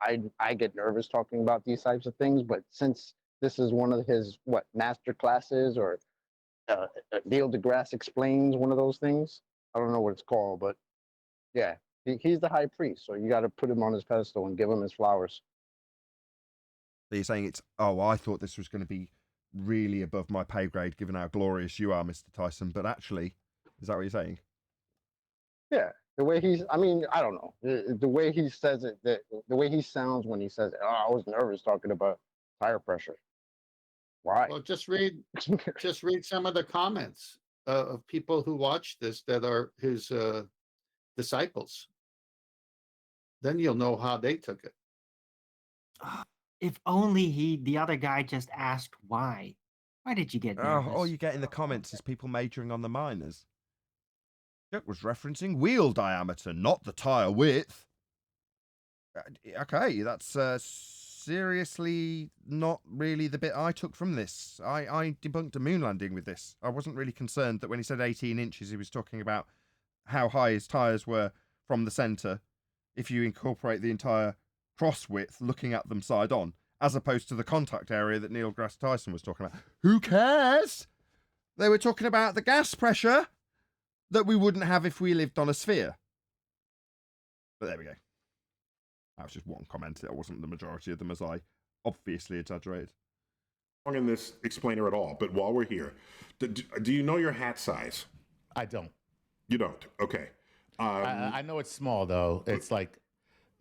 I get nervous talking about these types of things, but since this is one of his, master classes or Neil deGrasse Explains, one of those things. I don't know what it's called, but yeah, he's the high priest. So you got to put him on his pedestal and give him his flowers. So you're saying I thought this was going to be really above my pay grade given how glorious you are, Mr. Tyson. But actually, is that what you're saying? Yeah, the way I don't know. The way he says it, the way he sounds when he says, I was nervous talking about tire pressure. Why? Well, just read some of the comments of people who watch this that are his disciples. Then you'll know how they took it. If only the other guy just asked why. Why did you get nervous? All you get in the comments is people majoring on the minors. It was referencing wheel diameter, not the tire width. Okay, that's seriously not really the bit I took from this. I debunked a moon landing with this. I wasn't really concerned that when he said 18 inches, he was talking about how high his tires were from the centre if you incorporate the entire cross width looking at them side on, as opposed to the contact area that Neil deGrasse Tyson was talking about. Who cares? They were talking about the gas pressure that we wouldn't have if we lived on a sphere. But there we go. That was just one comment. That wasn't the majority of them, as I obviously exaggerated. Wrong in this explainer at all, but while we're here, do you know your hat size? I don't. You don't? Okay. I know it's small, though. It's like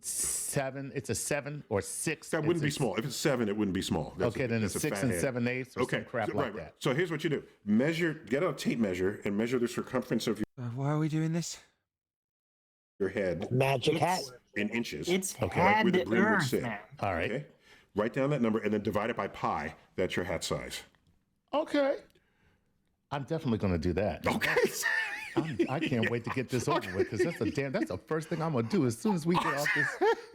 7. It's a 7 or 6. That wouldn't be small. If it's 7, it wouldn't be small. Okay, then it's 6 and 7/8 or some crap like that. So here's what you do. Get a tape measure and measure the circumference of why are we doing this? Your head. Magic hat. In inches. It's right where the brim would Earth, sit. man. All right. Okay? Write down that number and then divide it by pi. That's your hat size. Okay. I'm definitely going to do that. Okay. I can't wait to get this over with, because that's the first thing I'm going to do as soon as we get off this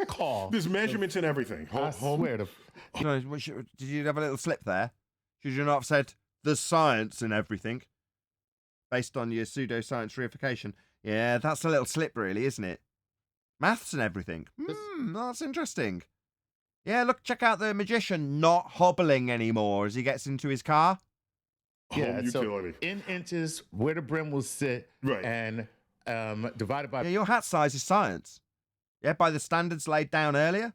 call. There's measurements and everything. I swear to... Did you have a little slip there? Should you not have said there's science and everything based on your pseudoscience reification? Yeah, that's a little slip, really, isn't it? Maths and everything. That's interesting. Yeah, look, check out the magician not hobbling anymore as he gets into his car. Yeah, so in inches where the brim will sit, right, and divided by... Yeah, your hat size is science. Yeah, by the standards laid down earlier.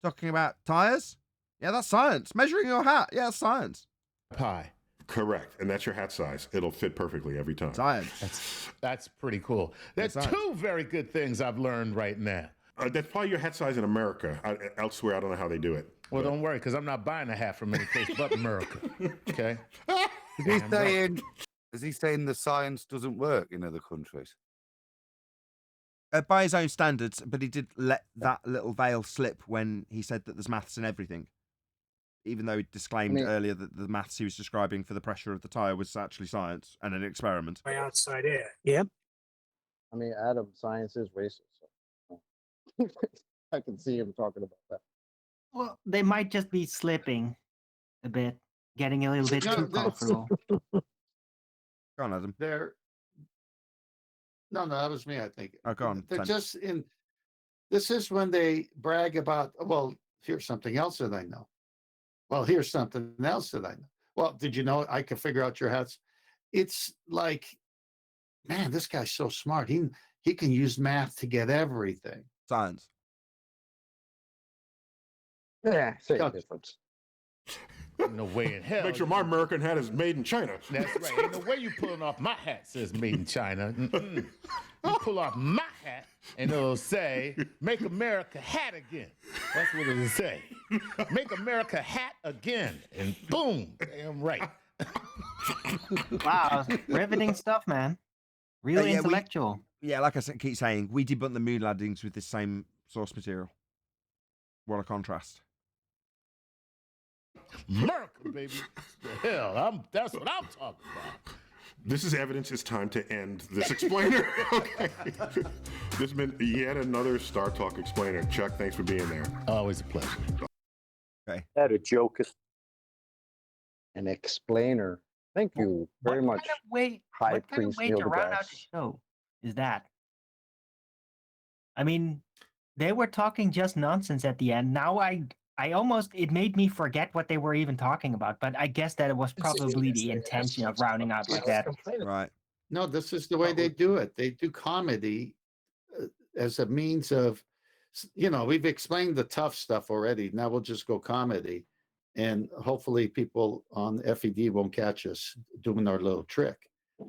Talking about tires. Yeah, that's science. Measuring your hat. Yeah, that's science. Pi. Correct, and that's your hat size. It'll fit perfectly every time. Science. That's pretty cool. There's two very good things I've learned right now. That's probably your hat size in America. Elsewhere, I don't know how they do it. Well, don't worry, because I'm not buying a hat from any place but America. Okay? Is he saying the science doesn't work in other countries? By his own standards, but he did let that little veil slip when he said that there's maths in everything. Even though he disclaimed earlier that the maths he was describing for the pressure of the tyre was actually science and an experiment. By outside air. Yep. I mean, Adam, science is racist. So I can see him talking about that. Well, they might just be slipping a bit, getting a little bit too comfortable. Go on, Adam. No, that was me, I think. Oh, go on. They're just in. This is when they brag about, well, here's something else that I know. Well, here's something else that I know. Well, did you know I can figure out your hats? It's like, man, this guy's so smart. He can use math to get everything. Science. Yeah, same difference. No way in hell. Make sure my American hat is made in China. That's right. Ain't no way you pulling off my hat says made in China. You pull off my hat and it'll say, make America hat again. That's what it'll say. Make America hat again. And boom, damn right. Wow, riveting stuff, man. Really intellectual. Like I keep saying, we debunked the moon landings with this same source material. What a contrast. America, baby. The hell, that's what I'm talking about. This is evidence. It's time to end this explainer. Okay. This has been yet another Star Talk explainer. Chuck, thanks for being there. Always a pleasure. Okay. That a joke. An explainer. Thank you very much. What kind of way to round out the show is that? I mean, they were talking just nonsense at the end. Now it made me forget what they were even talking about, but I guess that it was probably the intention of rounding out like that. Right. No, this is the way they do it. They do comedy as a means of, we've explained the tough stuff already. Now we'll just go comedy. And hopefully people on FED won't catch us doing our little trick.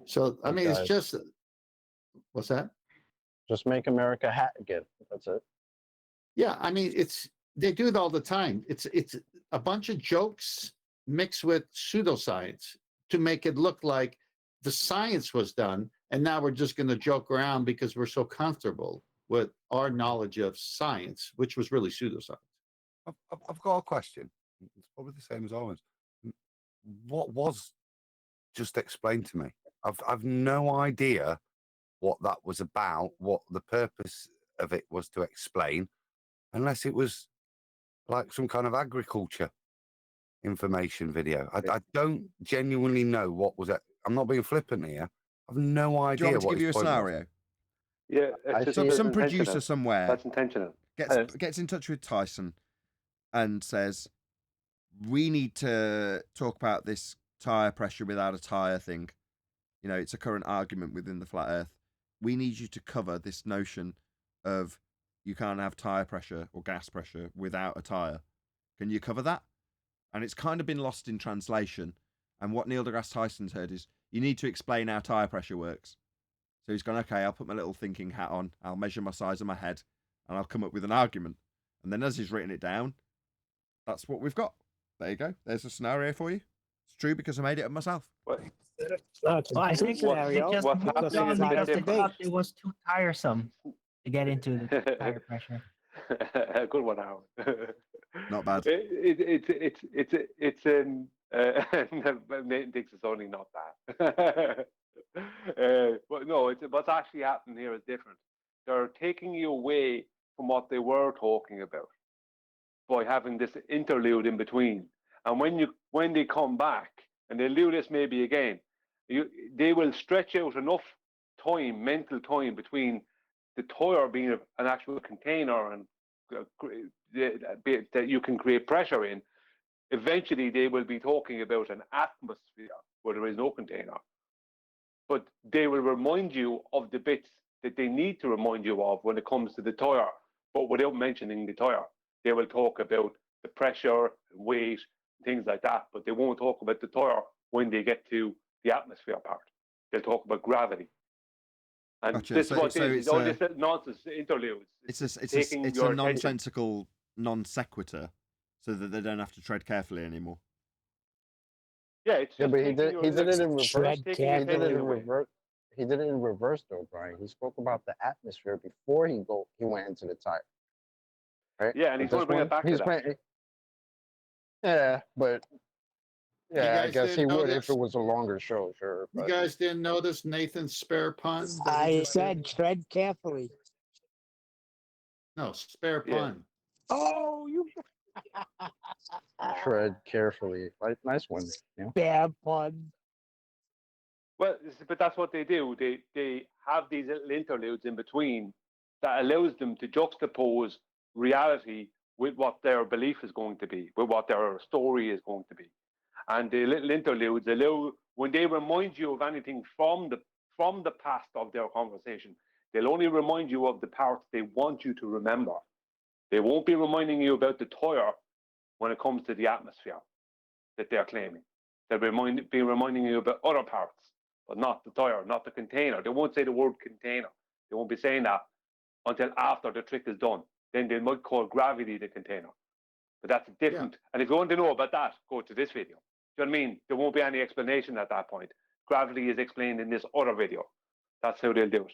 So, I mean, it's just, what's that? Just make America hat again. That's it. Yeah, I mean, they do it all the time. It's a bunch of jokes mixed with pseudoscience to make it look like the science was done, and now we're just going to joke around because we're so comfortable what our knowledge of science, which was really pseudoscience. I've got a question. It's probably the same as always. What was just explained to me? I've no idea what that was about, what the purpose of it was to explain, unless it was like some kind of agriculture information video. I don't genuinely know what was it. I'm not being flippant here. I've no Do you idea want me to what give you a his point was. scenario? Yeah, Some producer somewhere That's intentional. gets in touch with Tyson and says, "We need to talk about this tire pressure without a tire thing. You know, it's a current argument within the flat Earth. We need you to cover this notion of you can't have tire pressure or gas pressure without a tire. Can you cover that?" And it's kind of been lost in translation. And what Neil deGrasse Tyson's heard is, you need to explain how tire pressure works. So he's gone, okay, I'll put my little thinking hat on. I'll measure my size of my head and I'll come up with an argument. And then as he's written it down, that's what we've got. There you go. There's a scenario for you. It's true because I made it up myself. Well, I think scenario. it just What's moved happening on is a bit because they different. thought it was too tiresome to get into the tire pressure. Good one, Howard. Not bad. It's Nathan thinks it's only not that. But no, what's actually happening here is different. They're taking you away from what they were talking about by having this interlude in between. And when they come back, and they'll do this maybe again, they will stretch out enough time, mental time, between the tire being an actual container and that you can create pressure in. Eventually, they will be talking about an atmosphere where there is no container. But they will remind you of the bits that they need to remind you of when it comes to the tire, but without mentioning the tire. They will talk about the pressure, weight, things like that, but they won't talk about the tire when they get to the atmosphere part. They'll talk about gravity. And Gotcha. this is what So it is. it's All a- this nonsense interludes. It's a taking it's your a attention. nonsensical non sequitur, so that they don't have to tread carefully anymore. Yeah, it's Yeah, just but he taking did. your He did it in reverse. Tread He taking your did it attention in away. reverse. He did it in reverse, though, Brian. He spoke about the atmosphere before he went into the tire. Right? Yeah, and he's But going to this bring one, it back to he's that. playing. Yeah, but yeah, I guys guess he didn't know would this? if it was a longer show, sure. You But guys didn't notice Nathan's spare pun? that he I just said did? tread carefully. No, spare Yeah. pun. Oh, you tread carefully. Nice one. Yeah. bad pun. Well, but that's what they do. They have these little interludes in between that allows them to juxtapose reality with what their belief is going to be, with what their story is going to be. And the little interludes allow, when they remind you of anything from the past of their conversation, they'll only remind you of the parts they want you to remember. They won't be reminding you about the tire when it comes to the atmosphere that they're claiming. They'll be reminding you about other parts, but not the tire, not the container. They won't say the word container. They won't be saying that until after the trick is done. Then they might call gravity the container. But that's different. And if you want to know about that, go to this video. Do you know what I mean? There won't be any explanation at that point. Gravity is explained in this other video. That's how they'll do it.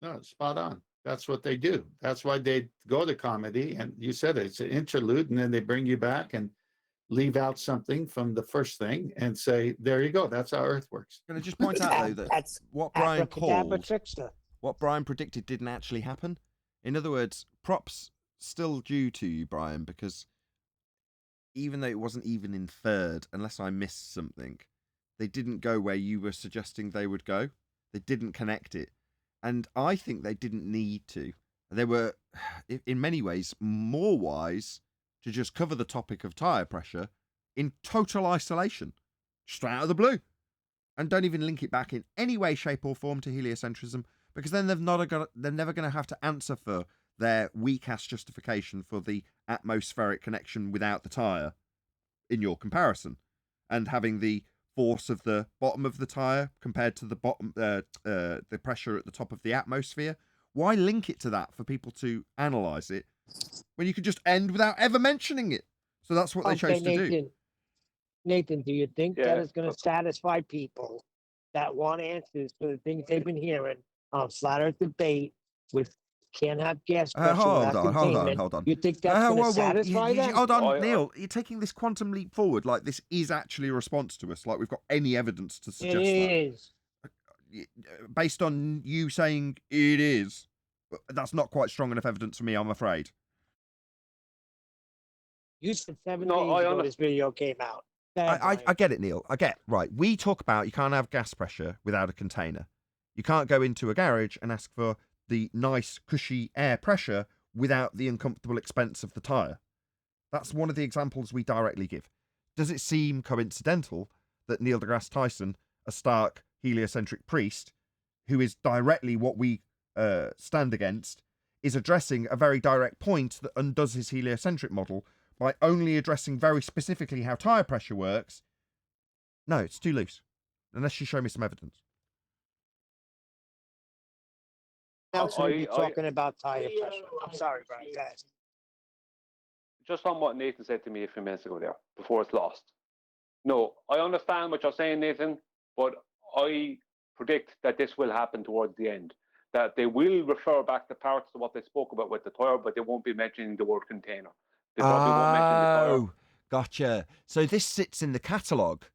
No, spot on. That's what they do. That's why they go to comedy. And you said it's an interlude, and then they bring you back and leave out something from the first thing and say, there you go. That's how Earth works. Can I just point out though that That's what Brian abracadabra called, trickster. what Brian predicted didn't actually happen? In other words, props still due to you, Brian, because even though it wasn't even inferred, unless I missed something, they didn't go where you were suggesting they would go. They didn't connect it. And I think they didn't need to. They were, in many ways, more wise to just cover the topic of tyre pressure in total isolation, straight out of the blue, and don't even link it back in any way, shape or form to heliocentrism, because then they're never going to have to answer for their weak-ass justification for the atmospheric connection without the tyre in your comparison, and having the force of the bottom of the tyre compared to the bottom, the pressure at the top of the atmosphere. Why link it to that for people to analyse it when you could just end without ever mentioning it? So that's what they chose to do. Nathan, do you think that Yeah. is going to satisfy people that want answers for the things they've been hearing on Flat Earth Debate with can't have gas pressure Hold without on, containment. hold on. You think that's going to whoa, satisfy that? hold on, I- Neil. You're taking this quantum leap forward like this is actually a response to us, like we've got any evidence to It suggest that. is. Based on you saying it is, that's not quite strong enough evidence for me, I'm afraid. You said 7 No, days I ago under- this video came out. Go ahead, I Brian. get it, Neil. I get right. We talk about you can't have gas pressure without a container. You can't go into a garage and ask for the nice, cushy air pressure without the uncomfortable expense of the tyre. That's one of the examples we directly give. Does it seem coincidental that Neil deGrasse Tyson, a stark heliocentric priest, who is directly what we stand against, is addressing a very direct point that undoes his heliocentric model by only addressing very specifically how tyre pressure works? No, it's too loose. Unless you show me some evidence. Else would be I- talking about tire pressure. I'm sorry, Brian. Go ahead. Just on what Nathan said to me a few minutes ago there, before it's lost. No, I understand what you're saying, Nathan, but I predict that this will happen towards the end. That they will refer back to parts of what they spoke about with the tire, but they won't be mentioning the word container. They probably won't mention the tire. Oh, gotcha. So this sits in the catalogue.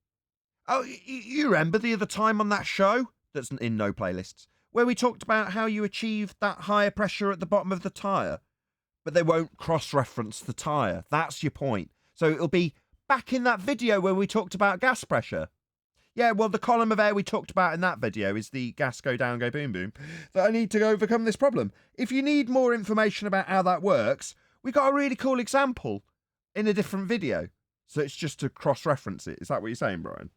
Oh, you remember the other time on that show that's in no playlists, where we talked about how you achieve that higher pressure at the bottom of the tyre, but they won't cross-reference the tyre. That's your point. So it'll be back in that video where we talked about gas pressure. Yeah, well, the column of air we talked about in that video is the gas go down, go boom, boom, that I need to overcome this problem. If you need more information about how that works, we got a really cool example in a different video. So it's just to cross-reference it. Is that what you're saying, Brian?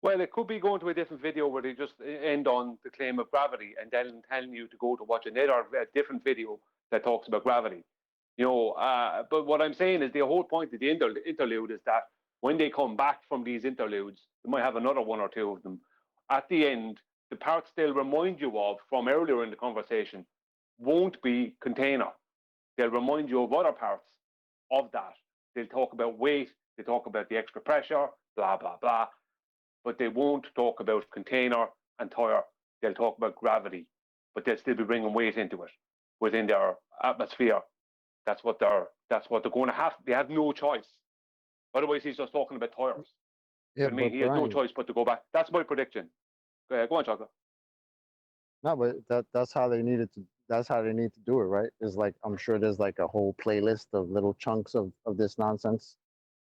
Well, it could be going to a different video where they just end on the claim of gravity and then telling you to go to watch another different video that talks about gravity. You know, but what I'm saying is the whole point of the interlude is that when they come back from these interludes, they might have another one or two of them. At the end, the parts they'll remind you of from earlier in the conversation won't be container. They'll remind you of other parts of that. They'll talk about weight, they talk about the extra pressure, blah, blah, blah. But they won't talk about container and tire. They'll talk about gravity, but they'll still be bringing weight into it within their atmosphere. That's what they're going to have. They have no choice. Otherwise, he's just talking about tires. Yeah, I mean, but he has no Brian, choice but to go back. That's my prediction. Go on, Chocolate. no, but that's how they needed to. That's how they need to do it, right? Is like I'm sure there's like a whole playlist of little chunks of this nonsense,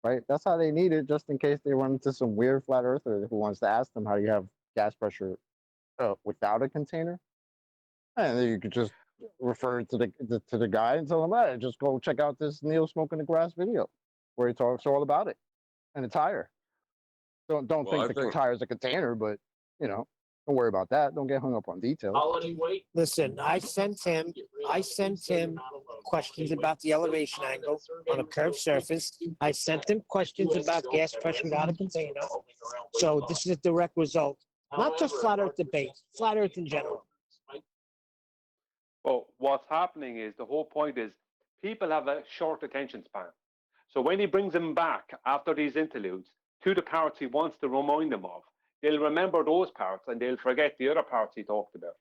right? That's how they need it, just in case they run into some weird flat earther who wants to ask them how do you have gas pressure without a container, and then you could just refer to the guy and tell him, hey, just go check out this Neil smoking the grass video where he talks all about it and the tire. Don't Well, I think the think tire is a container, but don't worry about that. Don't get hung up on details. Listen, I sent him questions about the elevation angle on a curved surface. I sent him questions about gas pressure without a container. So this is a direct result. Not just flat earth debate, flat earth in general. Well, what's happening is the whole point is people have a short attention span. So when he brings them back after these interludes to the parts he wants to remind them of, they'll remember those parts and they'll forget the other parts he talked about.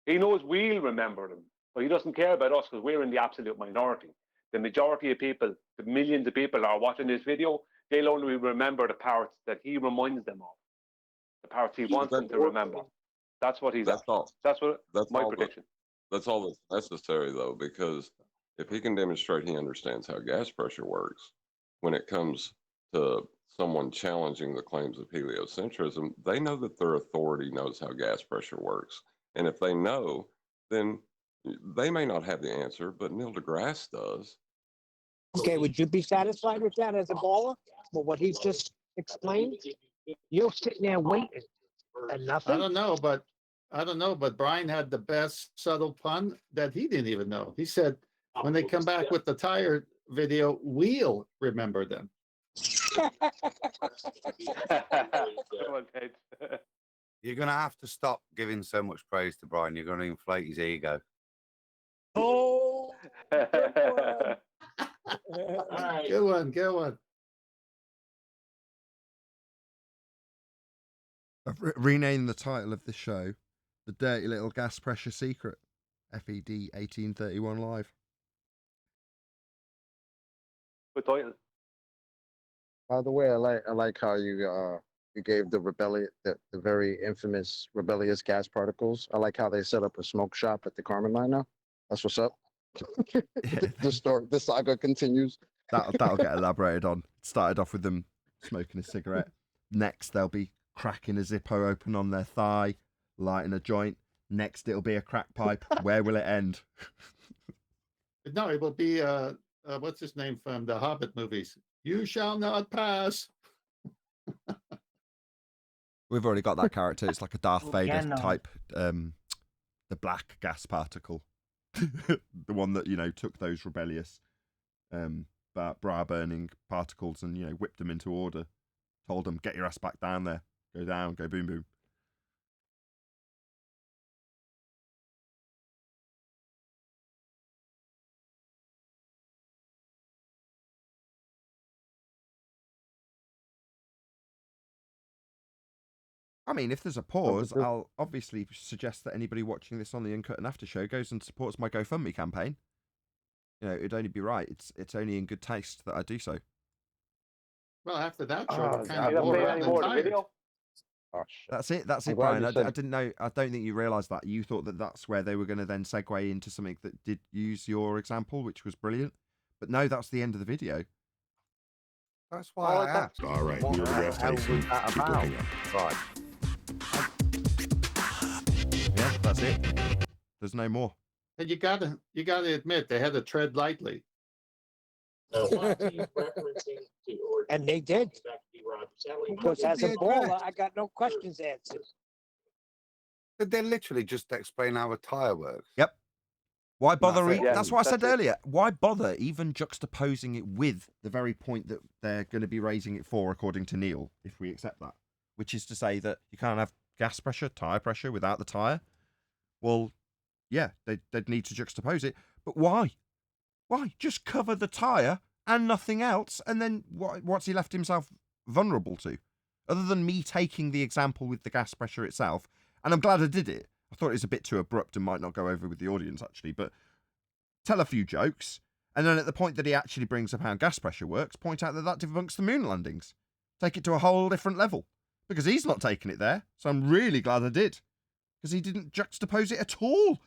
He knows we'll remember them, but he doesn't care about us because we're in the absolute minority. The majority of people, the millions of people are watching this video, they'll only remember the parts that he reminds them of, the parts he wants them to remember. That's what he's after. That's my prediction. That's all that's necessary, though, because if he can demonstrate he understands how gas pressure works, when it comes to someone challenging the claims of heliocentrism, they know that their authority knows how gas pressure works. And if they know, then they may not have the answer, but Neil deGrasse does. Okay, would you be satisfied with that as a baller? For what he's just explained? You're sitting there waiting and nothing? I don't know, but Brian had the best subtle pun that he didn't even know. He said, when they come back with the tire video, we'll remember them. You're going to have to stop giving so much praise to Brian. You're going to inflate his ego. Oh, Good one. I've renamed the title of this show "The Dirty Little Gas Pressure Secret," FED 1831 live. Good title. By the way, I like how you gave the very infamous rebellious gas particles. I like how they set up a smoke shop at the Carmen line now. That's what's up. The saga continues. That'll get elaborated on. It started off with them smoking a cigarette. Next, they'll be cracking a Zippo open on their thigh, lighting a joint. Next, it'll be a crack pipe. Where will it end? No, it will be what's his name from the Hobbit movies? You shall not pass. We've already got that character. It's like a Darth Vader Cannot. type, the black gas particle, the one that took those rebellious, bra burning particles and whipped them into order. Told them, get your ass back down there, go down, go boom boom. I mean, if there's a pause, I'll obviously suggest that anybody watching this on the Uncut and After show goes and supports my GoFundMe campaign. It'd only be right. It's only in good taste that I do so. Well, after that show, Oh, we're God. kind You of don't play bored any and more of the tired. video? Oh, shit. That's I'm it, glad Brian. you I said- didn't know. I don't think you realised that. You thought that that's where they were going to then segue into something that did use your example, which was brilliant. But no, that's the end of the video. That's why I asked. All right, What we'll the address hell Tyson. was that Keep about? looking up. Right. Yeah, that's it. There's no more. And you gotta admit they had to tread lightly. And they did. Because as a baller, I got no questions answered. Did they literally just explain how a tire works? Yep. Why bother? That's it. That's what I said That's it. earlier. Why bother even juxtaposing it with the very point that they're going to be raising it for, according to Neil, if we accept that, which is to say that you can't have gas pressure, tire pressure without the tire. Well, yeah, they'd need to juxtapose it. But why? Why? Just cover the tire and nothing else, and then what's he left himself vulnerable to? Other than me taking the example with the gas pressure itself, and I'm glad I did it. I thought it was a bit too abrupt and might not go over with the audience, actually, but tell a few jokes, and then at the point that he actually brings up how gas pressure works, point out that debunks the moon landings. Take it to a whole different level, because he's not taking it there, so I'm really glad I did, because he didn't juxtapose it at all.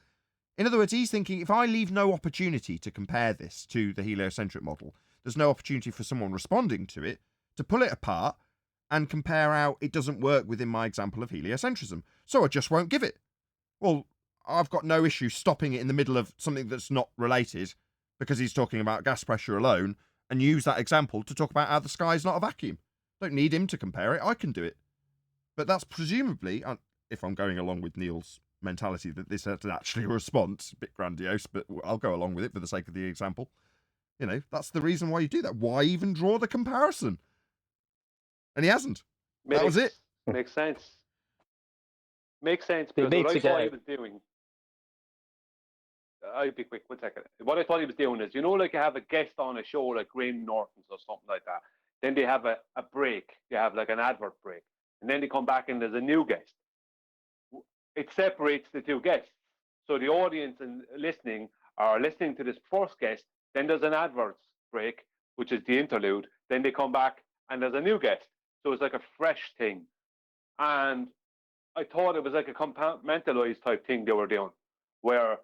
In other words, he's thinking, if I leave no opportunity to compare this to the heliocentric model, there's no opportunity for someone responding to it to pull it apart and compare how it doesn't work within my example of heliocentrism. So I just won't give it. Well, I've got no issue stopping it in the middle of something that's not related because he's talking about gas pressure alone and use that example to talk about how the sky is not a vacuum. Don't need him to compare it. I can do it. But that's presumably, if I'm going along with Neil's mentality that this is actually a response, a bit grandiose, but I'll go along with it for the sake of the example. That's the reason why you do that. Why even draw the comparison? And he hasn't. That was it. Makes sense. Makes sense because what I thought he was doing. I'll be quick, 1 second. What I thought he was doing is, like you have a guest on a show like Graham Norton's or something like that. Then they have a break. You have like an advert break. And then they come back and there's a new guest. It separates the two guests. So the audience and listening are listening to this first guest. Then there's an adverts break, which is the interlude. Then they come back and there's a new guest. So it's like a fresh thing. And I thought it was like a compartmentalized type thing they were doing, where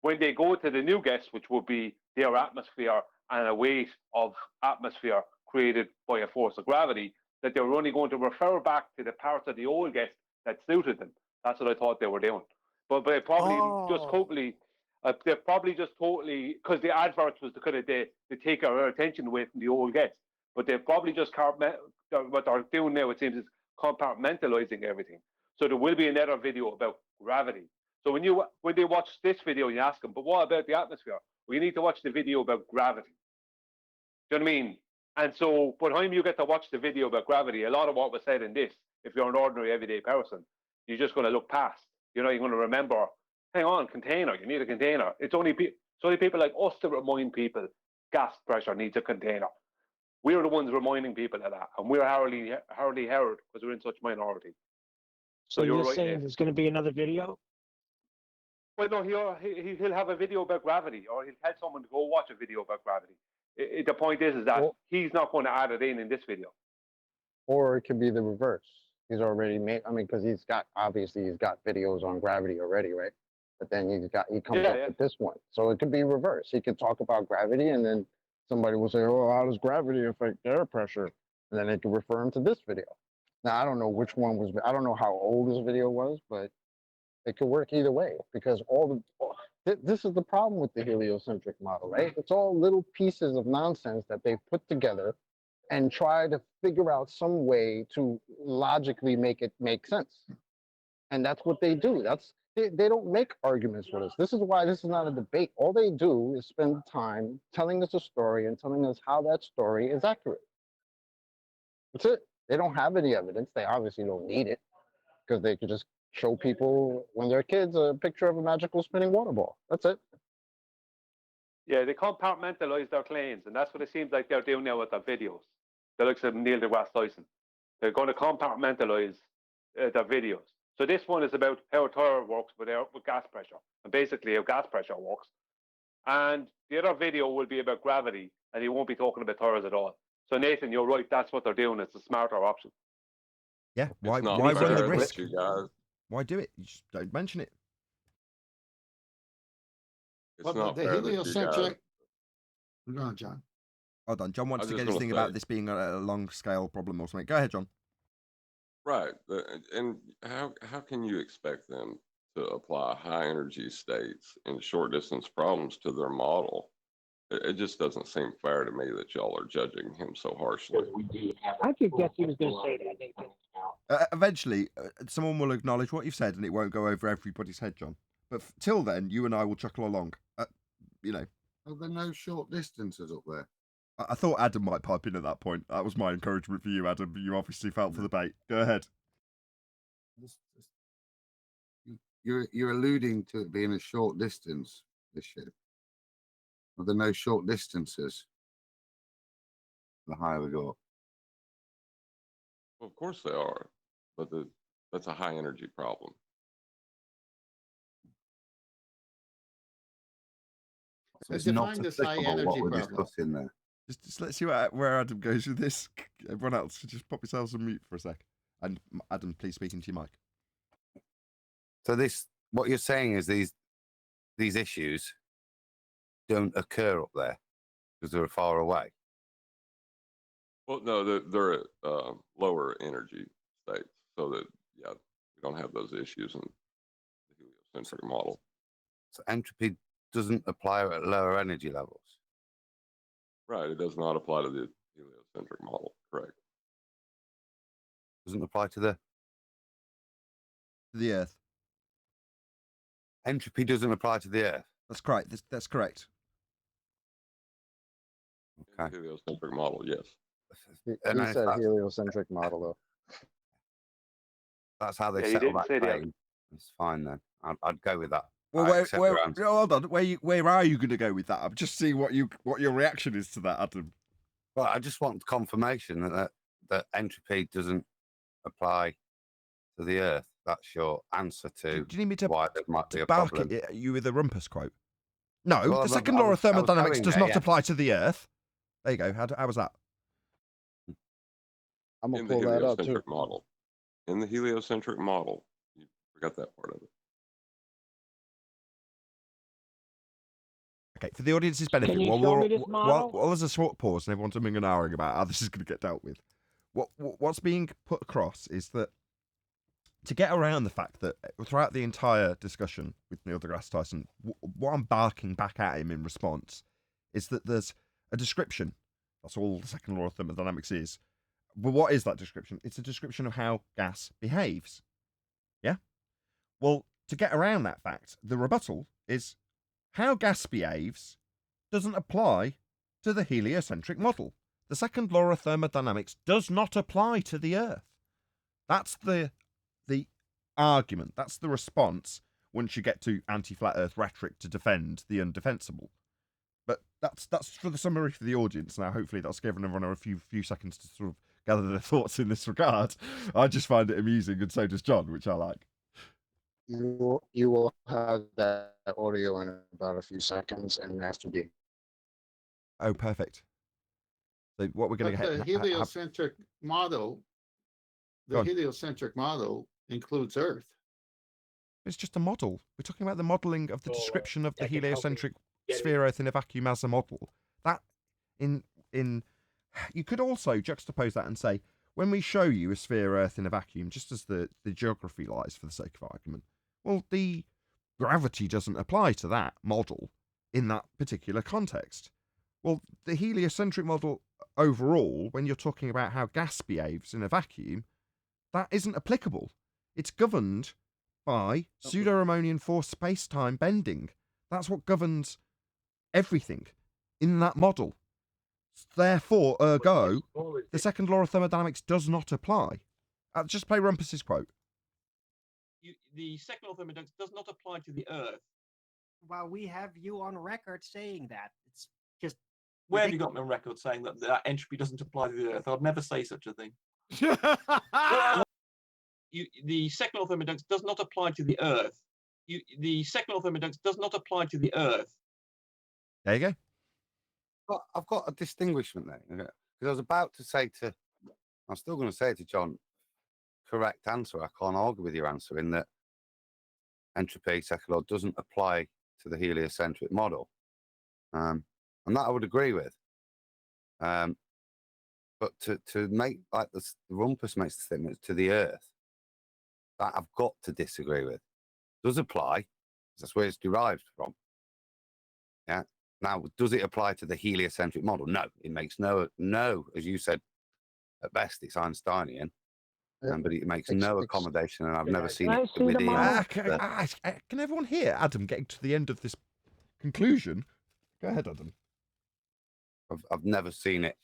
when they go to the new guest, which would be their atmosphere and a weight of atmosphere created by a force of gravity, that they were only going to refer back to the parts of the old guest that suited them. That's what I thought they were doing. But they probably just totally, because the adverts was the kind of they take our attention away from the old guest. But they've probably just what they're doing now, it seems, is compartmentalizing everything. So there will be another video about gravity. So when they watch this video, you ask them, but what about the atmosphere? Well, you need to watch the video about gravity. Do you know what I mean? And so by the time you get to watch the video about gravity, a lot of what was said in this, if you're an ordinary everyday person, you're just going to look past. You're going to remember, hang on, container, you need a container. It's only people like us to remind people gas pressure needs a container. We're the ones reminding people of that, and we're hardly heard because we're in such minority. So you're right, saying Nathan. there's going to be another video? Well, no, he'll have a video about gravity, or he'll tell someone to go watch a video about gravity. The point is that he's not going to add it in this video. Or it could be the reverse. He's already made. I mean, because he's got videos on gravity already, right? But then he comes up with this one, so it could be reverse. He could talk about gravity, and then somebody will say, "Oh, how does gravity affect air pressure?" And then they could refer him to this video. Now I don't know which one was. I don't know how old this video was, but it could work either way because this is the problem with the heliocentric model, right? It's all little pieces of nonsense that they've put together and try to figure out some way to logically make it make sense. And that's what they do. They don't make arguments with us. This is why this is not a debate. All they do is spend time telling us a story and telling us how that story is accurate. That's it. They don't have any evidence. They obviously don't need it because they could just show people when they're kids a picture of a magical spinning water ball. That's it. Yeah, they compartmentalize their claims, and that's what it seems like they're doing now with their videos. The likes of Neil deGrasse Tyson. They're going to compartmentalize their videos. So this one is about how a tire works with gas pressure, and basically how gas pressure works. And the other video will be about gravity, and he won't be talking about tires at all. So Nathan, you're right. That's what they're doing. It's a smarter option. Yeah. Why run the risk? Why do it? You just don't mention it. It's not the heliocentric. Go on, John. Hold on. John wants to get his thing about this being a long-scale problem or something. Go ahead, John. Right. And how can you expect them to apply high-energy states and short-distance problems to their model? It just doesn't seem fair to me that y'all are judging him so harshly. I could guess he was going to say that, Nathan. Eventually, someone will acknowledge what you've said, and it won't go over everybody's head, John. But till then, you and I will chuckle along. You know. Are there no short distances up there? I thought Adam might pipe in at that point. That was my encouragement for you, Adam. But you obviously felt for the bait. Go ahead. You're alluding to it being a short distance, this ship. Are there no short distances? The higher we go up. Well, of course they are, but that's a high energy problem. So it's not applicable what we're discussing there. Just let's see where Adam goes with this. Everyone else, just pop yourselves on mute for a sec. And Adam, please speak into your mic. So what you're saying is these issues don't occur up there because they're far away. Well, no, they're at lower energy states, so that we don't have those issues in the heliocentric model. So entropy doesn't apply at lower energy levels. Right, it does not apply to the heliocentric model. Correct. Doesn't apply to the Earth. Entropy doesn't apply to the Earth. That's correct. That's correct. Okay. Heliocentric model, yes. He said heliocentric model, though. That's how they settle that claim. It's fine then. I'd go with that. Well, hold on. Where are you going to go with that? I'm just seeing what your reaction is to that, Adam. Well, I just want confirmation that entropy doesn't apply to the Earth. That's your answer to do you need me to, why there might be a bark problem. at you with a rumpus quote? No, Well, the second law of thermodynamics does not apply to the Earth. There you go. How was that? I'm going to pull that up, too. Model. In the heliocentric model, you forgot that part of it. Okay, for the audience's benefit, while there's a short pause and everyone's umming and ahhing about how this is going to get dealt with, what's being put across is that to get around the fact that throughout the entire discussion with Neil deGrasse Tyson, what I'm barking back at him in response is that there's a description. That's all the second law of thermodynamics is. But what is that description? It's a description of how gas behaves. Yeah? Well, to get around that fact, the rebuttal is how gas behaves doesn't apply to the heliocentric model. The second law of thermodynamics does not apply to the Earth. That's the argument. That's the response once you get to anti-flat Earth rhetoric to defend the undefensible. But that's for the summary for the audience now. Hopefully that's given everyone a few seconds to sort of gather their thoughts in this regard. I just find it amusing, and so does John, which I like. You will have that audio in about a few seconds, and after the Oh, perfect. So what we're going But to the get? heliocentric model, Go the on. heliocentric model includes Earth. It's just a model. We're talking about the modelling of the description of the heliocentric sphere Earth in a vacuum as a model. That in you could also juxtapose that and say, when we show you a sphere Earth in a vacuum, just as the geography lies for the sake of argument, well, the gravity doesn't apply to that model in that particular context. Well, the heliocentric model overall, when you're talking about how gas behaves in a vacuum, that isn't applicable. It's governed by pseudo-Riemannian force space-time bending. That's what governs everything in that model. Therefore, ergo, the second law of thermodynamics does not apply. Just play Rumpus's quote. The second law of thermodynamics does not apply to the Earth. Well, we have you on record saying that. It's just Where have you got me on record saying that entropy doesn't apply to the Earth? I'd never say such a thing. The second law of thermodynamics does not apply to the Earth. The second law of thermodynamics does not apply to the Earth. There you go. But I've got a distinguishment there. Because I was about to say I'm still going to say to John, correct answer. I can't argue with your answer in that entropy, second law, doesn't apply to the heliocentric model. And that I would agree with. But to make, like the Rumpus makes the statement to the Earth, that I've got to disagree with. Does apply, that's where it's derived from. Yeah. Now, does it apply to the heliocentric model? No, it makes no, as you said, at best it's Einsteinian, but it makes no accommodation, and I've never seen it within. Can everyone hear Adam getting to the end of this conclusion? Go ahead, Adam. I've never seen it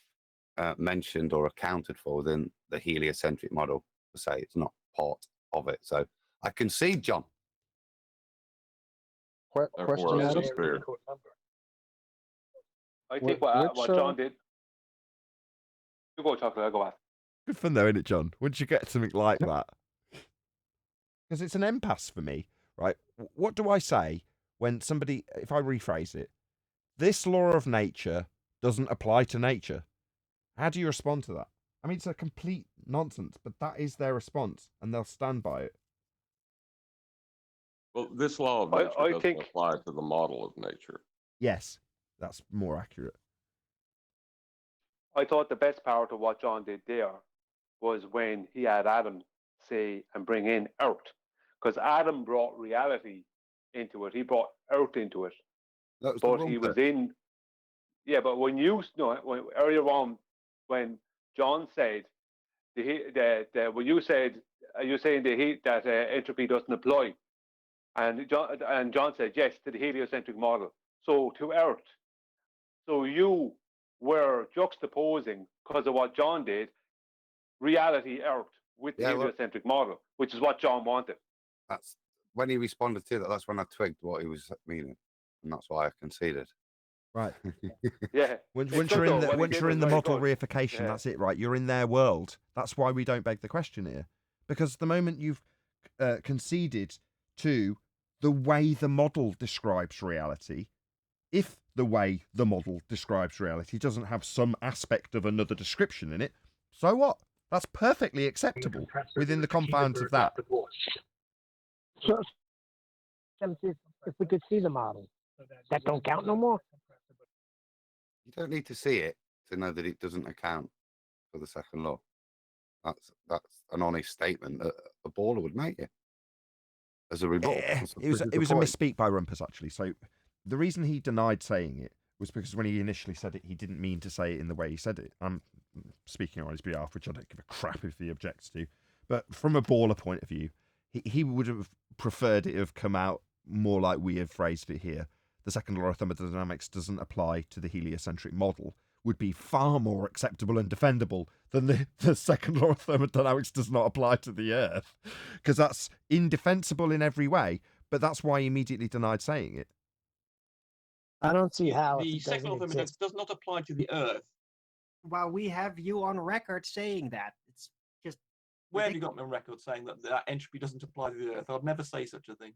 mentioned or accounted for within the heliocentric model. To say it's not part of it, so I concede, John. Question, Adam? I think what John did. You go, Chocolate. I'll go after. Good fun, though, isn't it, John? Once you get something like that, because it's an impasse for me, right? What do I say when somebody, if I rephrase it, this law of nature doesn't apply to nature? How do you respond to that? I mean, it's a complete nonsense, but that is their response, and they'll stand by it. Well, this law of nature doesn't apply to the model of nature. Yes, that's more accurate. I thought the best part of what John did there was when he had Adam say and bring in Earth, because Adam brought reality into it. He brought Earth into it. But he was in. Yeah, but when earlier on, when John said when you said you're saying that entropy doesn't apply, and John said yes to the heliocentric model, so to Earth. So you were juxtaposing, because of what John did, reality Earth with the heliocentric model, which is what John wanted. That's when he responded to that. That's when I twigged what he was meaning, and that's why I conceded. Right. Yeah. Once you're in the model reification, that's it, right? You're in their world. That's why we don't beg the question here, because the moment you've conceded to the way the model describes reality, if the way the model describes reality doesn't have some aspect of another description in it, so what? That's perfectly acceptable within the confines of that. So, if we could see the model, that don't count no more. You don't need to see it to know that it doesn't account for the second law. That's an honest statement that a baller would make you as a rebuttal. It was a misspeak by Rumpus, actually. So the reason he denied saying it was because when he initially said it, he didn't mean to say it in the way he said it. I'm speaking on his behalf, which I don't give a crap if he objects to. But from a baller point of view, he would have preferred it have come out more like we have phrased it here. The second law of thermodynamics doesn't apply to the heliocentric model, would be far more acceptable and defendable than the second law of thermodynamics does not apply to the Earth, because that's indefensible in every way, but that's why he immediately denied saying it. I don't see how the second law of thermodynamics does not apply to the Earth. Well, we have you on record saying that. It's just Where have you got me on record saying that entropy doesn't apply to the Earth? I'd never say such a thing.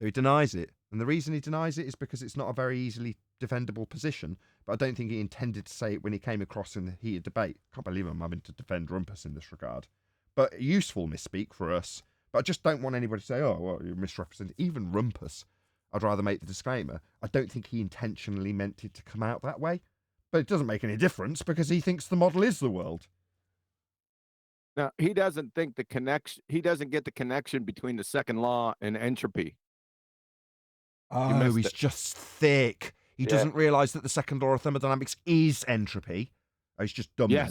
He denies it. And the reason he denies it is because it's not a very easily defendable position. But I don't think he intended to say it when he came across in the heated debate. I can't believe I'm having to defend Rumpus in this regard. But useful misspeak for us. But I just don't want anybody to say, oh, well, you're misrepresenting. Even Rumpus, I'd rather make the disclaimer. I don't think he intentionally meant it to come out that way. But it doesn't make any difference because he thinks the model is the world. Now, he doesn't think the connection, he doesn't get the connection between the second law and entropy. Oh, he's just thick. He doesn't realise that the second law of thermodynamics is entropy. Oh, he's just dumb then.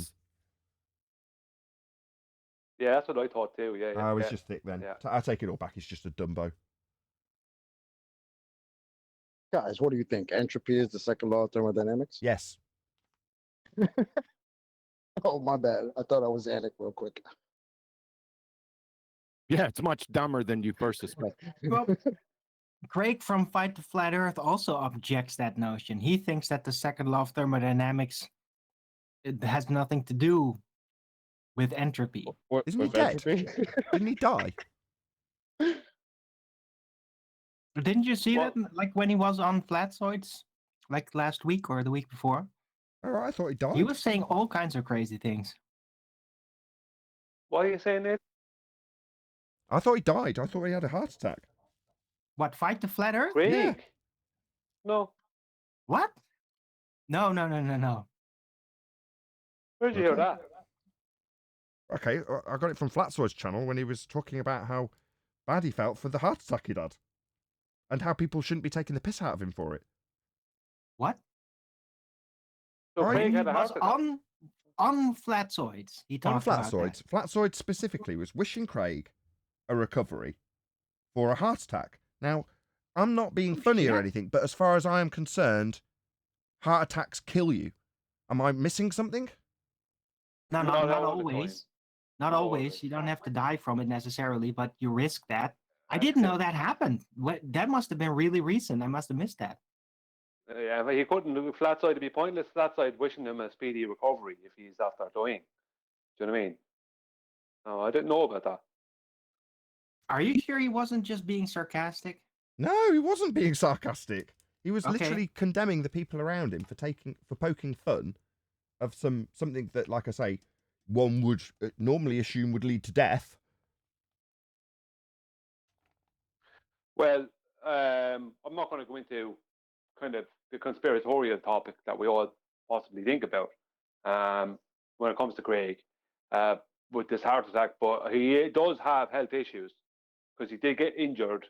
Yeah, that's what I thought too. Yeah. Oh, he's just thick then. Yeah. I take it all back. He's just a Dumbo. Guys, what do you think? Entropy is the second law of thermodynamics? Yes. Oh, my bad. I thought I was Anik real quick. Yeah, it's much dumber than you first suspected. Well, Craig from Fight the Flat Earth also objects that notion. He thinks that the second law of thermodynamics, it has nothing to do with entropy. Isn't he dead? Didn't he die? Didn't you see that, like when he was on Flatzoids, like last week or the week before? Oh, I thought he died. He was saying all kinds of crazy things. What are you saying, Nate? I thought he died. I thought he had a heart attack. What, Fight the Flat Earth? Craig? Yeah. No. What? No. Where'd you hear that? Okay, I got it from Flatzoid's channel when he was talking about how bad he felt for the heart attack he'd had. And how people shouldn't be taking the piss out of him for it. What? So Craig He had a was heart attack. on Flatzoids. He On talked about that. Flatzoids, Flatzoid specifically was wishing Craig a recovery for a heart attack. Now, I'm not being funny or anything, but as far as I am concerned, heart attacks kill you. Am I missing something? No, Not not all the time. always. Not always. You don't have to die from it necessarily, but you risk that. I didn't know that happened. That must have been really recent. I must have missed that. Yeah, but he couldn't. Flatside would be pointless. Flatside wishing him a speedy recovery if he's after dying. Do you know what I mean? No, I didn't know about that. Are you sure he wasn't just being sarcastic? No, he wasn't being sarcastic. He was Okay. literally condemning the people around him for poking fun of something that, like I say, one would normally assume would lead to death. Well, I'm not going to go into kind of the conspiratorial topic that we all possibly think about when it comes to Craig with this heart attack, but he does have health issues because he did get injured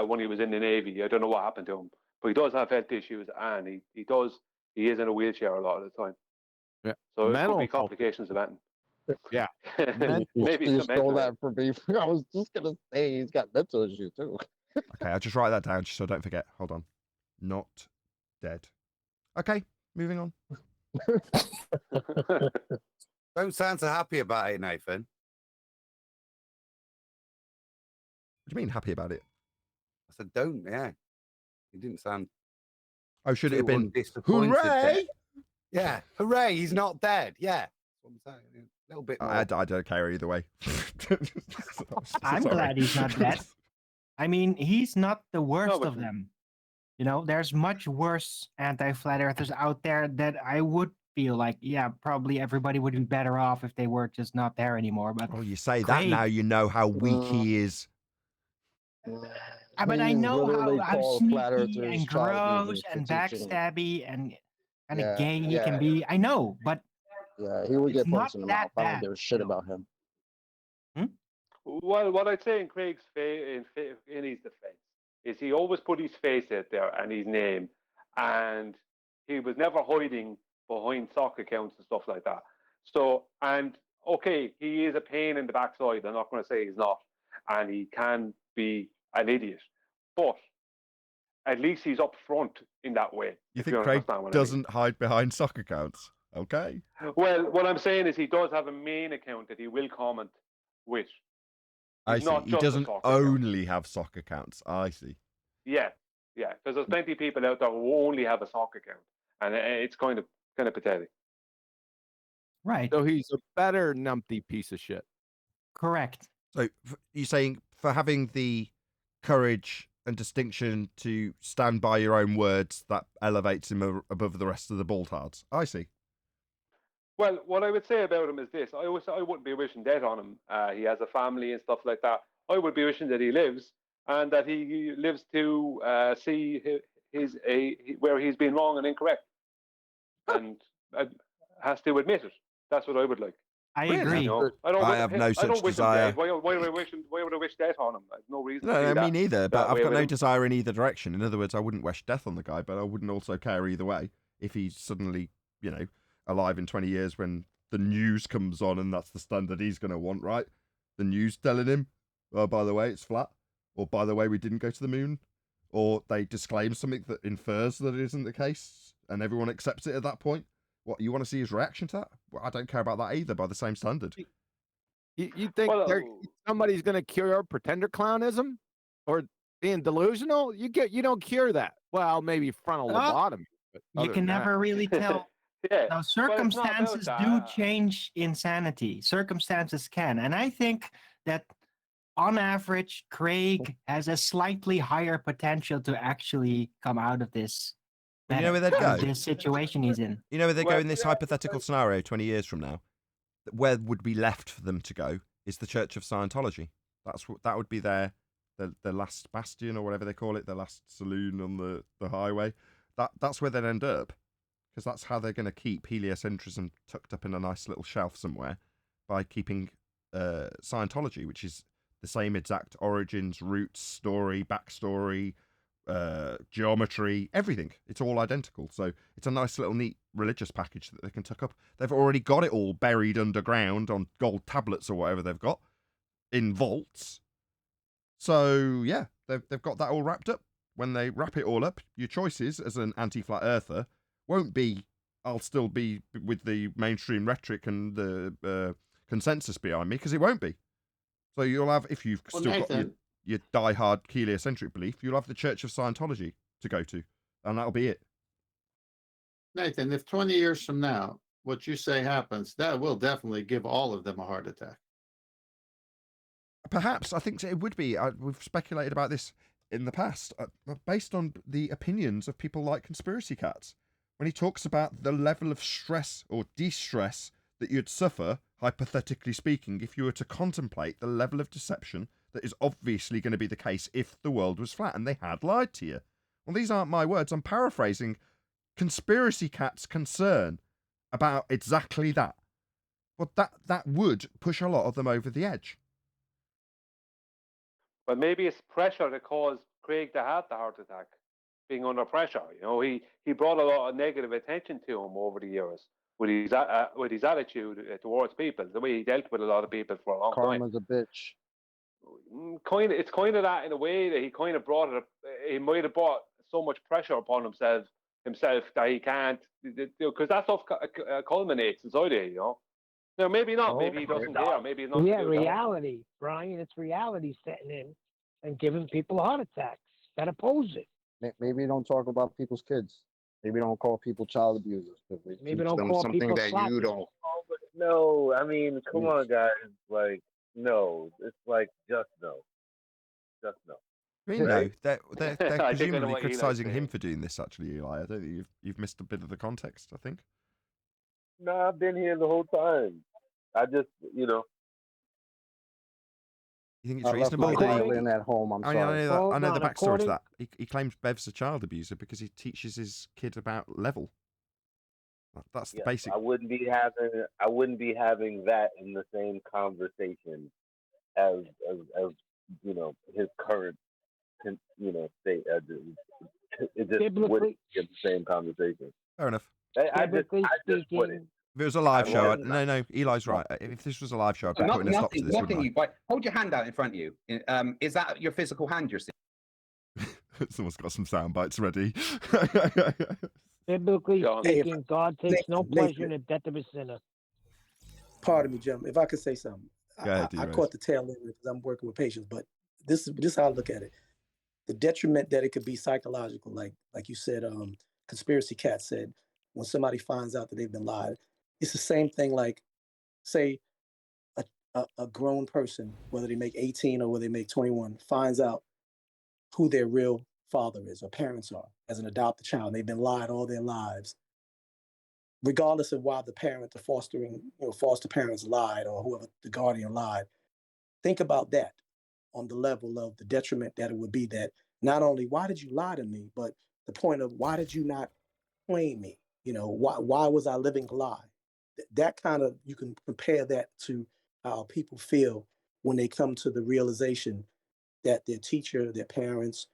when he was in the Navy. I don't know what happened to him, but he does have health issues, and he is in a wheelchair a lot of the time. Yeah. So it could Mental be complications of that. Yeah. Maybe you some stole mental. that from me. I was just gonna say he's got mental issues too. Okay, I'll just write that down just so I don't forget. Hold on. Not dead. Okay, moving on. Don't sound so happy about it, Nathan. What do you mean happy about it? I said, don't, yeah. You didn't sound. Oh, should it have been disappointed there. hooray? Yeah, hooray, he's not dead. Yeah. That's what I'm saying. A little bit more. I don't care either way. I'm Sorry. glad he's not dead. I mean, he's not the worst but- of them. You know, there's much worse anti-flat earthers out there that I would feel like, yeah, probably everybody would be better off if they were just not there anymore. But Oh, you say that Craig- now you know how weak he is. But I He know literally how called flat sneaky earthers and child gross users for and teaching. backstabby and kind of Yeah, gay he yeah. can be. I know, but Yeah, he would It's get not punched in the that mouth. I don't bad, give a shit about him. Well, what I'd say in Craig's in his defense is he always put his face out there and his name, and he was never hiding behind sock accounts and stuff like that. So, and okay, he is a pain in the backside. I'm not going to say he's not, and he can be an idiot, but at least he's up front in that way. You if think Craig understand what I mean. doesn't hide behind sock accounts? Okay. Well, what I'm saying is he does have a main account that he will comment with. I He's see. not He just a doesn't sock account. only have sock accounts. I see. Yeah, because there's plenty of people out there who only have a sock account, and it's kind of pathetic. right. So he's a better numpty piece of shit. Correct. So you're saying for having the courage and distinction to stand by your own words, that elevates him above the rest of the baltards. I see. Well, what I would say about him is this: I wouldn't be wishing death on him. He has a family and stuff like that. I would be wishing that he lives and that he lives to see where he's been wrong and incorrect, and has to admit it. That's what I would like. I agree. I have no such desire. Why would I wish death on him? There's no reason. No, to do me that, neither. But that I've way got with no him. desire in either direction. In other words, I wouldn't wish death on the guy, but I wouldn't also care either way if he's suddenly, alive in 20 years when the news comes on and that's the standard he's going to want, right? The news telling him, oh, by the way, it's flat. Or, by the way, we didn't go to the moon. Or they disclaim something that infers that it isn't the case and everyone accepts it at that point. What, you want to see his reaction to that? Well, I don't care about that either by the same standard. You think somebody's going to cure pretender clownism or being delusional? You don't cure that. Well, maybe frontal lobotomy. But You other can than never that- really tell. Yeah, Now, circumstances do change insanity. Circumstances can. And I think that on average, Craig has a slightly higher potential to actually come out of this. You know where they'd out of go? this situation he's in. You know where they go in this hypothetical scenario 20 years from now? Where would be left for them to go is the Church of Scientology. That would be the last bastion or whatever they call it, the last saloon on the highway. That's where they'd end up, because that's how they're going to keep heliocentrism tucked up in a nice little shelf somewhere, by keeping Scientology, which is the same exact origins, roots, story, backstory, geometry, everything. It's all identical. So it's a nice little neat religious package that they can tuck up. They've already got it all buried underground on gold tablets or whatever they've got in vaults. So yeah, they've got that all wrapped up. When they wrap it all up, your choices as an anti-flat earther won't be, I'll still be with the mainstream rhetoric and the consensus behind me, because it won't be. So you'll have, if you've Well, still got Nathan, your die-hard heliocentric belief, you'll have the Church of Scientology to go to, and that'll be it. Nathan, if 20 years from now, what you say happens, that will definitely give all of them a heart attack. Perhaps. I think it would be. We've speculated about this in the past, based on the opinions of people like Conspiracy Cats. When he talks about the level of stress or de-stress that you'd suffer, hypothetically speaking, if you were to contemplate the level of deception that is obviously going to be the case if the world was flat and they had lied to you. Well, these aren't my words. I'm paraphrasing Conspiracy Cat's concern about exactly that. But that would push a lot of them over the edge. But maybe it's pressure that caused Craig to have the heart attack, being under pressure. He brought a lot of negative attention to him over the years with his attitude towards people, the way he dealt with a lot of people for a long time. Karma's a bitch. It's kind of that in a way that he kind of brought it up. He might have brought so much pressure upon himself that he can't, because that stuff culminates inside it. Now maybe not. Maybe he doesn't care. Maybe it's not. Yeah, reality, Brian. It's reality setting in and giving people heart attacks that oppose it. Maybe don't talk about people's kids. Maybe don't call people child abusers. Maybe don't call something people that you slackers. don't. No, I mean, come on, guys. Like, no. It's like, just no. Just no. I mean, no, they're I think I know presumably what Eli's criticising saying. him for doing this, actually, Eli. I don't think you've missed a bit of the context, I think. No, I've been here the whole time. I just, You think it's I left reasonable my that violin at home. I'm I sorry. know the backstory to that. He claims Bev's a child abuser because he teaches his kid about level. That's the yes, basic. I wouldn't be having that in the same conversation as his current state. It just wouldn't be in the same conversation. Fair enough. I just wouldn't. If it was a live I show, wouldn't. no, Eli's right. If this was a live show, I'd be putting a stop to this, wouldn't I? Hold your hand out in front of you. Is that your physical hand you're seeing? Someone's got some sound bites ready. Biblically Hey, speaking, God takes no pleasure in the death of a sinner. Pardon me, Jim. If I could say something, Go ahead, I D-Rose. caught the tail end because I'm working with patients, but this is how I look at it. The detriment that it could be psychological, like you said, Conspiracy Cat said, when somebody finds out that they've been lied, it's the same thing. Like, say, a grown person, whether they make 18 or whether they make 21, finds out who their real father is or parents are as an adopted child. They've been lied all their lives, regardless of why the parent, the foster parents lied or whoever the guardian lied. Think about that on the level of the detriment that it would be, that not only why did you lie to me, but the point of why did you not claim me? Why was I living a lie? That kind of, you can compare that to how people feel when they come to the realization that their teacher, their parents,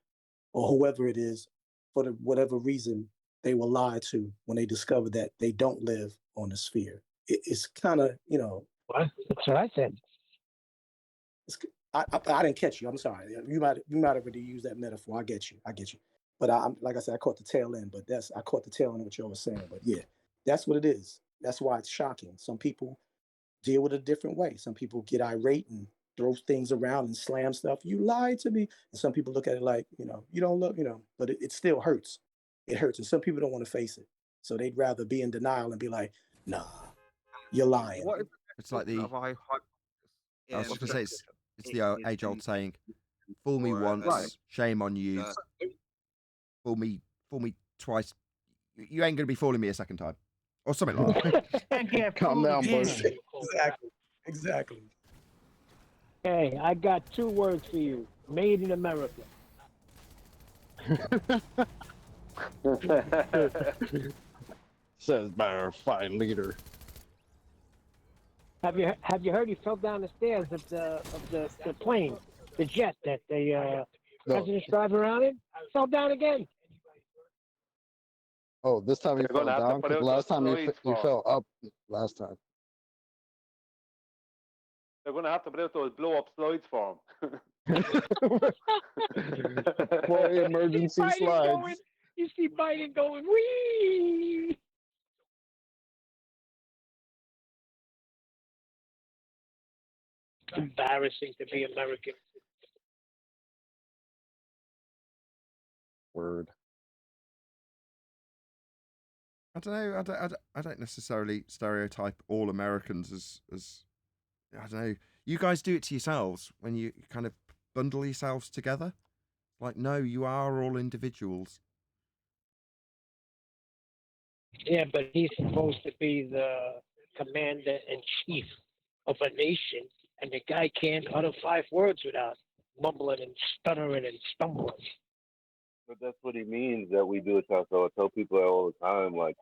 or whoever it is, for whatever reason, they were lied to when they discover that they don't live on the sphere. It's kind of, That's what I said. I didn't catch you. I'm sorry. You might have already used that metaphor. I get you. But I'm like I said, I caught the tail end. But I caught the tail end of what you were saying. But yeah, that's what it is. That's why it's shocking. Some people deal with it a different way. Some people get irate and throw things around and slam stuff. You lied to me. And some people look at it like, you don't look, but it still hurts. It hurts. And some people don't want to face it. So they'd rather be in denial and be like, nah, you're lying. It's like the, I was going to say, it's the age-old saying, fool me once, shame on you. Fool me twice, you ain't going to be fooling me a second time. Or something like that. Calm down, boys. Exactly. Hey, I got 2 words for you. Made in America. Says by our fine leader. Have you heard he fell down the stairs of the plane, the jet that the president's driving around in? Fell down again. Oh, this time he fell down, because last time he fell up last time. They're going to have to put out those blow-up slides for him. For emergency slides. You see Biden going, wee! Embarrassing to be American. Word. I don't know. I don't necessarily stereotype all Americans as I don't know. You guys do it to yourselves when you kind of bundle yourselves together. Like, no, you are all individuals. Yeah, but he's supposed to be the commander-in-chief of a nation, and the guy can't utter 5 words without mumbling and stuttering and stumbling. But that's what he means, that we do it to ourselves. I tell people that all the time, like,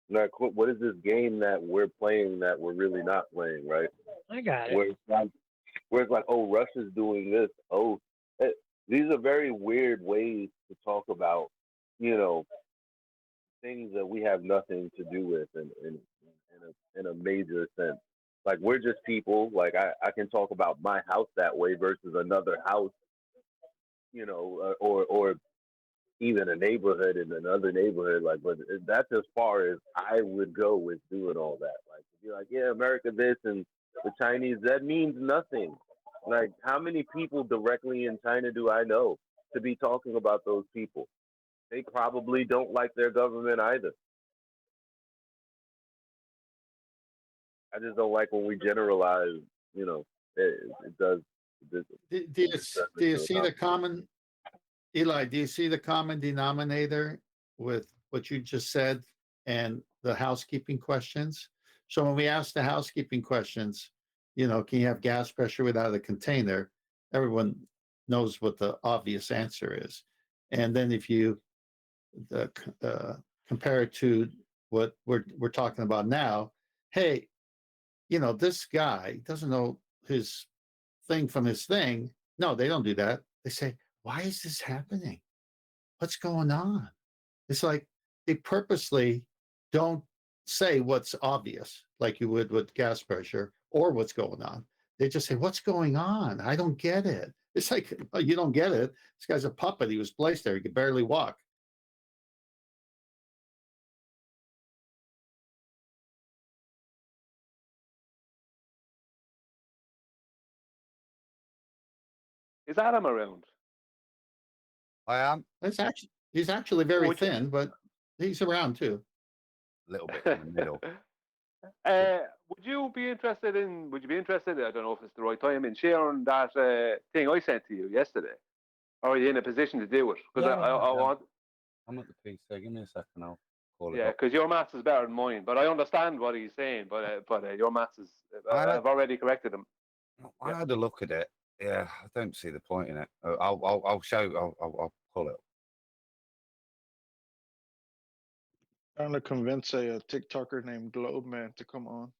what is this game that we're playing that we're really not playing, right? I got it. Where it's like, oh, Russia's doing this. Oh, these are very weird ways to talk about, things that we have nothing to do with in a major sense. Like, we're just people. Like, I can talk about my house that way versus another house, or even a neighborhood in another neighborhood. Like, but that's as far as I would go with doing all that. Like, to be like, yeah, America this and the Chinese, that means nothing. Like, how many people directly in China do I know to be talking about those people? They probably don't like their government either. I just don't like when we generalize, it does. Do you see the common, Eli, do you see the common denominator with what you just said and the housekeeping questions? So when we ask the housekeeping questions, can you have gas pressure without a container? Everyone knows what the obvious answer is. And then if you compare it to what we're talking about now, hey, this guy doesn't know his thing from his thing. No, they don't do that. They say, why is this happening? What's going on? It's like they purposely don't say what's obvious, like you would with gas pressure or what's going on. They just say, what's going on? I don't get it. It's like, oh, you don't get it. This guy's a puppet. He was placed there. He could barely walk. Is Adam around? I am. He's actually very thin, but he's around too. A little bit in the middle. Would you be interested in? Would you be interested? I don't know if it's the right time in sharing that thing I sent to you yesterday. Or are you in a position to do it? Because I want. I'm at the PC. Give me a second. I'll call it. Yeah, up. because your maths is better than mine. But I understand what he's saying. But your maths is. I've already corrected him. I had a look at it. Yeah, I don't see the point in it. I'll show. I'll pull it. Trying to convince a TikToker named Globe Man to come on.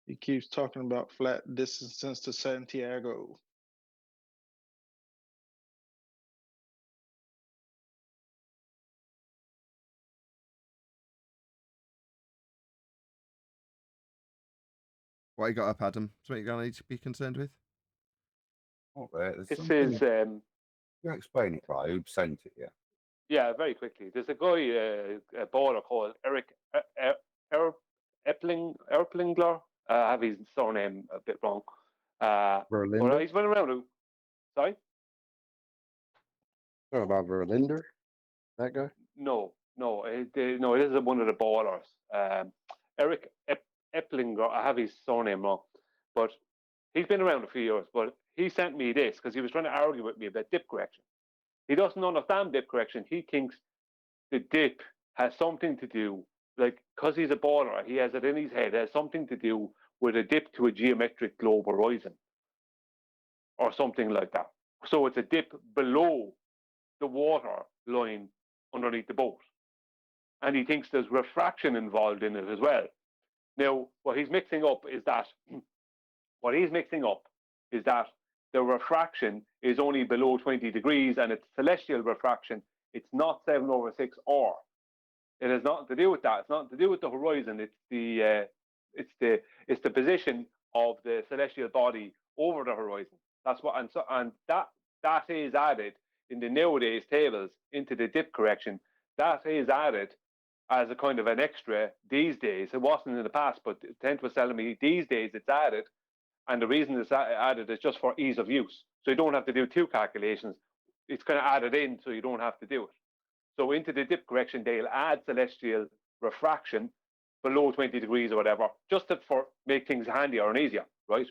He keeps talking about flat distances to Santiago. What you got up, Adam? Something you're going to need to be concerned with? What, there's This something. is. You explain it, right? Who sent it? Yeah. Yeah, very quickly. There's a guy, a baller called Eric Erplingler. I have his surname a bit wrong. Verlinder? But he's been around. Sorry? What about Verlinder? That guy? No. It is one of the ballers. Eric Eplinger. I have his surname wrong, but he's been around a few years. But he sent me this because he was trying to argue with me about dip correction. He doesn't understand dip correction. He thinks the dip has something to do, like, because he's a baller, he has it in his head, it has something to do with a dip to a geometric globe horizon or something like that. So it's a dip below the water line underneath the boat. And he thinks there's refraction involved in it as well. Now, what he's mixing up is that the refraction is only below 20 degrees and it's celestial refraction. It's not 7/6 R. It has nothing to do with that. It's nothing to do with the horizon. It's the position of the celestial body over the horizon. That's what, and that is added in the nowadays tables into the dip correction. That is added as a kind of an extra these days. It wasn't in the past, but Tent was telling me these days it's added. And the reason it's added is just for ease of use. So you don't have to do two calculations. It's kind of added in so you don't have to do it. So into the dip correction, they'll add celestial refraction below 20 degrees or whatever, just to make things handier and easier, right?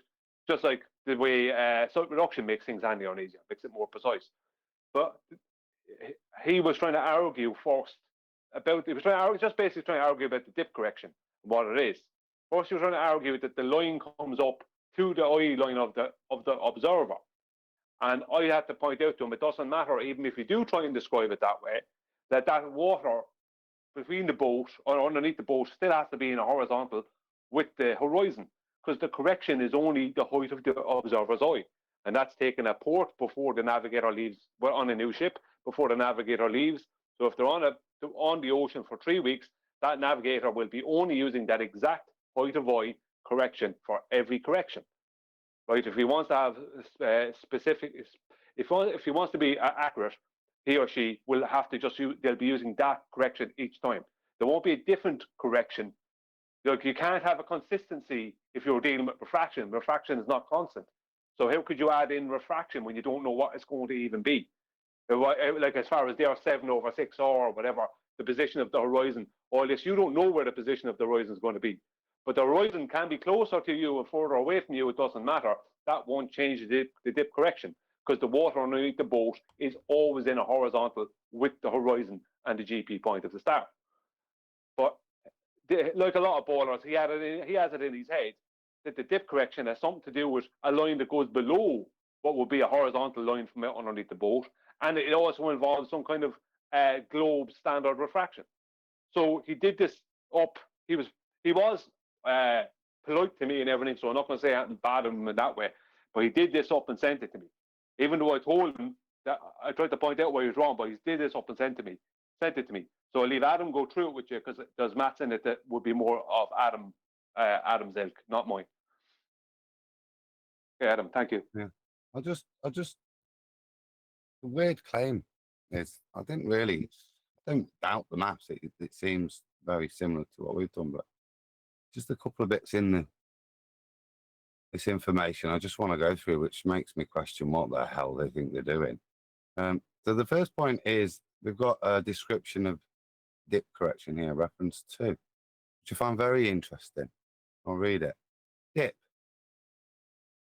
Just like the way salt reduction makes things handier and easier, makes it more precise. But he was trying to argue first about, just basically trying to argue about the dip correction, what it is. First, he was trying to argue that the line comes up to the eye line of the observer. And I had to point out to him, it doesn't matter, even if you do try and describe it that way, that water between the boat or underneath the boat still has to be in a horizontal with the horizon, because the correction is only the height of the observer's eye. And that's taken a port before the navigator leaves, well, on a new ship, before the navigator leaves. So if they're on the ocean for 3 weeks, that navigator will be only using that exact height of eye correction for every correction, right? If he wants to have specific, if he wants to be accurate, he or she will have to just use, they'll be using that correction each time. There won't be a different correction. Like, you can't have a consistency if you're dealing with refraction. Refraction is not constant. So how could you add in refraction when you don't know what it's going to even be? Like, as far as they are 7/6 or whatever, the position of the horizon, all this, you don't know where the position of the horizon is going to be. But the horizon can be closer to you or further away from you, it doesn't matter. That won't change the dip correction, because the water underneath the boat is always in a horizontal with the horizon and the GP point of the star. But like a lot of ballers, he has it in his head that the dip correction has something to do with a line that goes below what would be a horizontal line from underneath the boat. And it also involves some kind of globe standard refraction. So he did this up. He was polite to me and everything, so I'm not going to say anything bad of him in that way. But he did this up and sent it to me. Even though I told him that I tried to point out why he was wrong, but he did this up and sent it to me. So I'll leave Adam go through it with you, because there's maths in it that would be more of Adam's ilk, not mine. Okay, Adam, thank you. Yeah, I just the weird claim is I don't doubt the maths. It seems very similar to what we've done, but just a couple of bits in this information I just want to go through, which makes me question what the hell they think they're doing. So the first point is we've got a description of dip correction here, reference 2, which I find very interesting. I'll read it. Dip.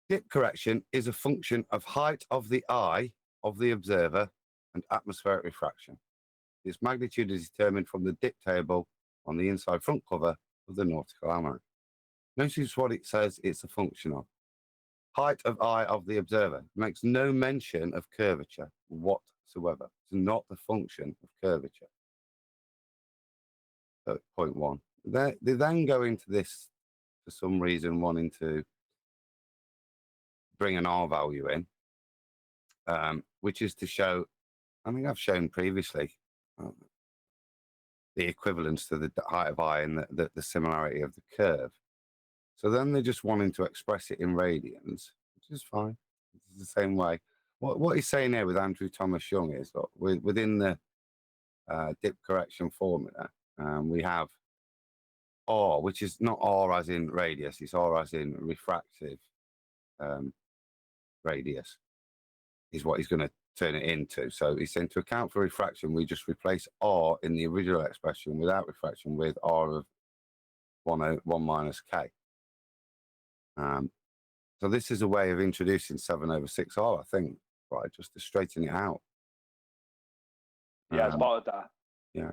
Dip correction is a function of height of the eye of the observer and atmospheric refraction. Its magnitude is determined from the dip table on the inside front cover of the Nautical Almanac. Notice what it says it's a function of. Height of eye of the observer. It makes no mention of curvature whatsoever. It's not the function of curvature. So, point 1. They then go into this, for some reason, wanting to bring an R value in, which is to show, I think I've shown previously, the equivalence to the height of eye and the similarity of the curve. So then they're just wanting to express it in radians, which is fine. It's the same way. What he's saying here with Andrew Thomas Young is that within the dip correction formula, we have R, which is not R as in radius, it's R as in refractive radius, is what he's going to turn it into. So he's saying to account for refraction, we just replace R in the original expression without refraction with R of 1 minus K. So this is a way of introducing 7/6R, I think, right? Just to straighten it out. Yeah, I spotted that. Yeah.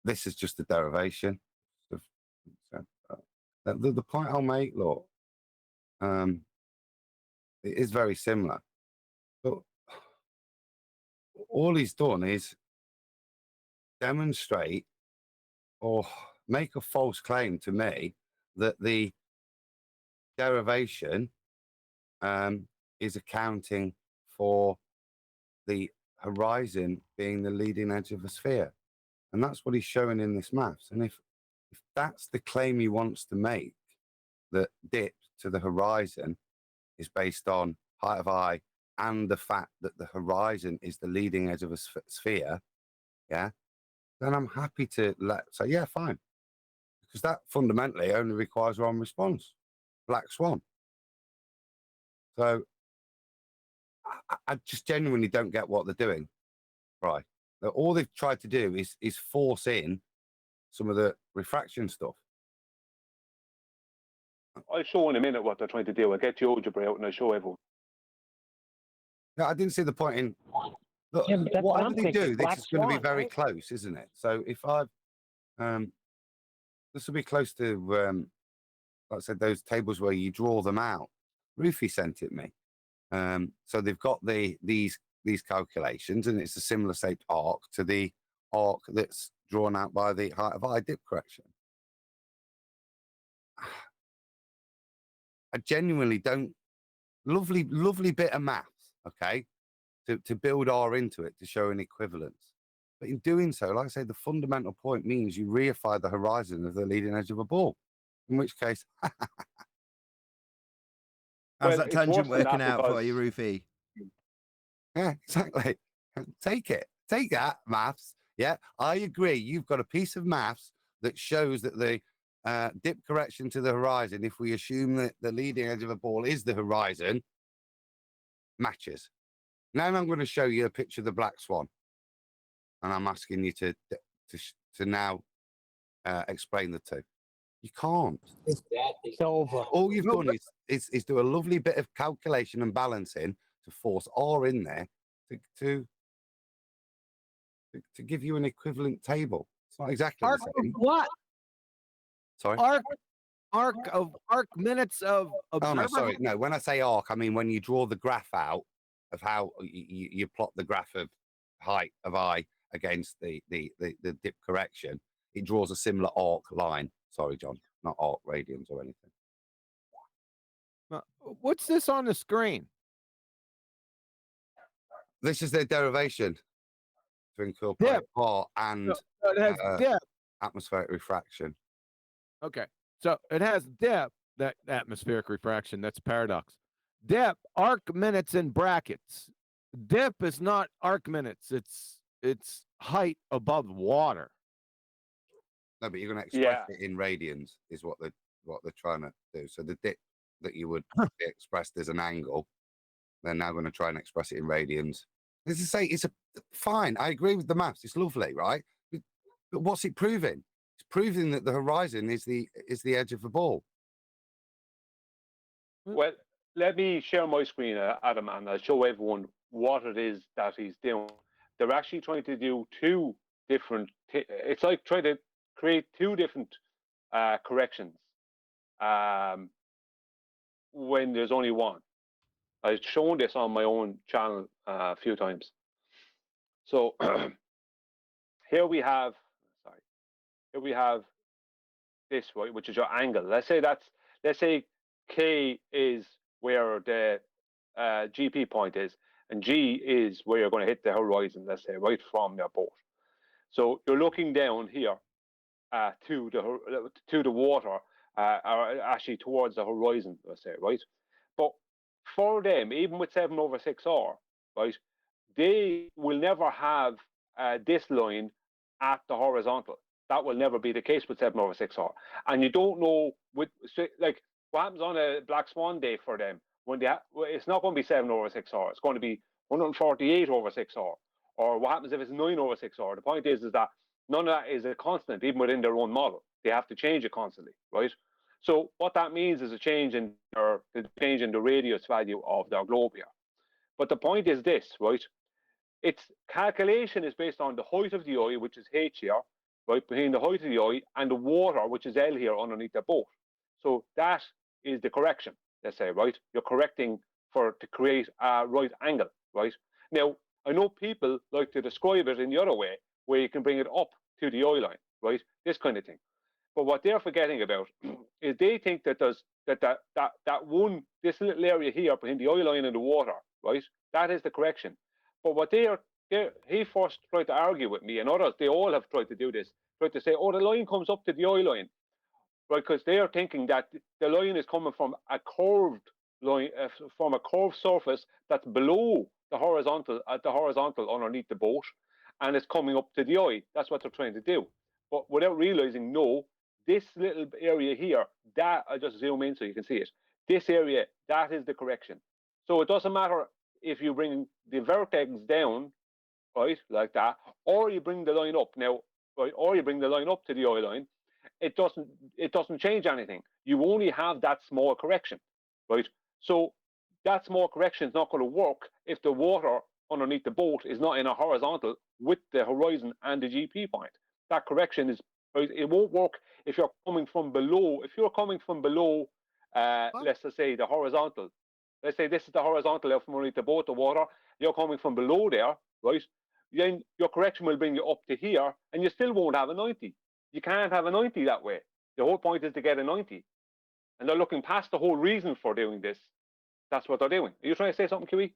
This is just a derivation. The point I'll make, look, it is very similar. But all he's done is demonstrate or make a false claim to me that the derivation is accounting for the horizon being the leading edge of a sphere. And that's what he's showing in this maths. And if that's the claim he wants to make, that dip to the horizon is based on height of eye and the fact that the horizon is the leading edge of a sphere, yeah, then I'm happy to say, yeah, fine. Because that fundamentally only requires one response, black swan. So I just genuinely don't get what they're doing, right? All they've tried to do is force in some of the refraction stuff. I'll show in a minute what they're trying to do. I'll get GeoGebra out and I'll show everyone. No, I didn't see the point in. Look, Yeah, that's what whatever I'm they thinking, do, this black is going to be swan, very right? close, isn't it? So if I've, this will be close to, like I said, those tables where you draw them out. Rufy sent it me. So they've got these calculations, and it's a similar shaped arc to the arc that's drawn out by the height of eye dip correction. I genuinely don't. Lovely bit of maths, okay, to build R into it to show an equivalence. But in doing so, like I say, the fundamental point means you reify the horizon of the leading edge of a ball. In which case, how's that tangent working out for you, Rufy? Yeah, exactly. Take it. Take that, maths. Yeah, I agree. You've got a piece of maths that shows that the dip correction to the horizon, if we assume that the leading edge of a ball is the horizon, matches. Now I'm going to show you a picture of the black swan. And I'm asking you to now explain the two. You can't. It's over. All you've done is do a lovely bit of calculation and balancing to force R in there to give you an equivalent table. It's not exactly the same. What? Sorry? Arc minutes of Oh, no, sorry. No, when I say arc, I mean when you draw the graph out of how you plot the graph of height of eye against the dip correction, it draws a similar arc line. Sorry, John, not arc radians or anything. What's this on the screen? This is their derivation to incorporate R and So it has dip. Atmospheric refraction. Okay, so it has dip, that atmospheric refraction. That's paradox. Dip, arc minutes in brackets. Dip is not arc minutes. It's height above water. No, but you're going to express it in radians, is what what they're trying to do. So the dip that you would be expressed as an angle, they're now going to try and express it in radians. As I say, it's a fine. I agree with the maths. It's lovely, right? But what's it proving? It's proving that the horizon is the edge of the ball. Well, let me share my screen, Adam, and I'll show everyone what it is that he's doing. They're actually trying to do two different. It's like trying to create two different corrections when there's only one. I've shown this on my own channel a few times. So here we have, here we have this, right, which is your angle. Let's say K is where the GP point is, and G is where you're going to hit the horizon, let's say, right from your boat. So you're looking down here to the water, or actually towards the horizon, let's say, right? But for them, even with 7/6R, right, they will never have this line at the horizontal. That will never be the case with 7/6R. And you don't know like what happens on a black swan day for them when it's not going to be 7/6R. It's going to be 148/6R. Or what happens if it's 9/6R? The point is that none of that is a constant, even within their own model. They have to change it constantly, right? So what that means is a change in the radius value of their globe here. But the point is this, right? Its calculation is based on the height of the eye, which is H here, right, between the height of the eye and the water, which is L here underneath the boat. So that is the correction, let's say, right? You're correcting to create a right angle, right? Now, I know people like to describe it in the other way, where you can bring it up to the eye line, right? This kind of thing. But what they're forgetting about is they think that this little area here between the eye line and the water, right? That is the correction. But what he first tried to argue with me, and others, they all have tried to do this, tried to say, oh, the line comes up to the eye line, right? Because they are thinking that the line is coming from a curved line, from a curved surface that's below the horizontal, at the horizontal underneath the boat, and it's coming up to the eye. That's what they're trying to do. But without realizing, no, this little area here, that, I just zoom in so you can see it. This area, that is the correction. So it doesn't matter if you bring the vertex down, right, like that, or you bring the line up now, right, or you bring the line up to the eye line. It doesn't change anything. You only have that small correction, right? So that small correction is not going to work if the water underneath the boat is not in a horizontal with the horizon and the GP point. That correction is, it won't work if you're coming from below. If you're coming from below, let's just say the horizontal. Let's say this is the horizontal from underneath the boat, the water. You're coming from below there, right? Then your correction will bring you up to here, and you still won't have a 90. You can't have a 90 that way. The whole point is to get a 90. And they're looking past the whole reason for doing this. That's what they're doing. Are you trying to say something, Kiwi?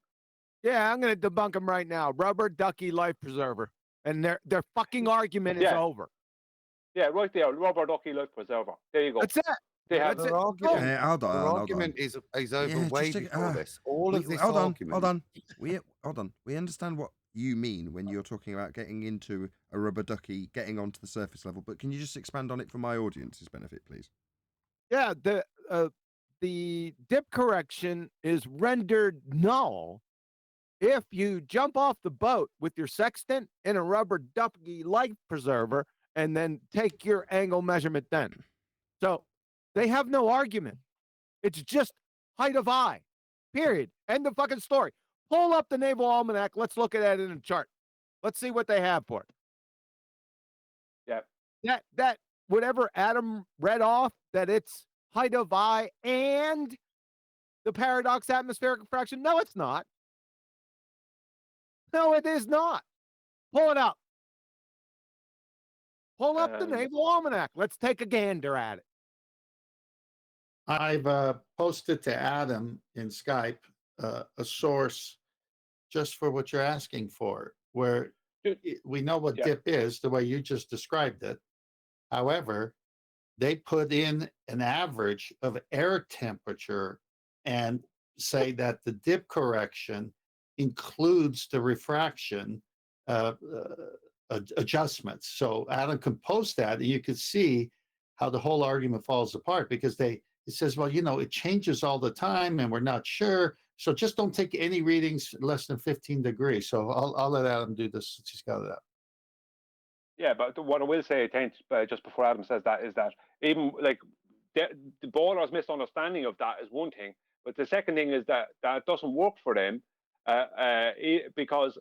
Yeah, I'm going to debunk them right now. Rubber ducky life preserver. And their fucking argument is over. Yeah, right there. Rubber ducky life preserver. There you go. That's it. They have Their argument is overweighted all this. All of this argument. Hold on. We understand what you mean when you're talking about getting into a rubber ducky, getting onto the surface level, but can you just expand on it for my audience's benefit, please? Yeah, the dip correction is rendered null if you jump off the boat with your sextant in a rubber ducky life preserver and then take your angle measurement then. So they have no argument. It's just height of eye, period. End of fucking story. Pull up the Naval Almanac. Let's look at it in a chart. Let's see what they have for it. Yeah. That whatever Adam read off, that it's height of eye and the paradox atmospheric refraction. No, it's not. No, it is not. Pull it up. Pull up the Naval Almanac. Let's take a gander at it. I've posted to Adam in Skype a source just for what you're asking for, where we know what dip is, the way you just described it. However, they put in an average of air temperature and say that the dip correction includes the refraction adjustments. So Adam can post that, and you can see how the whole argument falls apart, because it says, well, you know, it changes all the time and we're not sure. So just don't take any readings less than 15 degrees. So I'll let Adam do this since he's got it up. Yeah, but what I will say, just before Adam says that, is that even like the ballers' misunderstanding of that is one thing, but the second thing is that doesn't work for them because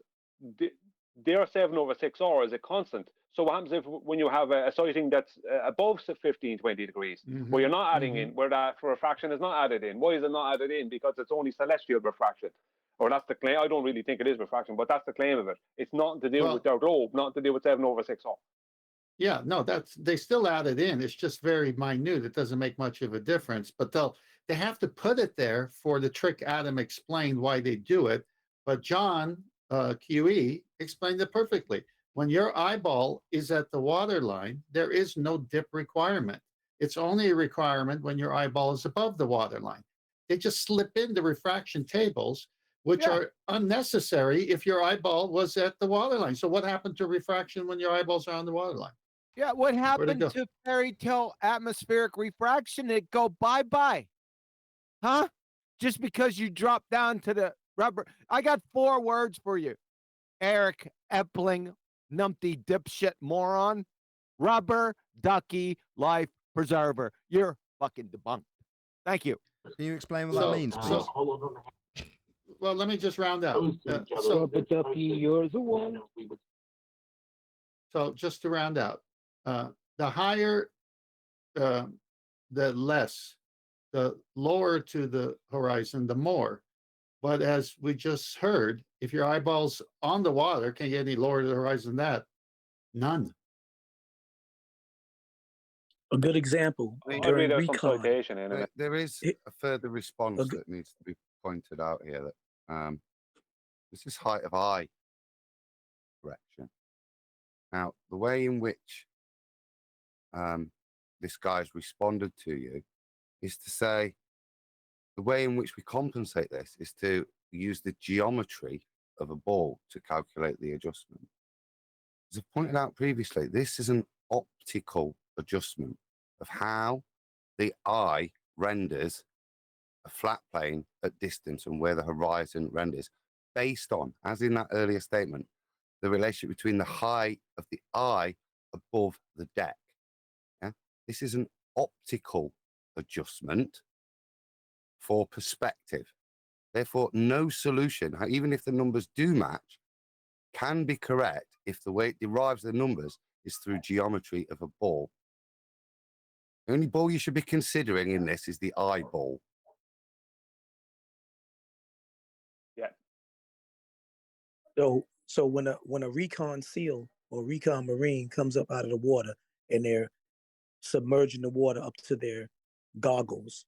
their 7/6R is a constant. So what happens when you have a sighting that's above 15, 20 degrees, where you're not adding in, where that refraction is not added in? Why is it not added in? Because it's only celestial refraction. Or that's the claim. I don't really think it is refraction, but that's the claim of it. It's not to do with their globe, not to do with 7/6R. Yeah, no, they still add it in. It's just very minute. It doesn't make much of a difference, but they have to put it there for the trick Adam explained why they do it. But John QE explained it perfectly. When your eyeball is at the water line, there is no dip requirement. It's only a requirement when your eyeball is above the water line. They just slip in the refraction tables, which are unnecessary if your eyeball was at the water line. So what happened to refraction when your eyeballs are on the water line? Yeah, what happened to fairy tale atmospheric refraction? It go bye-bye. Huh? Just because you drop down to the rubber. I got 4 words for you. Eric Epling, numpty dipshit moron. Rubber ducky life preserver. You're fucking debunked. Thank you. Can you explain what that means, please? Well, let me just round out. Rubber ducky, you're the one. So just to round out, the higher, the less, the lower to the horizon, the more. But as we just heard, if your eyeball's on the water, can't get any lower to the horizon than that. None. A good example. During recon, There is a further response that needs to be pointed out here. That this is height of eye correction. Now, the way in which this guy's responded to you is to say the way in which we compensate this is to use the geometry of a ball to calculate the adjustment. As I pointed out previously, this is an optical adjustment of how the eye renders a flat plane at distance and where the horizon renders, based on, as in that earlier statement, the relationship between the height of the eye above the deck. Yeah? This is an optical adjustment for perspective. Therefore, no solution, even if the numbers do match, can be correct if the way it derives the numbers is through geometry of a ball. The only ball you should be considering in this is the eyeball. Yeah. So when a recon SEAL or recon Marine comes up out of the water and they're submerging the water up to their goggles,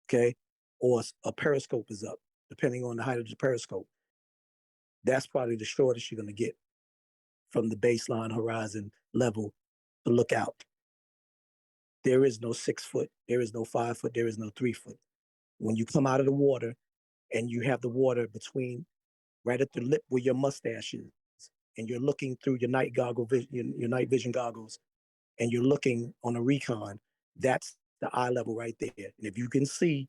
okay, or a periscope is up, depending on the height of the periscope, that's probably the shortest you're going to get from the baseline horizon level to look out. There is no 6 foot, there is no 5 foot, there is no 3 foot. When you come out of the water and you have the water between, right at the lip where your mustache is, and you're looking through your night night vision goggles, and you're looking on a recon, that's the eye level right there. And if you can see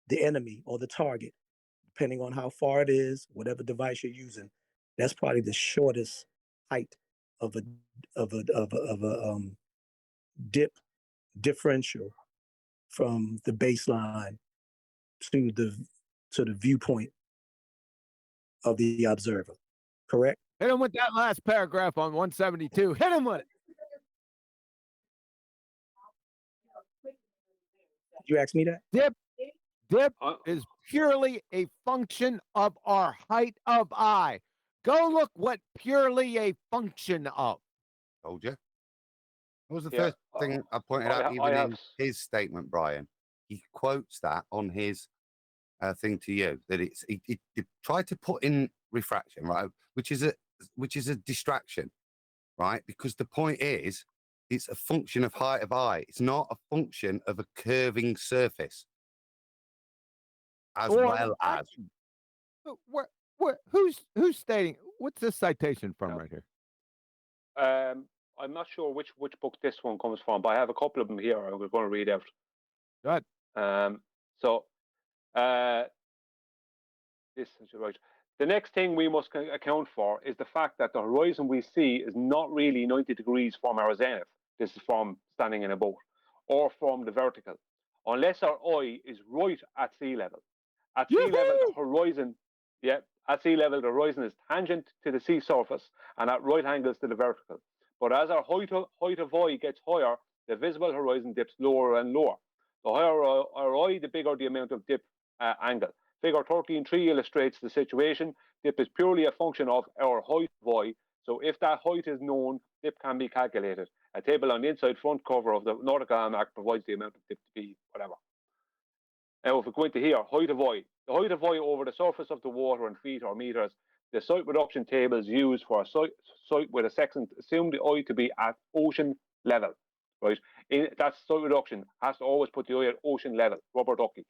the enemy or the target, depending on how far it is, whatever device you're using, that's probably the shortest height of a dip differential from the baseline to the viewpoint of the observer. Correct? Hit him with that last paragraph on 172. Hit him with it. Did you ask me that? Dip is purely a function of our height of eye. Go look what purely a function of. Told you. That was the first thing I pointed out, even in his statement, Brian. He quotes that on his thing to you, that he tried to put in refraction, right, which is a distraction, right? Because the point is, it's a function of height of eye. It's not a function of a curving surface. Who's stating? What's this citation from right here? I'm not sure which book this one comes from, but I have a couple of them here. I'm going to read out. Good. So this is right. The next thing we must account for is the fact that the horizon we see is not really 90 degrees from our zenith. This is from standing in a boat, or from the vertical, unless our eye is right at sea level. At sea level, the horizon, at sea level, the horizon is tangent to the sea surface and at right angles to the vertical. But as our height of eye gets higher, the visible horizon dips lower and lower. The higher our eye, the bigger the amount of dip angle. Figure 13.3 illustrates the situation. Dip is purely a function of our height of eye. So if that height is known, dip can be calculated. A table on the inside front cover of the Nautical Almanac provides the amount of dip to be whatever. Now, if we go into here, height of eye. The height of eye over the surface of the water in feet or meters. The sight reduction table is used for a sight with a sextant. Assume the eye to be at ocean level, right? That's sight reduction. Has to always put the eye at ocean level. Rubber ducky,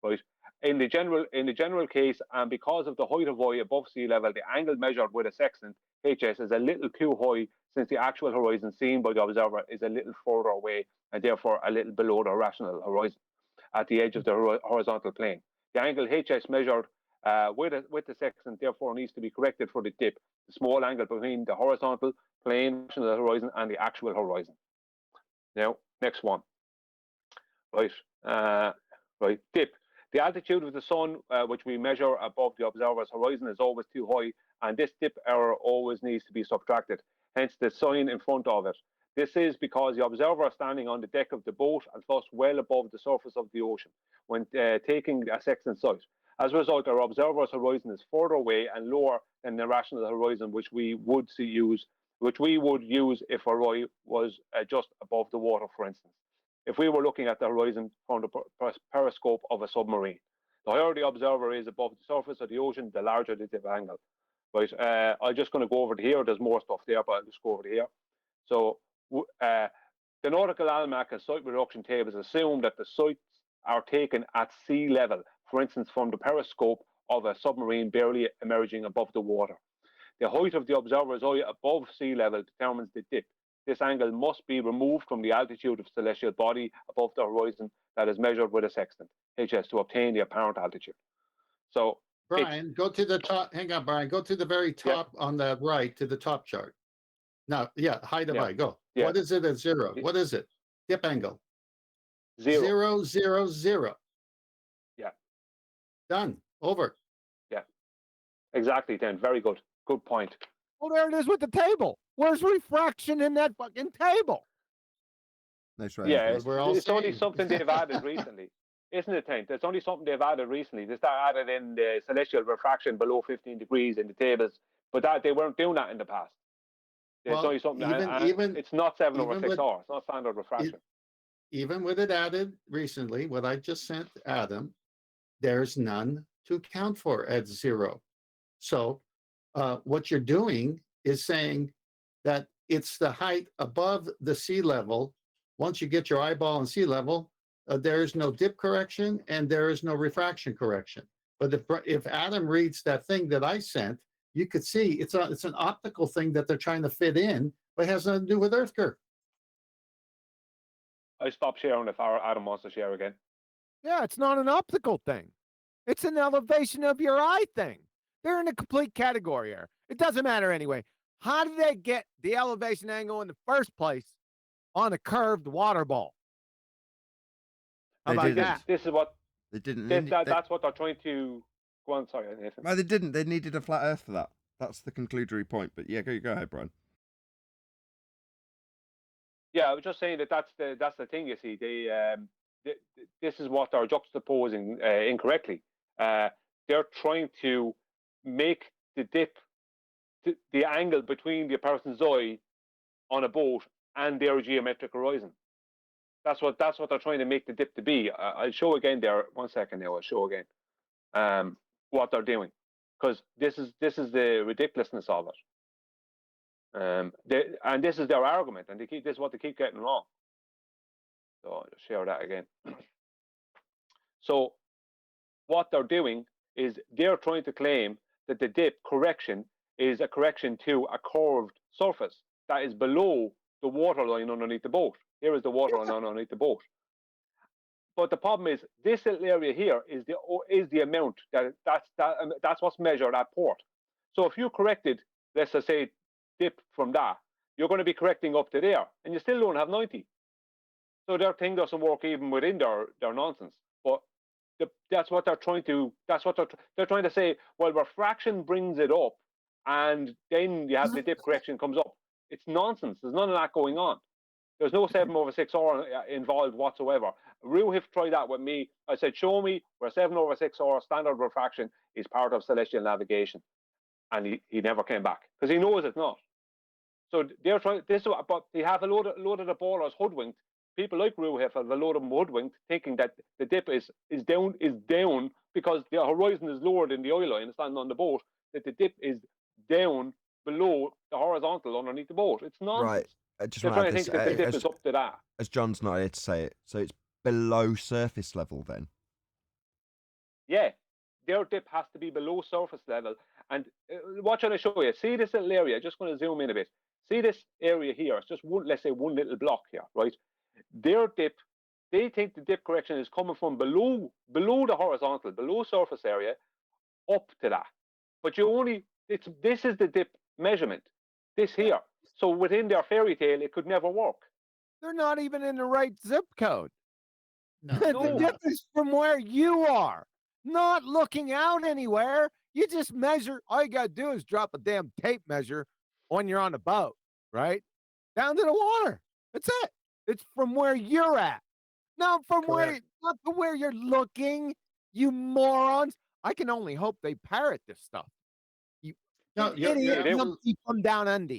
right? In the general case, and because of the height of eye above sea level, the angle measured with a sextant HS is a little too high, since the actual horizon seen by the observer is a little further away and therefore a little below the rational horizon at the edge of the horizontal plane. The angle HS measured with the sextant therefore needs to be corrected for the dip, the small angle between the horizontal plane, rational horizon, and the actual horizon. Now, next one. Right, dip. The altitude of the sun, which we measure above the observer's horizon, is always too high, and this dip error always needs to be subtracted, hence the sign in front of it. This is because the observer is standing on the deck of the boat and thus well above the surface of the ocean when taking a sextant sight. As a result, our observer's horizon is further away and lower than the rational horizon, which we would use if our eye was just above the water, for instance. If we were looking at the horizon from the periscope of a submarine. The higher the observer is above the surface of the ocean, the larger the dip angle. Right, I'm just going to go over to here. There's more stuff there, but I'll just go over to here. So the Nautical Almanac and sight reduction tables assume that the sights are taken at sea level, for instance, from the periscope of a submarine barely emerging above the water. The height of the observer's eye above sea level determines the dip. This angle must be removed from the altitude of celestial body above the horizon that is measured with a sextant, HS, to obtain the apparent altitude. So, Brian, go to the top. Hang on, Brian. Go to the very top on the right, to the top chart. Now, height of eye. Go. Yeah. What is it at zero? What is it? Dip angle. 0. 0, 0, 0. Yeah. Done. Over. Yeah. Exactly, Dan. Very good. Good point. Well, there it is with the table. Where's refraction in that fucking table? That's right. Yeah, it's only something they've added recently, isn't it, Taint? It's only something they've added recently. They started added in the celestial refraction below 15 degrees in the tables, but they weren't doing that in the past. It's only something. Even it's not 7/6 hours. It's not standard refraction. Even with it added recently, what I just sent Adam, there's none to account for at 0. So what you're doing is saying that it's the height above the sea level. Once you get your eyeball on sea level, there is no dip correction and there is no refraction correction. But if Adam reads that thing that I sent, you could see it's an optical thing that they're trying to fit in, but it has nothing to do with Earth curve. I stopped sharing if Adam wants to share again. Yeah, it's not an optical thing. It's an elevation of your eye thing. They're in a complete category here. It doesn't matter anyway. How did they get the elevation angle in the first place on a curved water ball? How about that? This is what they didn't. That's what they're trying to. Go on, sorry, Nathan. No, they didn't. They needed a flat Earth for that. That's the conclusory point. But yeah, go ahead, Brian. Yeah, I was just saying that's the thing. You see, this is what they're juxtaposing incorrectly. They're trying to make the dip, the angle between the person's eye on a boat and their geometric horizon. That's what they're trying to make the dip to be. I'll show again there. 1 second now. I'll show again what they're doing, because this is the ridiculousness of it. And this is their argument, and this is what they keep getting wrong. So I'll just share that again. So what they're doing is they're trying to claim that the dip correction is a correction to a curved surface that is below the water line underneath the boat. Here is the water line underneath the boat. But the problem is this little area here is the amount that's what's measured at port. So if you corrected, let's just say, dip from that, you're going to be correcting up to there, and you still don't have 90. So their thing doesn't work even within their nonsense. But that's what they're trying to. That's what they're trying to say. Well, refraction brings it up, and then you have the dip correction comes up. It's nonsense. There's none of that going on. There's no 7/6 involved whatsoever. Ruhif tried that with me. I said, show me where 7/6 standard refraction is part of celestial navigation. And he never came back because he knows it's not. So they're trying this, but they have a load of the ballers hoodwinked. People like Ruhif have a load of them hoodwinked, thinking that the dip is down because the horizon is lower than the oil line standing on the boat, that the dip is down below the horizontal underneath the boat. It's nonsense. Right. I just They're want trying to to think that the dip is up to that. As John's not here to say it, so it's below surface level then. Yeah, their dip has to be below surface level. And what should I show you? See this little area? Just going to zoom in a bit. See this area here? It's just one, let's say, one little block here, right? Their dip, they think the dip correction is coming from below the horizontal, below surface area, up to that. But this is the dip measurement. This here. So within their fairy tale, it could never work. They're not even in the right zip code. No, The dip is from where you are, not looking out anywhere. You just measure. All you got to do is drop a damn tape measure when you're on the boat, right? Down to the water. That's it. It's from where you're at. Not from Correct. not from where you're looking, you morons. I can only hope they parrot this stuff. You No, idiot you're- numpty from down under.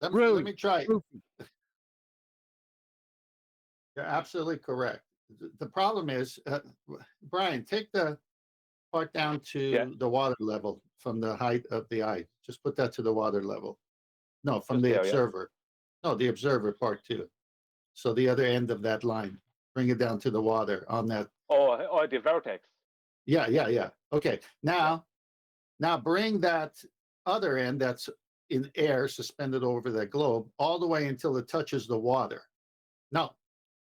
Let Rude. me try. Goofy. You're absolutely correct. The problem is, Brian, take the part down to the water level from the height of the eye. Just put that to the water level. No, from Just the there, yeah. observer. No, the observer part too. So the other end of that line, bring it down to the water on that. Oh, the vertex. Yeah. Okay. Now bring that other end that's in air suspended over the globe all the way until it touches the water. No,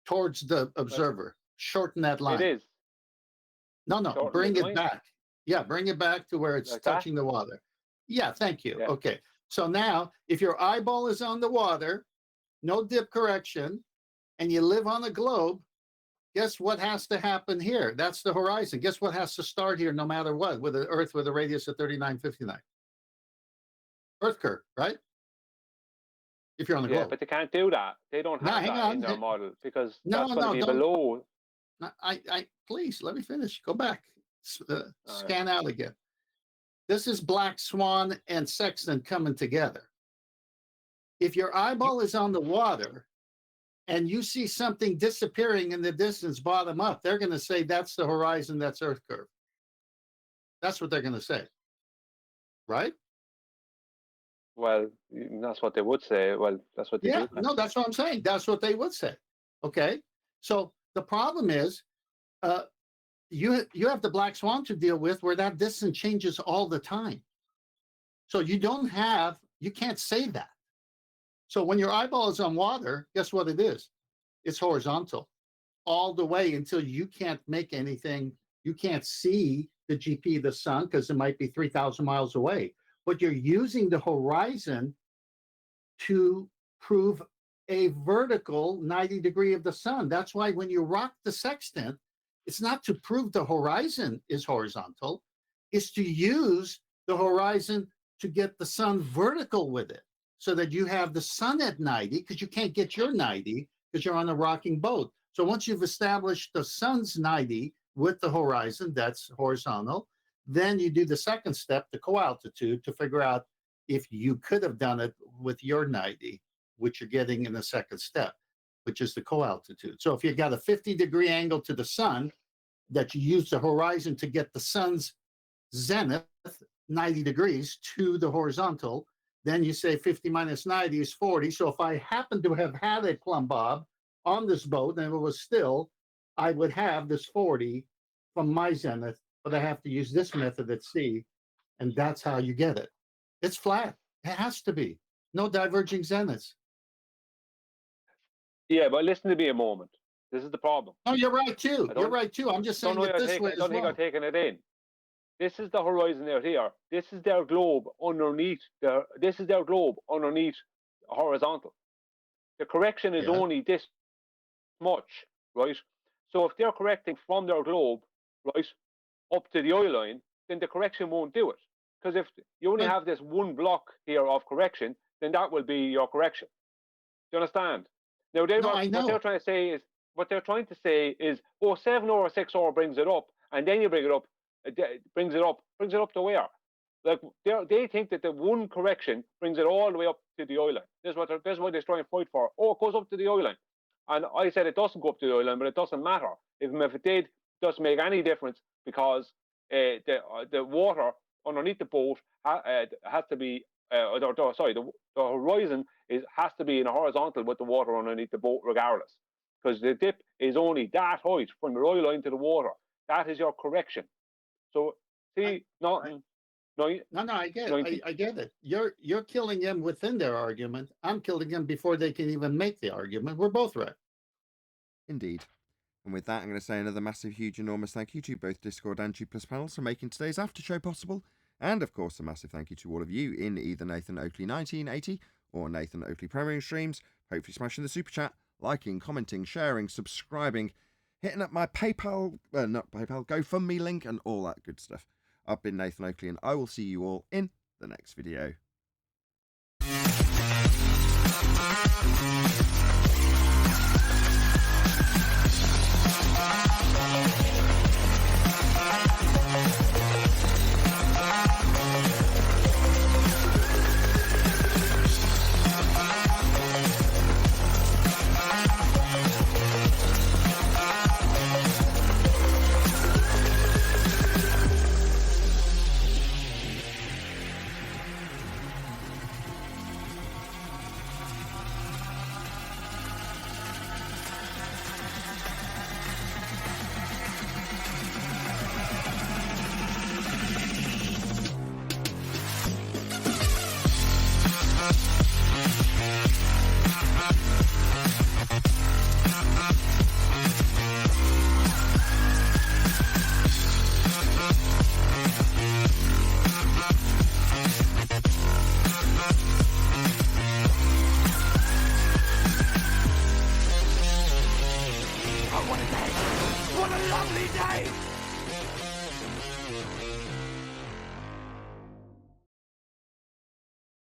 towards the observer. Shorten that line. It is. No, Shorten bring the it line? back. Yeah, bring it back to where it's Like that? touching the water. Yeah, thank you. Yeah. Okay. So now, if your eyeball is on the water, no dip correction, and you live on the globe, guess what has to happen here? That's the horizon. Guess what has to start here no matter what, with the Earth with a radius of 3959? Earth curve, right? If you're on the Yeah, globe. but they can't do that. They don't No, have hang that on. in their model because No, that's going no, to be don't- below. No, please let me finish. Go back. right. Scan out again. This is Black Swan and Sextant coming together. If your eyeball is on the water and you see something disappearing in the distance, bottom up, they're going to say that's the horizon, that's Earth curve. That's what they're going to say. Right? Well, that's what they would say. Well, that's what they Yeah, do. no, that's what I'm saying. That's what they would say. Okay. So the problem is, you have the Black Swan to deal with where that distance changes all the time. So you can't say that. So when your eyeball is on water, guess what it is? It's horizontal all the way until you can't make anything. You can't see the GP of the sun because it might be 3,000 miles away. But you're using the horizon to prove a vertical 90 degree of the sun. That's why when you rock the sextant, it's not to prove the horizon is horizontal. It's to use the horizon to get the sun vertical with it so that you have the sun at 90 because you can't get your 90 because you're on a rocking boat. So once you've established the sun's 90 with the horizon, that's horizontal, then you do the second step, the co-altitude, to figure out if you could have done it with your 90, which you're getting in the second step, which is the co-altitude. So if you got a 50-degree angle to the sun, that you use the horizon to get the sun's zenith, 90 degrees, to the horizontal, then you say 50 minus 90 is 40. So if I happen to have had a plumb bob on this boat and it was still, I would have this 40 from my zenith, but I have to use this method at sea, and that's how you get it. It's flat. It has to be. No diverging zeniths. Yeah, but listen to me a moment. This is the problem. No, you're right too. I don't- You're right too. I'm just Don't saying know it you're this taking- way I as don't think well. I'm taking it in. This is the horizon out here. This is their globe underneath. This is their globe underneath horizontal. The correction is Yeah. only this much, right? So if they're correcting from their globe, right, up to the eye line, then the correction won't do it. Because if you only Right. have this one block here of correction, then that will be your correction. Do you understand? Now, No, I what know. they're trying to say is, oh, 7 or 6 or brings it up, and then you bring it up, brings it up to where? Like they think that the one correction brings it all the way up to the eye line. This is what they're trying to fight for. Oh, it goes up to the eye line, and I said it doesn't go up to the eye line, but it doesn't matter. If it did, it doesn't make any difference because the water underneath the boat has to be. The horizon has to be in a horizontal with the water underneath the boat, regardless, because the dip is only that height from the eye line to the water. That is your correction. So see, No, I get it. I get it. You're killing them within their argument. I'm killing them before they can even make the argument. We're both right. Indeed. And with that, I'm going to say another massive, huge, enormous thank you to both Discord and G+ panels for making today's after show possible. And of course, a massive thank you to all of you in either Nathan Oakley 1980 or Nathan Oakley Premium streams. Hopefully smashing the super chat, liking, commenting, sharing, subscribing, hitting up my GoFundMe link and all that good stuff. I've been Nathan Oakley and I will see you all in the next video. What a lovely day!